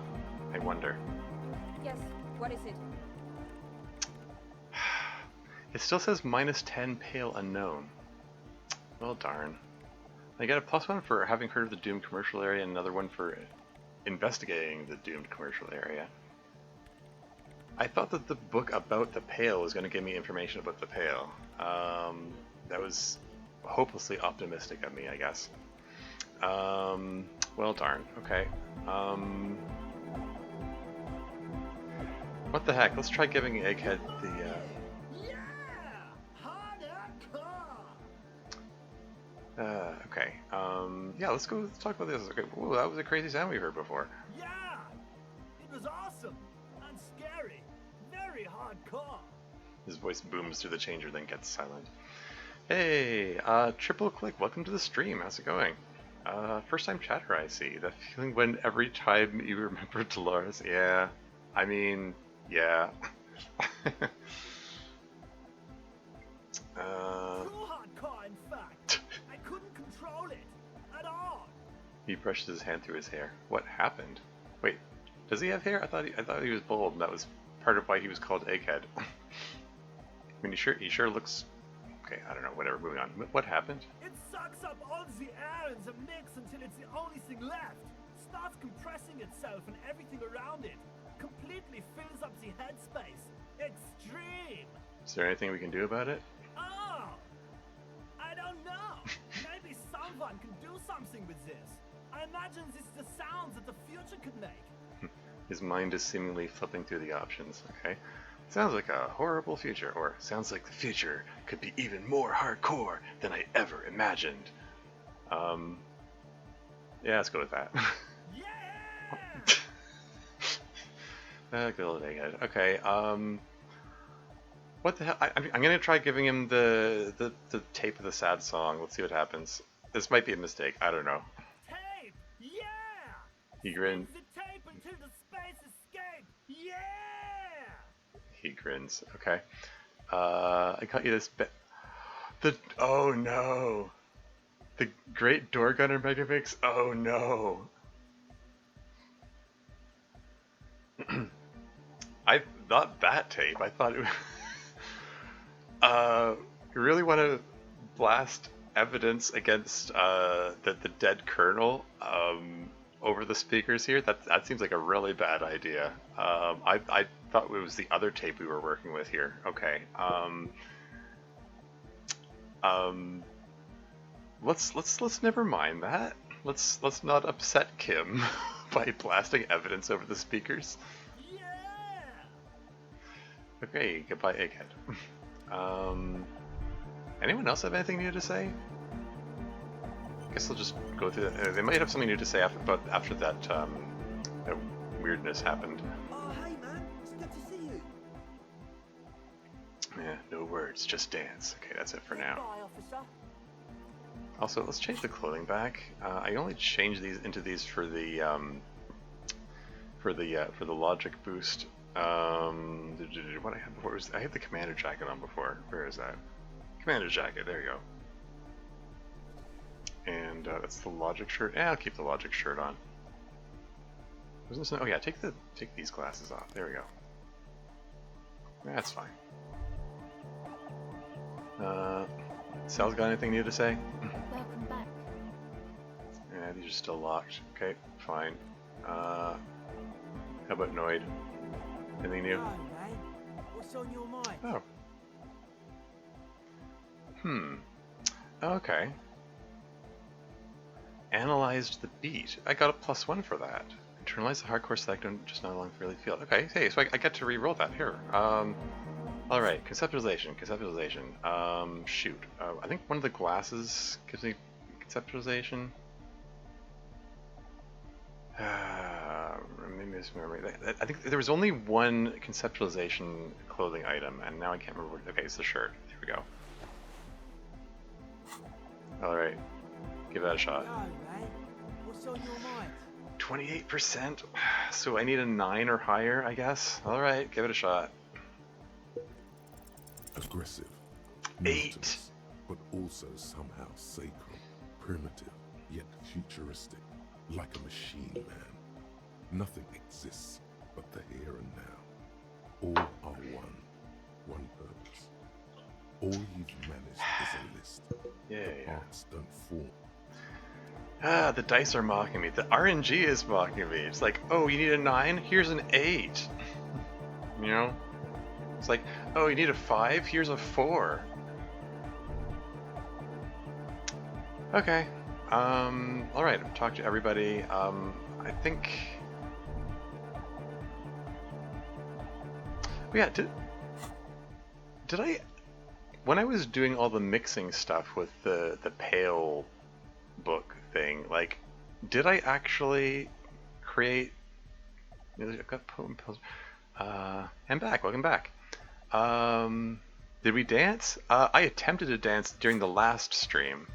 I wonder. Yes, what is it? It still says -10 Pale unknown. Well, darn. I got a +1 for having heard of the doomed commercial area and another one for investigating the doomed commercial area. I thought that the book about the Pale was going to give me information about the Pale. That was hopelessly optimistic of me, I guess. Well, darn. Okay. What the heck? Let's try giving Egghead the. Yeah! Hardcore! Okay. Yeah, let's talk about this. Okay. Ooh, that was a crazy sound we heard before. Yeah! It was awesome and scary. Very hardcore. His voice booms through the changer, then gets silent. Hey, Triple Click, welcome to the stream. How's it going? First time chatter, I see. That feeling when every time you remember Dolores. Yeah. I mean, yeah. Too hardcore, in fact. I couldn't control it at all. He brushes his hand through his hair. What happened? Wait, does he have hair? I thought he was bald, and that was part of why he was called Egghead. I mean, he sure looks. Okay, I don't know. Whatever. Moving on. What happened? It sucks up all the air in the mix until it's the only thing left. Starts compressing itself and everything around it. Completely fills up the headspace. Extreme. Is there anything we can do about it? Oh, I don't know. Maybe someone can do something with this. I imagine this is the sounds that the future could make. His mind is seemingly flipping through the options. Okay. Sounds like a horrible future, or sounds like the future could be even more hardcore than I ever imagined. Yeah, let's go with that. Yeah! Good old Egghead. Okay, what the hell? I'm gonna try giving him the tape of the sad song. Let's see what happens. This might be a mistake. I don't know. Tape! Yeah! He grins. The tape until the space escape! Yeah! He grins. Okay. I got you this bit. Oh no! The Great Door Gunner Megamix. Oh no! I thought that tape. I thought it was. You really want to blast evidence against the dead colonel over the speakers here? That seems like a really bad idea. I thought it was the other tape we were working with here. Okay. Let's never mind that. Let's not upset Kim by blasting evidence over the speakers. Yeah! Okay, goodbye, Egghead. Anyone else have anything new to say? Guess I'll just go through that. They might have something new to say after that weirdness happened. Oh, hey man, it's good to see you. it's just dance. Okay, that's it for now. Goodbye, officer. Also, let's change the clothing back. I only changed these into these for the logic boost. What I had before was I had the commander jacket on before. Where is that? Commander jacket. There you go. And that's the logic shirt. I'll keep the logic shirt on. Wasn't this? Oh yeah, take these glasses off. There we go. That's fine. Sal's got anything new to say? Welcome back. Yeah, these are still locked. Okay, fine. How about Noid? Anything new? No, man. What's on your mind? Oh. Okay. Analyzed the beat. I got a +1 for that. Internalize the hardcore select and just not long fairly field. Okay, hey, so I get to re-roll that here. Alright, conceptualization. Shoot. I think one of the glasses gives me conceptualization. Maybe mismemory. I think there was only one conceptualization clothing item, and now I can't remember what. Okay, it's the shirt. Here we go. Alright, give that a shot. No, man. What's on your mind? 28%? So I need a 9 or higher, I guess? Alright, give it a shot. Aggressive, 8. monotonous, but also somehow sacred, primitive, yet futuristic, like a machine man. Nothing exists but the here and now. All are one purpose. All you've managed is a list. Yeah. Parts don't form. The dice are mocking me. The RNG is mocking me. It's like, oh, you need a 9? Here's an 8. You know? It's like, oh, you need a 5? Here's a 4. Okay. Alright, I've talked to everybody. I think... Yeah, did I... When I was doing all the mixing stuff with the pale book thing, like, did I actually create... I've got poem pills. I'm back, welcome back. Did we dance? I attempted to dance during the last stream.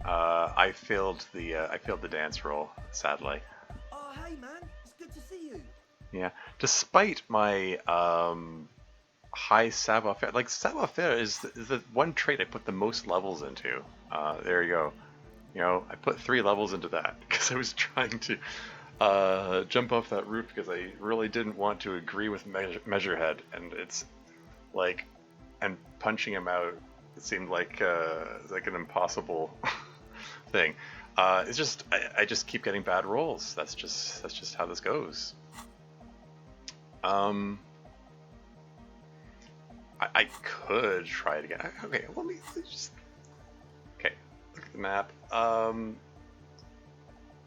I failed the dance roll, sadly. Oh, hey, man. It's good to see you. Yeah, despite my high savoir-faire, like savoir-faire is the one trait I put the most levels into. There you go. You know, I put 3 levels into that because I was trying to jump off that roof because I really didn't want to agree with Measurehead, and it's like, and punching him out, it seemed like an impossible thing. It's just I just keep getting bad rolls. That's just how this goes. I could try it again. Okay, let me just. Okay, look at the map. Are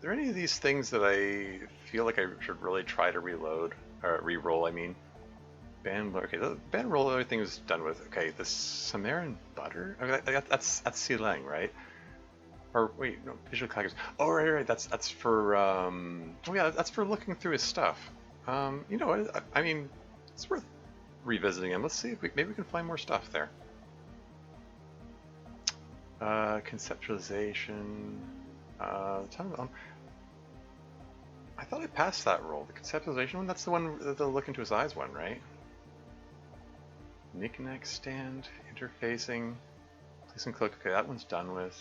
there any of these things that I feel like I should really try to reload or re-roll? I mean, band. Okay, the band roll. Everything is done with. Okay, the Samaran butter. Okay, that's Sealang, right? Or wait, no, visual calculus. Oh, right. That's for. Oh yeah, that's for looking through his stuff. You know what? I mean, it's worth revisiting him. Let's see if maybe we can find more stuff there. Conceptualization. I thought I passed that roll. The conceptualization one. That's the one, the look into his eyes one, right? Knick-knack stand, interfacing, place and cloak. Okay, that one's done with.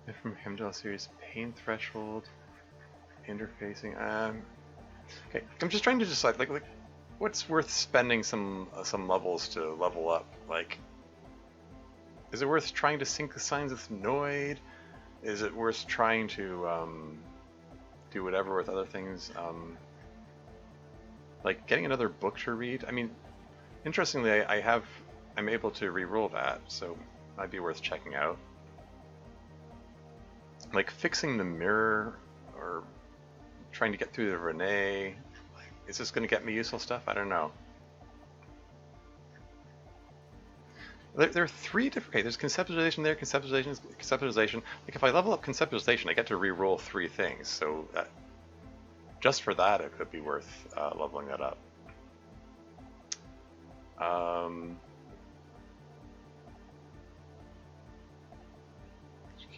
And from Hemdall series, pain threshold, interfacing. Okay, I'm just trying to decide, like what's worth spending some levels to level up? Like, is it worth trying to sync the signs with Noid? Is it worth trying to do whatever with other things? Like getting another book to read. I mean, interestingly, I'm able to re-roll that, so might be worth checking out. Like fixing the mirror or trying to get through the Renee. Like, is this going to get me useful stuff? I don't know. There are 3 different. Okay, there's conceptualization there, conceptualization. Like if I level up conceptualization, I get to re-roll 3 things. So just for that, it could be worth leveling that up.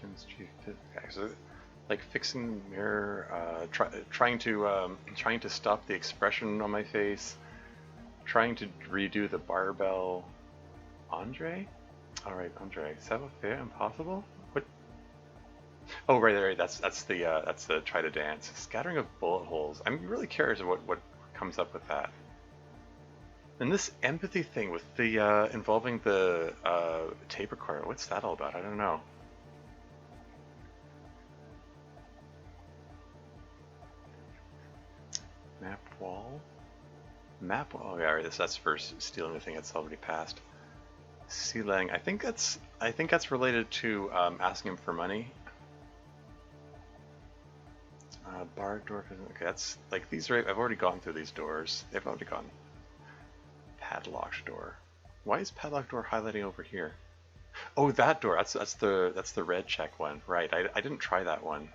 Human's chief. Okay, so like fixing the mirror, trying to stop the expression on my face, trying to redo the barbell. Andre? All right, Andre. Savoir-faire impossible? What? Oh, right. That's the try to dance. Scattering of bullet holes. I'm really curious of what comes up with that. And this empathy thing with the involving the tape recorder. What's that all about? I don't know. Map wall. Map wall. Oh, yeah, right, that's for stealing the thing that's already passed. Ceiling. I think that's related to asking him for money. Barred door. Okay, that's like these are. I've already gone through these doors. They've already gone. Padlocked door. Why is padlocked door highlighting over here? Oh, that door. That's the red check one. Right. I didn't try that one.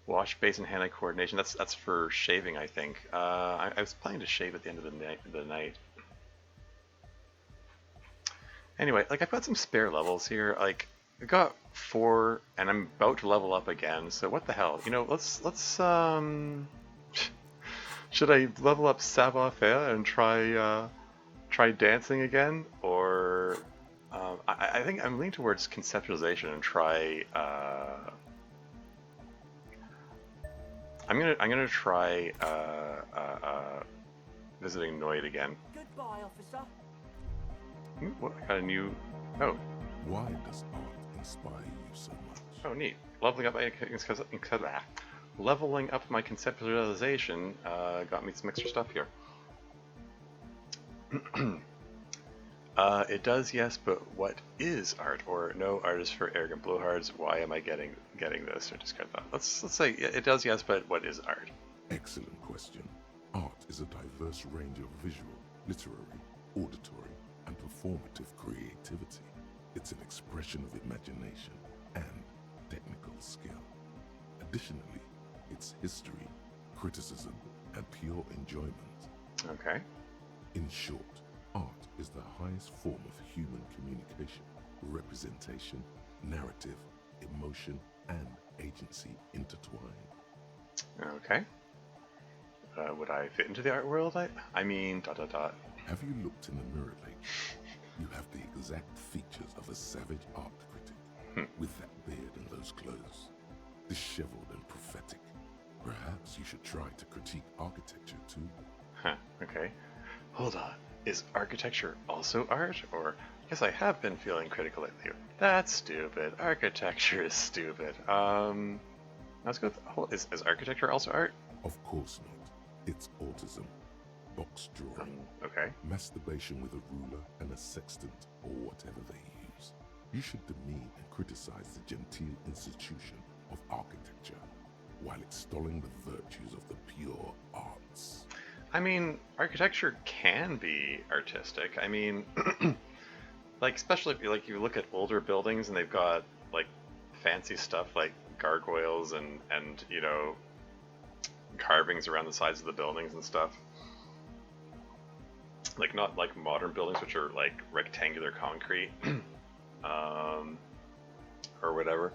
Wash basin hand-eye coordination. That's for shaving, I think. I was planning to shave at the end of the night. Anyway, like I've got some spare levels here. Like I got 4, and I'm about to level up again. So what the hell? You know, let's should I level up savoir-faire and try dancing again, or I think I'm leaning towards conceptualization and try. I'm gonna try visiting Noid again. Goodbye, officer. What? I got a new. Oh. Why does art inspire you so much? Oh, neat. Leveling up my conceptualization got me some extra stuff here. It does, yes, but what is art? Or no, art is for arrogant blowhards. Why am I getting this? Or discard that. Let's say it does, yes, but what is art? Excellent question. Art is a diverse range of visual, literary, auditory, and performative creativity. It's an expression of imagination and technical skill. Additionally, it's history, criticism, and pure enjoyment. Okay. In short, art is the highest form of human communication, representation, narrative, emotion, and agency intertwined. Okay. Would I fit into the art world? I mean, ... Have you looked in the mirror lately? You have the exact features of a savage art critic, with that beard and those clothes, disheveled and prophetic. Perhaps you should try to critique architecture too. Huh, okay. Hold on. Is architecture also art? Or, I guess I have been feeling critical lately. That's stupid. Architecture is stupid. Let's go with, is architecture also art? Of course not. It's autism. Box drawing. Okay. Masturbation with a ruler and a sextant, or whatever they use. You should demean and criticize the genteel institution of architecture, while extolling the virtues of the pure arts. I mean, architecture can be artistic. I mean, like, especially if you look at older buildings and they've got, like, fancy stuff like gargoyles and you know, carvings around the sides of the buildings and stuff. Like, not like modern buildings, which are like rectangular concrete, or whatever.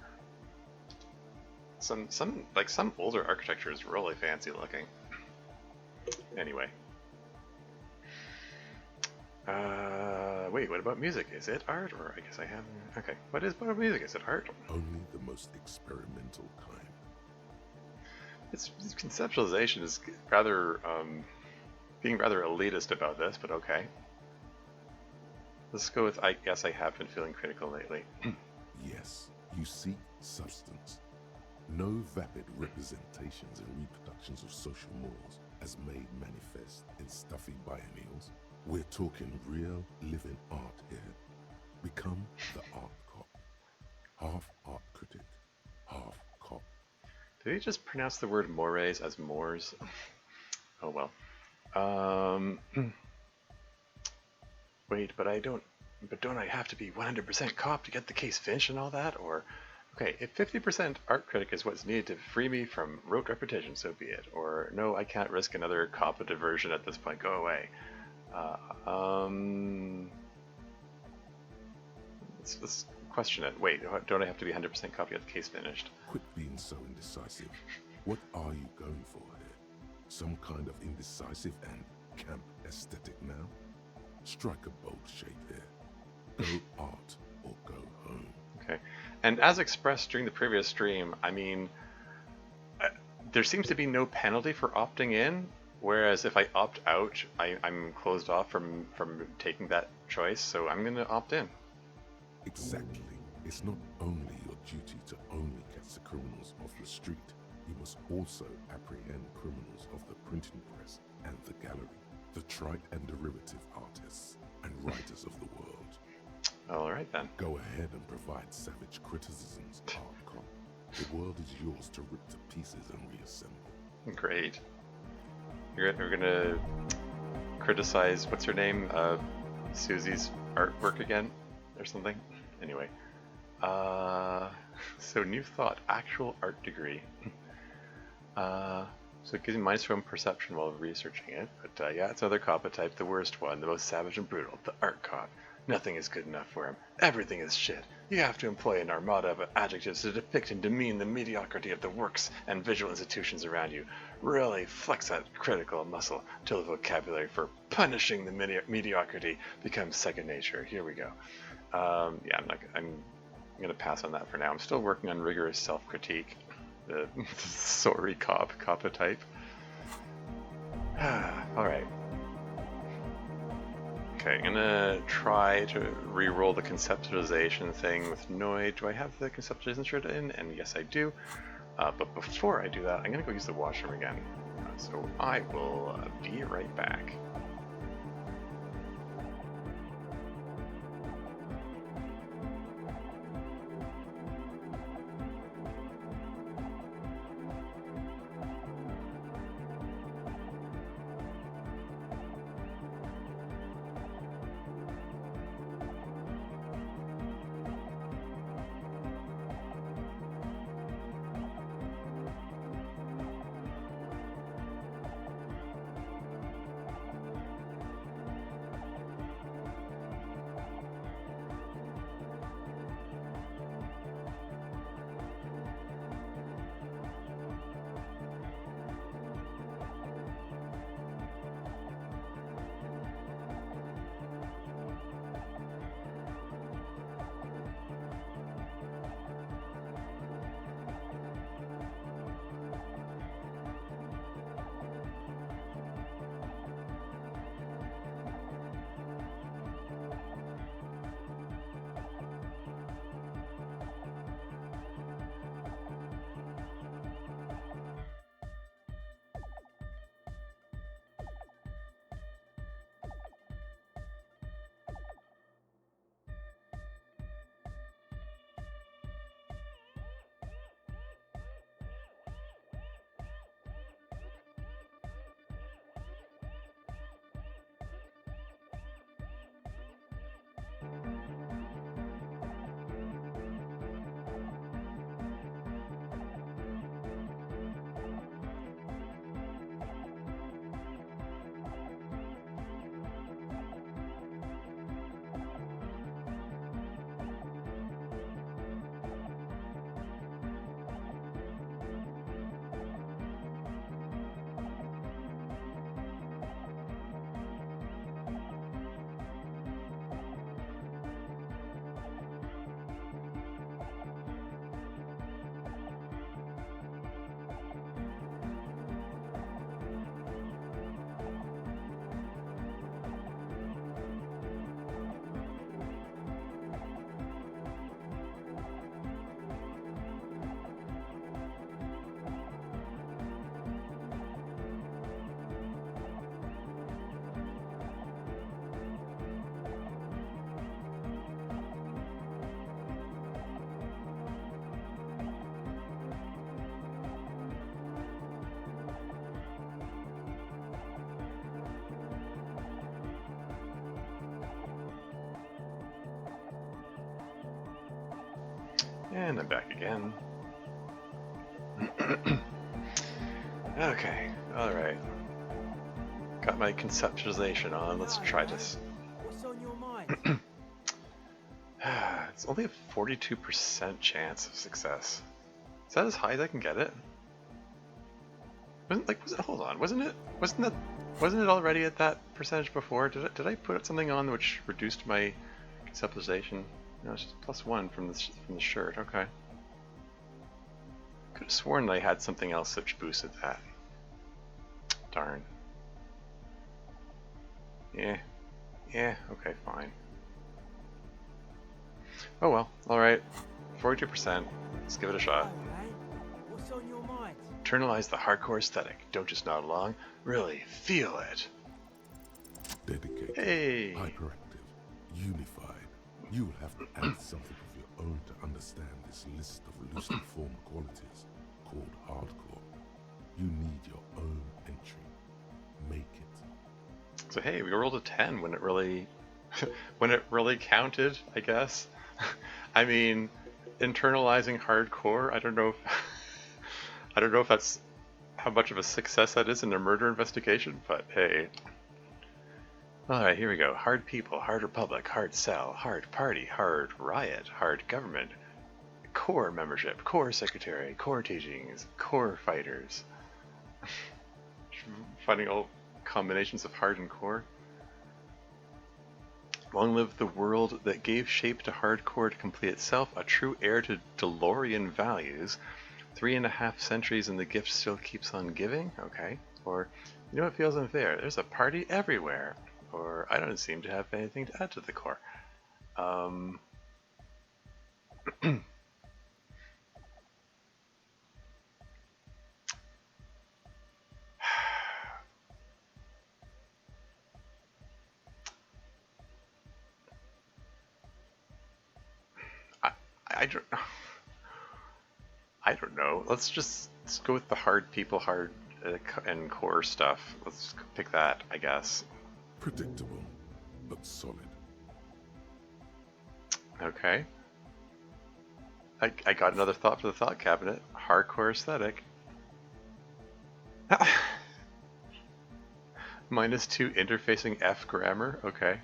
Some older architecture is really fancy looking. Anyway. Wait, what about music? Is it art? Or I guess I haven't... Okay, what about music? Is it art? Only the most experimental kind. It's conceptualization is rather, being rather elitist about this, but okay. Let's go with, I guess I have been feeling critical lately. Yes, you seek substance. No vapid representations and reproductions of social morals as made manifest in stuffy biennials. We're talking real, living art here. Become the art cop. Half art critic, half cop. Did he just pronounce the word mores as mores? Oh well. Wait, but don't I have to be 100% cop to get the case finished and all that? Or, okay, if 50% art critic is what's needed to free me from rote repetition, so be it. Or, no, I can't risk another cop diversion at this point, go away. Let's question it. Wait, don't I have to be 100% copy of the case finished? Quit being so indecisive. What are you going for here? Some kind of indecisive and camp aesthetic now? Strike a bold shape here. Go art or go home. Okay. And as expressed during the previous stream, I mean, there seems to be no penalty for opting in, whereas if I opt out, I'm closed off from taking that choice, so I'm going to opt in. Exactly. It's not only your duty to only catch the criminals off the street, you must also apprehend criminals of the printing press and the gallery, the trite and derivative artists and writers of the world. Alright then. Go ahead and provide savage criticisms, art cop. The world is yours to rip to pieces and reassemble. Great. We're gonna criticize, what's her name? Susie's artwork again? Or something? Anyway. So new thought, actual art degree. So it gives me minus from perception while researching it. But yeah, it's another cop type, the worst one, the most savage and brutal, the art cop. Nothing is good enough for him. Everything is shit. You have to employ an armada of adjectives to depict and demean the mediocrity of the works and visual institutions around you. Really flex that critical muscle till the vocabulary for punishing the mediocrity becomes second nature. Here we go. Yeah, I'm gonna pass on that for now. I'm still working on rigorous self-critique. The sorry cop type. All right. Okay, I'm gonna try to re-roll the conceptualization thing with Noid. Do I have the conceptualization shirt in? And yes, I do. But before I do that, I'm gonna go use the washroom again. So I will be right back. And I'm back again. Okay, alright. Got my conceptualization on. Let's try this. What's on your mind? It's only a 42% chance of success. Is that as high as I can get it? Hold on, wasn't it already at that percentage before? Did I put something on which reduced my conceptualization? No, it's just +1 from the shirt. Okay. Could have sworn that I had something else which boosted that. Darn. Yeah. Yeah. Okay. Fine. Oh well. All right. 42%. Let's give it a shot. Okay, what's on your mind? Internalize the hardcore aesthetic. Don't just nod along. Really feel it. Dedicated, Hey. hyperactive, unified. You will have to add something of your own to understand this list of loosely formed qualities called hardcore. You need your own entry. Make it. So hey, we rolled a 10 when it really, when it really counted, I guess. I mean, internalizing hardcore. I don't know if, I don't know if that's how much of a success that is in a murder investigation, but hey. Alright, here we go. Hard people, hard republic, hard cell, hard party, hard riot, hard government, core membership, core secretary, core teachings, core fighters. Finding all combinations of hard and core. Long live the world that gave shape to hardcore to complete itself, a true heir to DeLorean values. 3.5 centuries and the gift still keeps on giving? Okay. Or, you know what feels unfair? There's a party everywhere. Or, I don't seem to have anything to add to the core. I don't know. Let's go with the hard people, hard and core stuff. Let's pick that, I guess. Predictable, but solid. Okay. I got another thought for the thought cabinet. Hardcore aesthetic. -2 interfacing F grammar. Okay.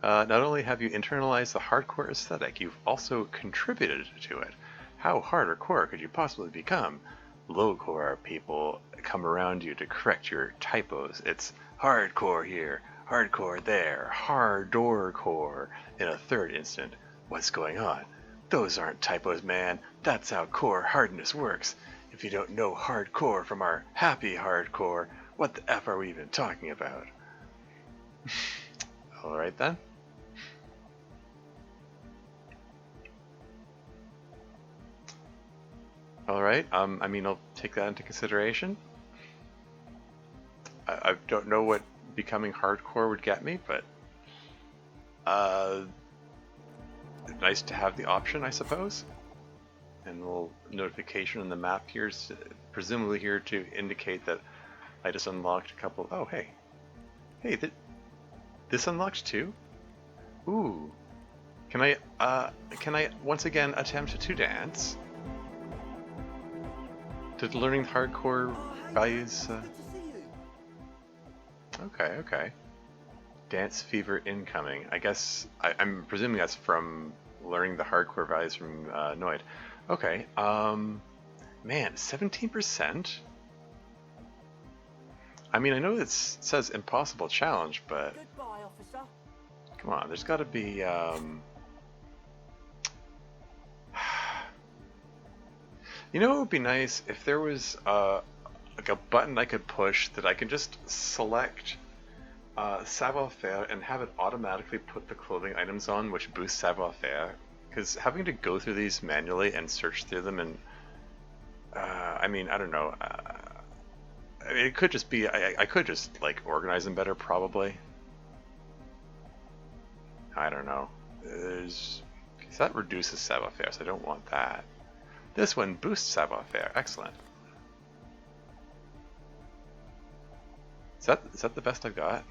Not only have you internalized the hardcore aesthetic, you've also contributed to it. How hard or core could you possibly become? Low-core people come around you to correct your typos. It's hardcore here, hardcore there, hardcore core in a third instant. What's going on? Those aren't typos, man. That's how core hardness works. If you don't know hardcore from our happy hardcore, what the F are we even talking about? Alright then. Alright, I mean, I'll take that into consideration. I don't know what becoming hardcore would get me, but nice to have the option, I suppose. And a little notification in the map here is presumably here to indicate that I just unlocked a couple. Oh, hey. Hey, this unlocked too? Ooh. Can I once again attempt to dance? To learning hardcore values. Okay. Dance fever incoming. I guess I'm presuming that's from learning the hardcore values from Noid. Okay. Man, 17%. I mean, I know it says impossible challenge, but Goodbye, officer. come on, there's got to be. You know, it would be nice if there was like a button I could push that I can just select savoir-faire and have it automatically put the clothing items on which boost savoir-faire. Because having to go through these manually and search through them and I mean, I don't know. It could just be I could just like organize them better, probably. I don't know. That reduces savoir-faire, so I don't want that. This one boosts savoir-faire. Excellent. Is that the best I've got?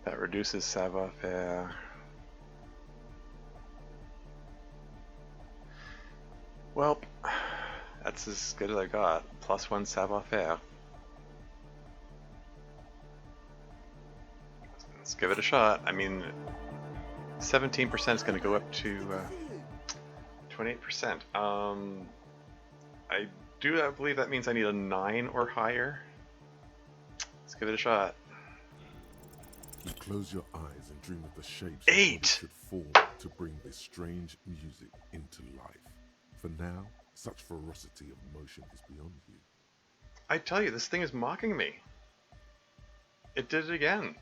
That reduces savoir-faire. Well, that's as good as I got. +1 savoir-faire. Let's give it a shot. I mean, 17% is going to go up to 28%. I do believe that means I need a 9 or higher. Let's give it a shot. You close your eyes and dream of the shapes 8! that should form to bring this strange music into life. For now, such ferocity of motion is beyond you. I tell you, this thing is mocking me. It did it again.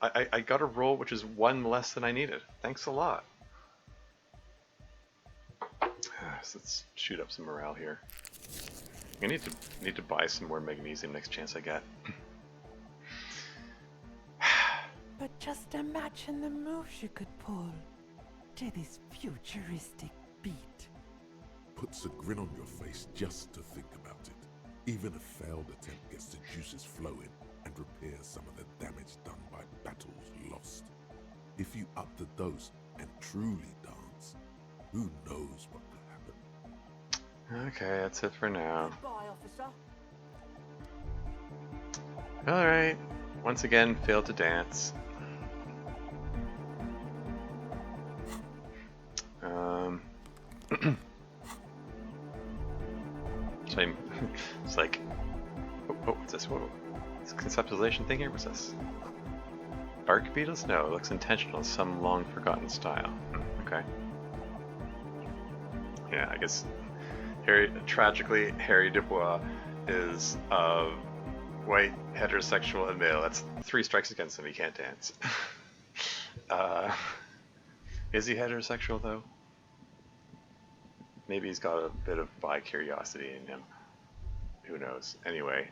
I got a roll which is 1 less than I needed. Thanks a lot. So let's shoot up some morale here. I need to buy some more magnesium next chance I get. But just imagine the moves you could pull to this futuristic beat. Puts a grin on your face just to think about it. Even a failed attempt gets the juices flowing and repairs some of the damage done by battles lost. If you up the dose and truly dance, who knows what could happen? Okay, that's it for now. Goodbye, officer. Alright. Once again, failed to dance. So it's like, what's this? Whoa. This conceptualization thing here? What's this? Bark beetles? No, it looks intentional, some long forgotten style. Okay. Yeah, I guess tragically, Harry Dubois is white, heterosexual, and male. That's 3 strikes against him. He can't dance. Is he heterosexual though? Maybe he's got a bit of bi-curiosity in him. Who knows? Anyway,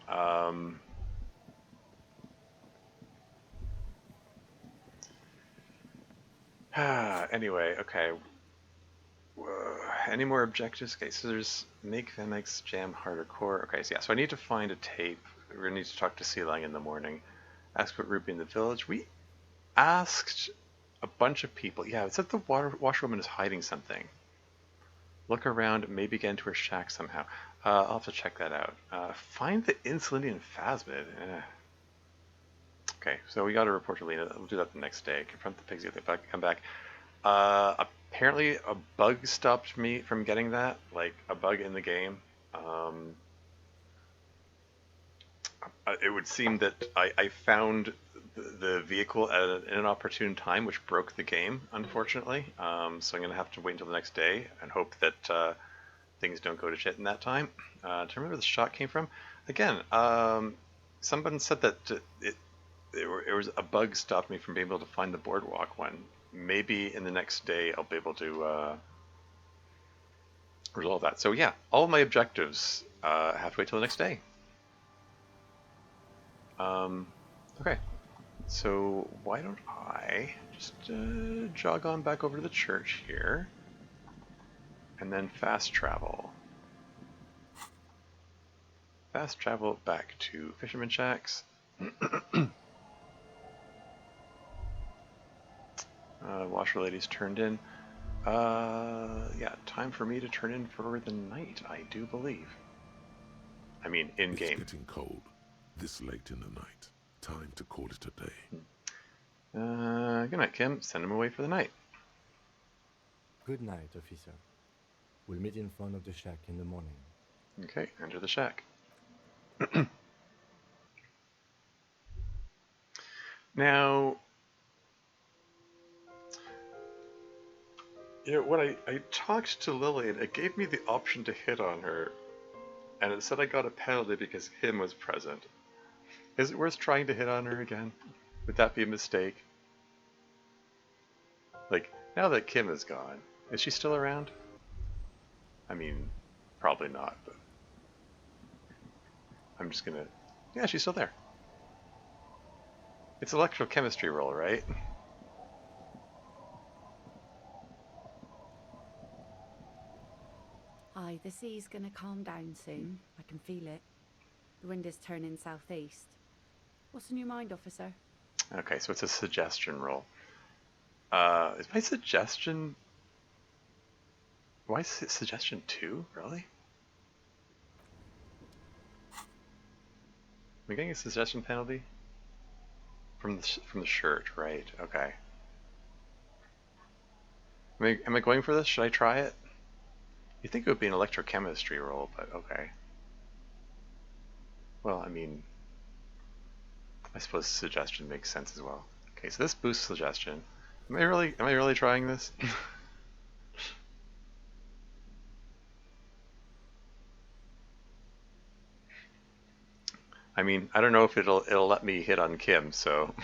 anyway, okay. Any more objectives? Okay, so there's make Van Eyck's jam harder core. Okay, so yeah, so I need to find a tape. We're gonna need to talk to Sea Lang in the morning. Ask about Ruby in the village. We asked a bunch of people. Yeah, it said the washerwoman is hiding something. Look around, maybe get into her shack somehow. I'll have to check that out. Find the Insulindian phasmid. Okay, so we got to report to Lena. We'll do that the next day. Confront the pigs if they come back. Apparently a bug stopped me from getting that, like a bug in the game. It would seem that I found the vehicle at an inopportune time, which broke the game, unfortunately. So I'm going to have to wait until the next day and hope that things don't go to shit in that time. Do you remember where the shot came from? Again, someone said that it was a bug stopped me from being able to find the boardwalk one. Maybe in the next day I'll be able to resolve that. So yeah, all my objectives have to wait till the next day. Okay, so why don't I just jog on back over to the church here and then fast travel. Fast travel back to Fisherman Shacks. Washer lady's turned in. Yeah, time for me to turn in for the night, I do believe. I mean, in-game. It's getting cold, this late in the night. Time to call it a day. Good night, Kim. Send him away for the night. Good night, officer. We'll meet in front of the shack in the morning. Okay, enter the shack. Now, you know, when I talked to Lillian, it gave me the option to hit on her, and it said I got a penalty because Kim was present. Is it worth trying to hit on her again? Would that be a mistake? Like, now that Kim is gone, is she still around? I mean, probably not, but I'm just gonna... Yeah, she's still there. It's electrochemistry roll, right? Aye, the sea's gonna calm down soon. I can feel it. The wind is turning southeast. What's in your mind, officer? Okay, so it's a suggestion roll. Is my suggestion... Why is it suggestion 2? Really? Am I getting a suggestion penalty? from the shirt, right? Okay. Am I going for this? Should I try it? You'd think it would be an electrochemistry roll, but okay. Well, I mean, I suppose suggestion makes sense as well. Okay, so this boosts suggestion. Am I really trying this? I mean, I don't know if it'll let me hit on Kim, so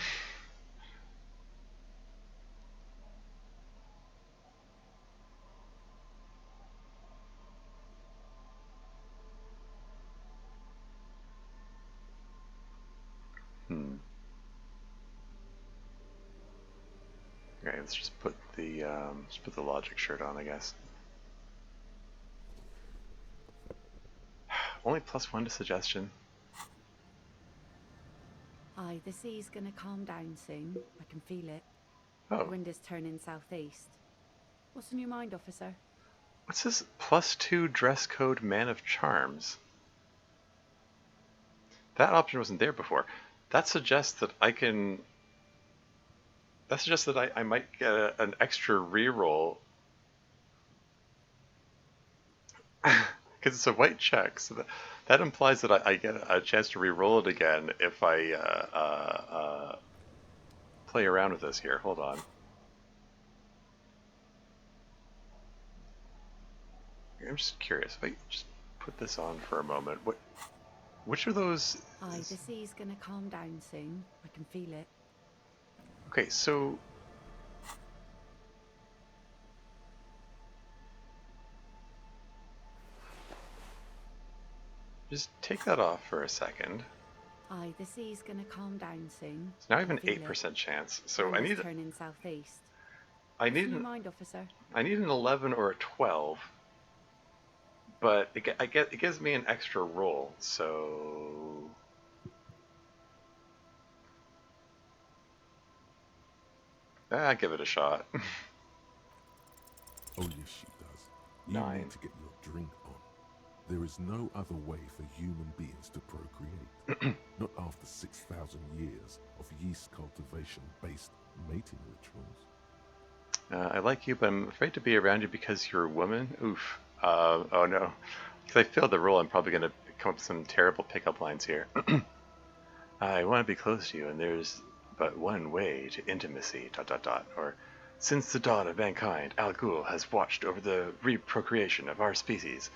Okay, let's just put the logic shirt on, I guess. Only +1 to suggestion. Aye, the sea's gonna calm down soon. I can feel it. Oh. The wind is turning southeast. What's on your mind, officer? What's this +2 dress code man of charms? That option wasn't there before. That suggests that I can... That suggests that I might get an extra reroll. Because it's a white check, so that implies that I get a chance to re-roll it again if I play around with this here. Hold on. I'm just curious. If I just put this on for a moment, which are those? Aye, the sea's gonna calm down soon. I can feel it. Okay, so just take that off for a second. Aye, the sea's gonna calm down soon. So now I have an 8% chance. So I need turning southeast. I need your mind, officer. I need an 11 or a 12, but it gives me an extra roll. So give it a shot. Oh yes, she does. You 9. need to get your drink on. There is no other way for human beings to procreate. Not after 6,000 years of yeast cultivation-based mating rituals. I like you, but I'm afraid to be around you because you're a woman. Oof. Oh no. Because I failed the roll, I'm probably going to come up with some terrible pickup lines here. I want to be close to you, and there's but one way to intimacy, ... Or, since the dawn of mankind, Al Ghul has watched over the reprocreation of our species.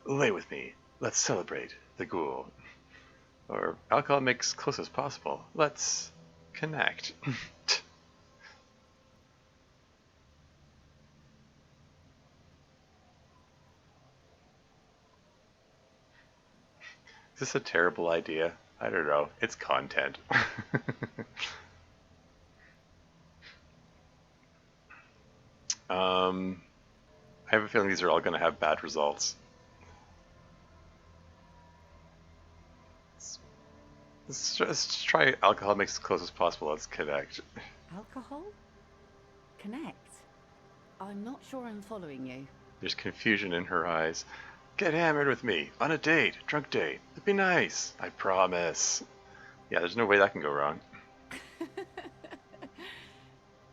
Lay with me. Let's celebrate the Ghoul. Or, alcohol makes close as possible. Let's connect. Is this a terrible idea? I don't know. It's content. I have a feeling these are all going to have bad results. Let's try alcohol makes as close as possible. Let's connect. Alcohol? Connect? I'm not sure I'm following you. There's confusion in her eyes. Get hammered with me on a date, drunk date. It'd be nice. I promise. Yeah, there's no way that can go wrong.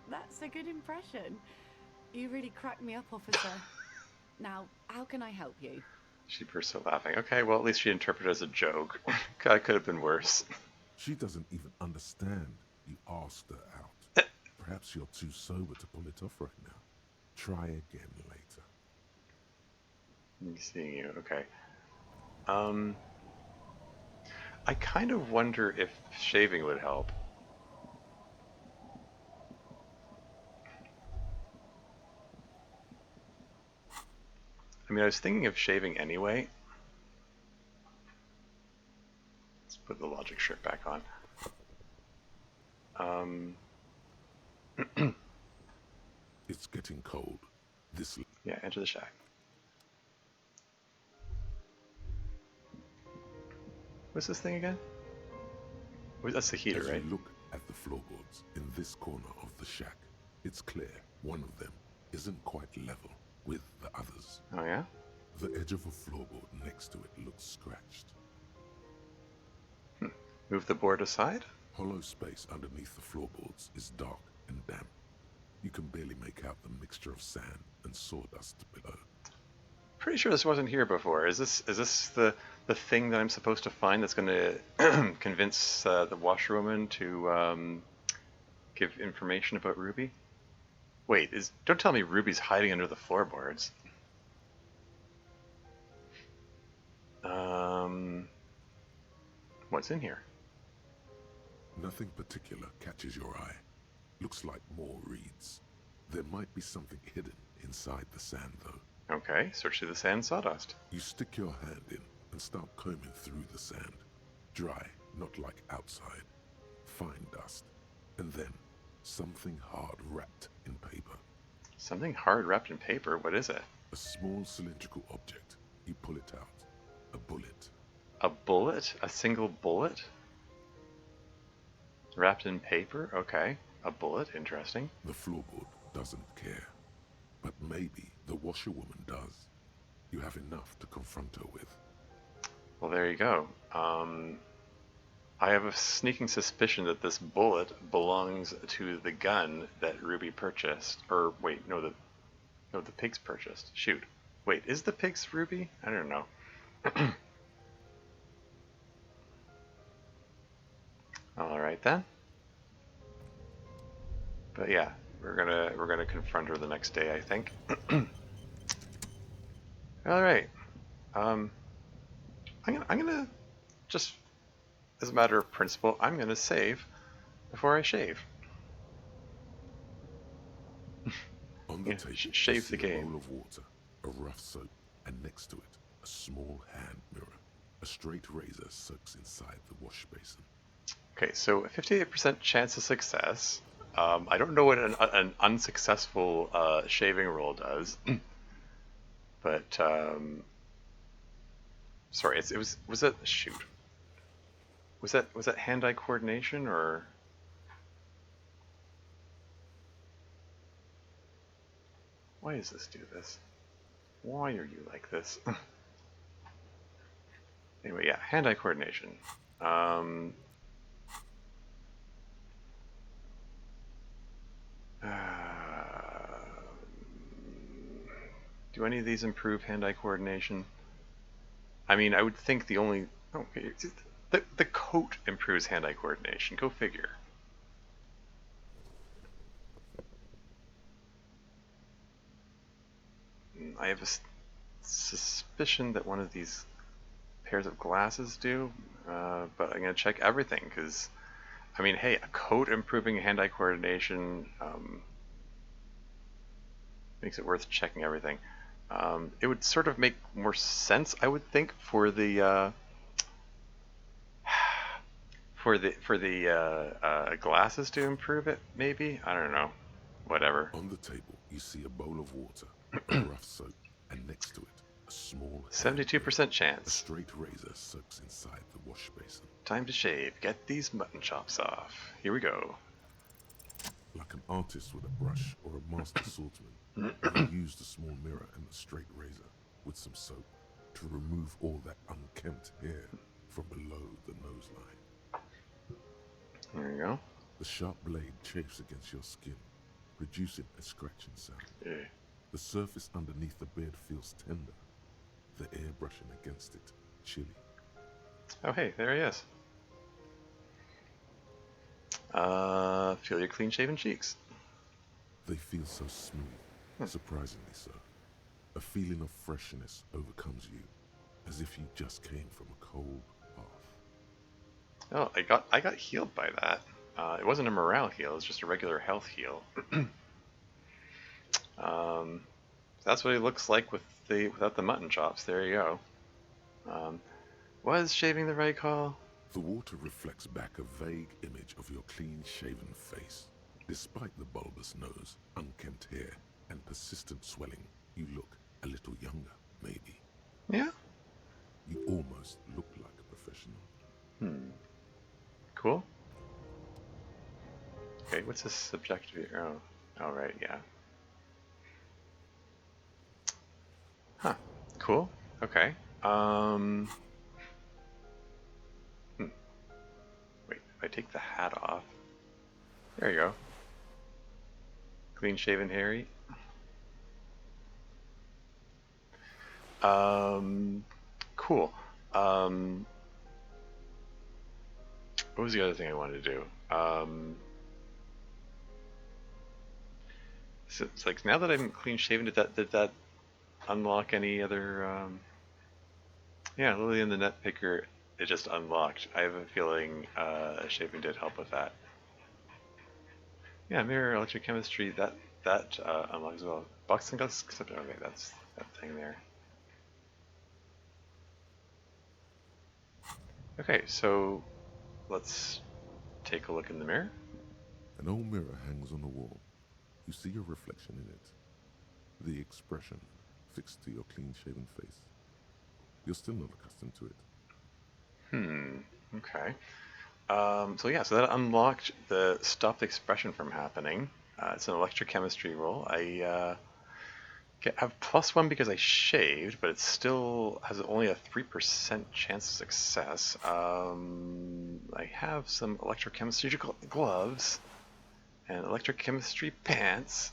That's a good impression. You really cracked me up, officer. Now, how can I help you? She burst out laughing. Okay, well, at least she interpreted it as a joke. That could have been worse. She doesn't even understand you asked her out. Perhaps you're too sober to pull it off right now. Try again later. I'm seeing you. Okay. I kind of wonder if shaving would help. I mean, I was thinking of shaving anyway. Let's put the logic shirt back on. It's getting cold. Yeah, enter the shack. What's this thing again? Wait, that's the heater, As right? you look at the floorboards in this corner of the shack, it's clear one of them isn't quite level with the others. Oh yeah? The edge of a floorboard next to it looks scratched. Move the board aside? Hollow space underneath the floorboards is dark and damp. You can barely make out the mixture of sand and sawdust below. Pretty sure this wasn't here before. Is this the thing that I'm supposed to find that's going to convince the washerwoman to give information about Ruby? Wait, don't tell me Ruby's hiding under the floorboards. What's in here? Nothing particular catches your eye. Looks like more reeds. There might be something hidden inside the sand, though. Okay, search through the sand sawdust. You stick your hand in and start combing through the sand. Dry, not like outside. Fine dust. And then, something hard wrapped in paper. Something hard wrapped in paper? What is it? A small cylindrical object. You pull it out. A bullet. A bullet? A single bullet? Wrapped in paper? Okay. A bullet, interesting. The floorboard doesn't care. But maybe the washerwoman does. You have enough to confront her with. Well, there you go. I have a sneaking suspicion that this bullet belongs to the gun that Ruby purchased. Or, wait, no, the pig's purchased. Shoot. Wait, is the pig's Ruby? I don't know. Alright then. But yeah, we're gonna confront her the next day, I think. Alright. I'm gonna just, as a matter of principle, I'm gonna save before I shave. On the Yeah, table, shave the you see game. A bowl of water, a rough soap, and next to it, a small hand mirror. A straight razor soaks inside the wash basin. Okay, so a 58% chance of success. I don't know what an unsuccessful shaving roll does, but sorry, was that shoot? Was that hand-eye coordination or? Why does this do this? Why are you like this? Anyway, yeah, hand-eye coordination. Do any of these improve hand-eye coordination? I mean, I would think the only... Okay, the coat improves hand-eye coordination. Go figure. I have a suspicion that one of these pairs of glasses do, but I'm going to check everything, because, I mean, hey, a coat improving hand-eye coordination makes it worth checking everything. It would sort of make more sense, I would think, for the glasses to improve it. Maybe, I don't know. Whatever. On the table, you see a bowl of water, a rough soap, and next to it, a small 72% A chance. straight razor soaks inside the wash basin. Time to shave. Get these mutton chops off. Here we go. Like an artist with a brush or a master swordsman, you use the small mirror and the straight razor with some soap to remove all that unkempt hair from below the nose line. There you go. The sharp blade chafes against your skin, producing a scratching sound. Yeah. The surface underneath the beard feels tender, the air brushing against it chilly. Oh, hey, there he is. Feel your clean-shaven cheeks. They feel so smooth, surprisingly so. A feeling of freshness overcomes you, as if you just came from a cold bath. Oh, I got healed by that. It wasn't a morale heal, it was just a regular health heal. That's what he looks like without the mutton chops. There you go. Was shaving the right call? The water reflects back a vague image of your clean-shaven face. Despite the bulbous nose, unkempt hair, and persistent swelling, you look a little younger, maybe. Yeah. You almost look like a professional. Cool. Okay, what's this subjective here? Oh, right, yeah. Huh. Cool. Okay. Wait, if I take the hat off. There you go. Clean shaven Harry. Cool. What was the other thing I wanted to do? So it's like now that I'm clean shaven, did that unlock any other? Yeah, Lily and the Net Picker. It just unlocked. I have a feeling shaving did help with that. Yeah, mirror electrochemistry. That unlocks as well. Box and glass. Okay, that's that thing there. Okay, so let's take a look in the mirror. An old mirror hangs on the wall. You see your reflection in it. The expression fixed to your clean-shaven face. You're still not accustomed to it. Okay. So yeah, so that unlocked the stop the expression from happening. It's an electrochemistry roll. I have +1 because I shaved, but it still has only a 3% chance of success. I have some electrochemistry gloves and electrochemistry pants,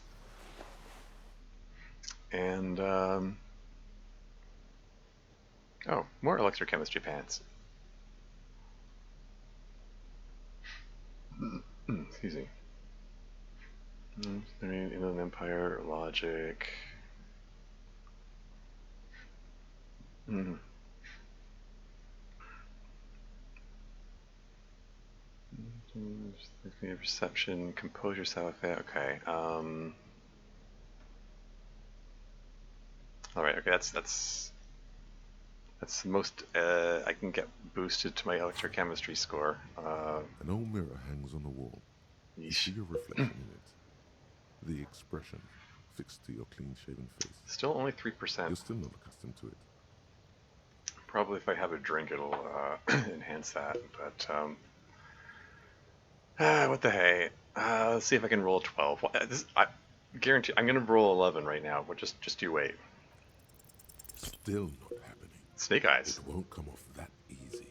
and oh, more electrochemistry pants. Excuse me. Inland Empire, Logic. Perception, compose yourself. Okay. All right. Okay. That's the most I can get boosted to my electrochemistry score. An old mirror hangs on the wall. You see your reflection in it. The expression fixed to your clean-shaven face. Still only 3%. You're still not accustomed to it. Probably if I have a drink, it'll enhance that. But what the hey? Let's see if I can roll 12. I guarantee I'm gonna roll 11 right now. But just you wait. Still not happening. Snake eyes. It won't come off that easy.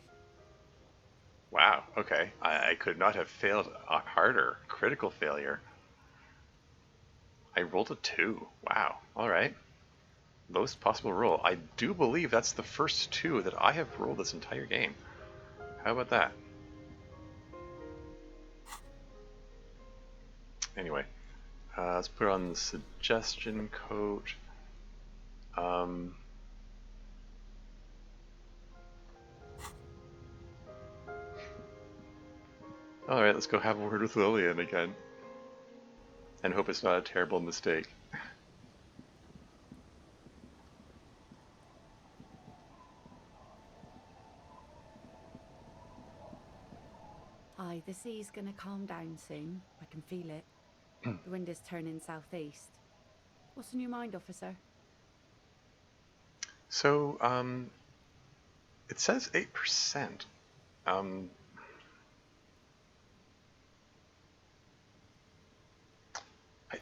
Wow. Okay. I could not have failed harder. Critical failure. I rolled a 2. Wow. All right. Lowest possible roll. I do believe that's the first 2 that I have rolled this entire game. How about that? Anyway, let's put on the suggestion coat. Alright, let's go have a word with Lillian again. And hope it's not a terrible mistake. Aye, the sea's gonna calm down soon. I can feel it. The wind is turning southeast. What's on your mind, officer? So, it says 8%.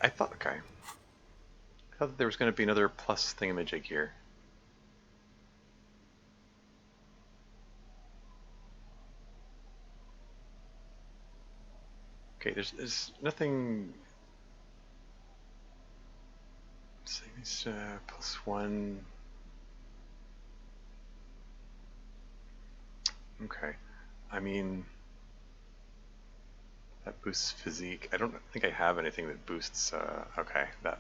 I thought, okay. I thought that there was going to be another plus thingamajig here. Okay, there's nothing. Savings +1. Okay, I mean that boosts physique. I don't think I have anything that boosts. Okay, that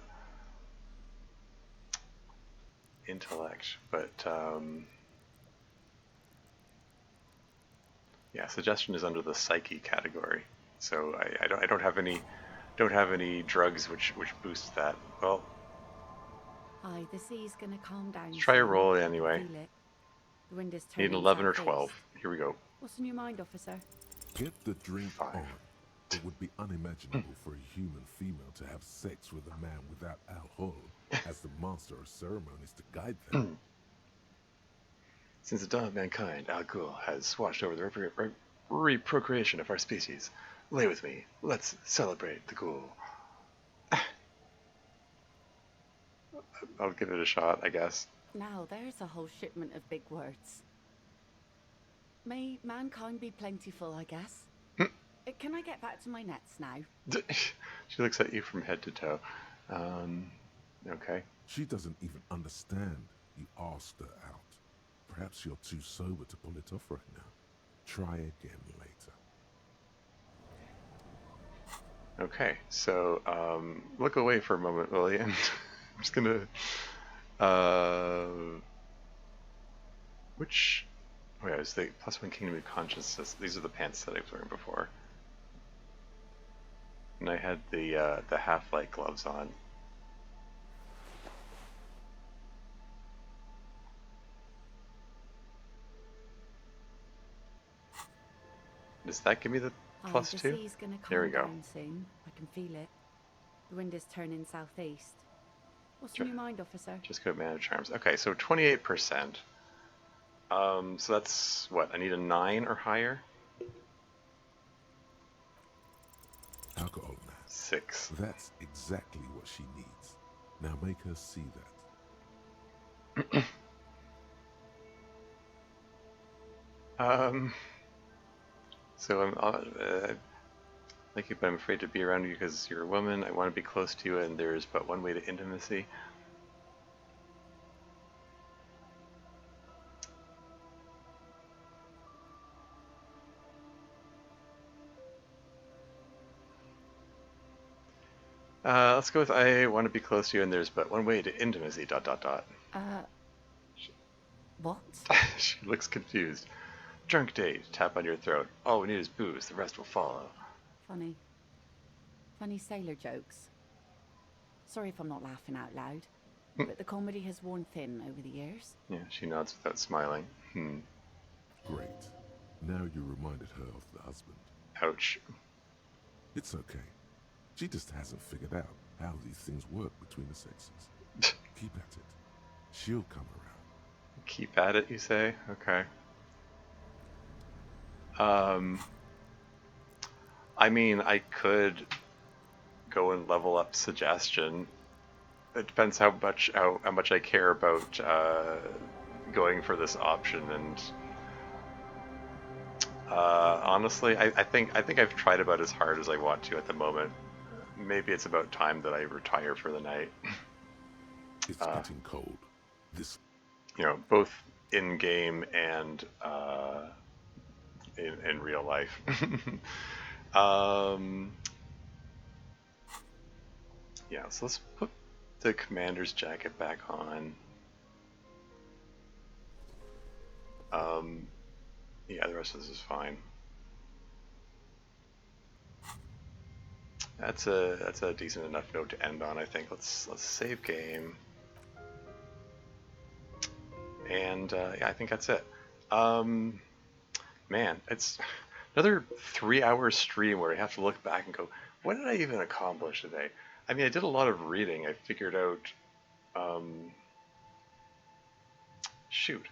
intellect, but yeah, suggestion is under the psyche category. So I don't have any drugs which boost that. Well, Aye, the sea's gonna calm down. let's try a soon. roll I can anyway. feel it. The wind is Need turning an 11 or southeast. 12. Here we go. What's on your mind, officer? Get the drink 5. on. It would be unimaginable for a human female to have sex with a man without alcohol, as the monster of ceremonies to guide them. Since the dawn of mankind, Al Ghul has watched over the reprocreation of our species. Lay with me. Let's celebrate the Ghul. I'll give it a shot, I guess. Now, there's a whole shipment of big words. May mankind be plentiful, I guess. Can I get back to my nets now? She looks at you from head to toe. Okay. She doesn't even understand you asked her out. Perhaps you're too sober to pull it off right now. Try again later. Okay, so, look away for a moment, Lillian. I'm just gonna, which, oh yeah, it's the +1 Kingdom of Consciousness. These are the pants that I was wearing before. And I had the half-light gloves on. Does that give me the +2? The sea's gonna There we calm go. down soon. I can feel it. The wind is turning southeast. What's in your mind, officer? Just go to Mana Charms. Okay, so 28%. So that's what? I need a 9 or higher? Alcohol now. 6. That's exactly what she needs. Now make her see that. So I'm like you, but I'm afraid to be around you because you're a woman. I want to be close to you, and there's but one way to intimacy. Let's go with I want to be close to you, and there's but one way to intimacy. ... What? She looks confused. Drunk date. Tap on your throat. All we need is booze. The rest will follow. Funny. Funny sailor jokes. Sorry if I'm not laughing out loud, but the comedy has worn thin over the years. Yeah, she nods without smiling. Great. Now you reminded her of the husband. Ouch. It's okay. She just hasn't figured out how these things work between the sexes. Keep at it. She'll come around. Keep at it, you say? Okay. I mean, I could go and level up suggestion. It depends how much I care about going for this option, and honestly, I think I've tried about as hard as I want to at the moment. Maybe it's about time that I retire for the night. It's getting cold. This, both in game and in real life. Yeah, so let's put the commander's jacket back on. Yeah, the rest of this is fine. That's a decent enough note to end on, I think. Let's save game. And yeah, I think that's it. Man, it's another 3-hour stream where I have to look back and go, what did I even accomplish today? I mean, I did a lot of reading. I figured out, shoot.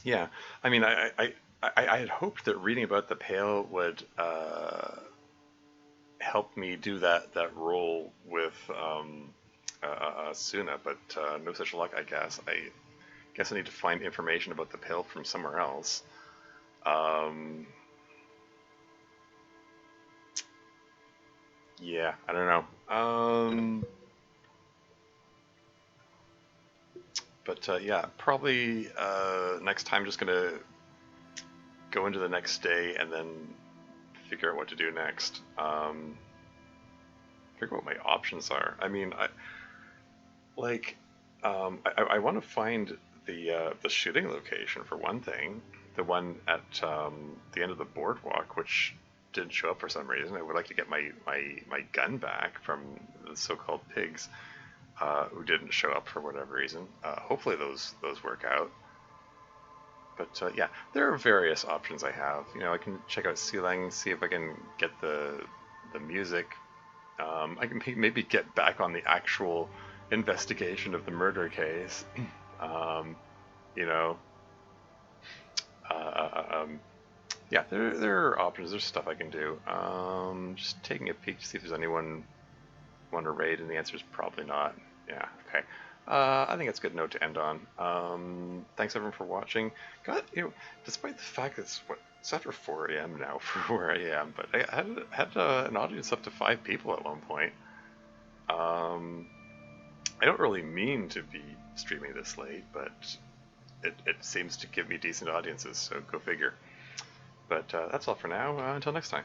Yeah, I mean, I had hoped that reading about the Pale would help me do that role with Soona, but no such luck, I guess. I guess I need to find information about the Pale from somewhere else. Yeah, I don't know. But yeah, probably next time just gonna go into the next day and then figure out what to do next. Figure out what my options are. I mean, I want to find the shooting location for one thing. The one at the end of the boardwalk, which didn't show up for some reason. I would like to get my gun back from the so-called pigs who didn't show up for whatever reason. Hopefully those work out. But yeah, there are various options I have. I can check out Sealang, see if I can get the music. I can maybe get back on the actual investigation of the murder case. Yeah, there are options. There's stuff I can do. Just taking a peek to see if there's anyone want to raid, and the answer is probably not. Yeah, okay. I think it's a good note to end on. Thanks everyone for watching. God, despite the fact that it's after 4 a.m. now for where I am, but I had an audience up to 5 people at one point. I don't really mean to be streaming this late, but it seems to give me decent audiences, so go figure. But that's all for now. Until next time.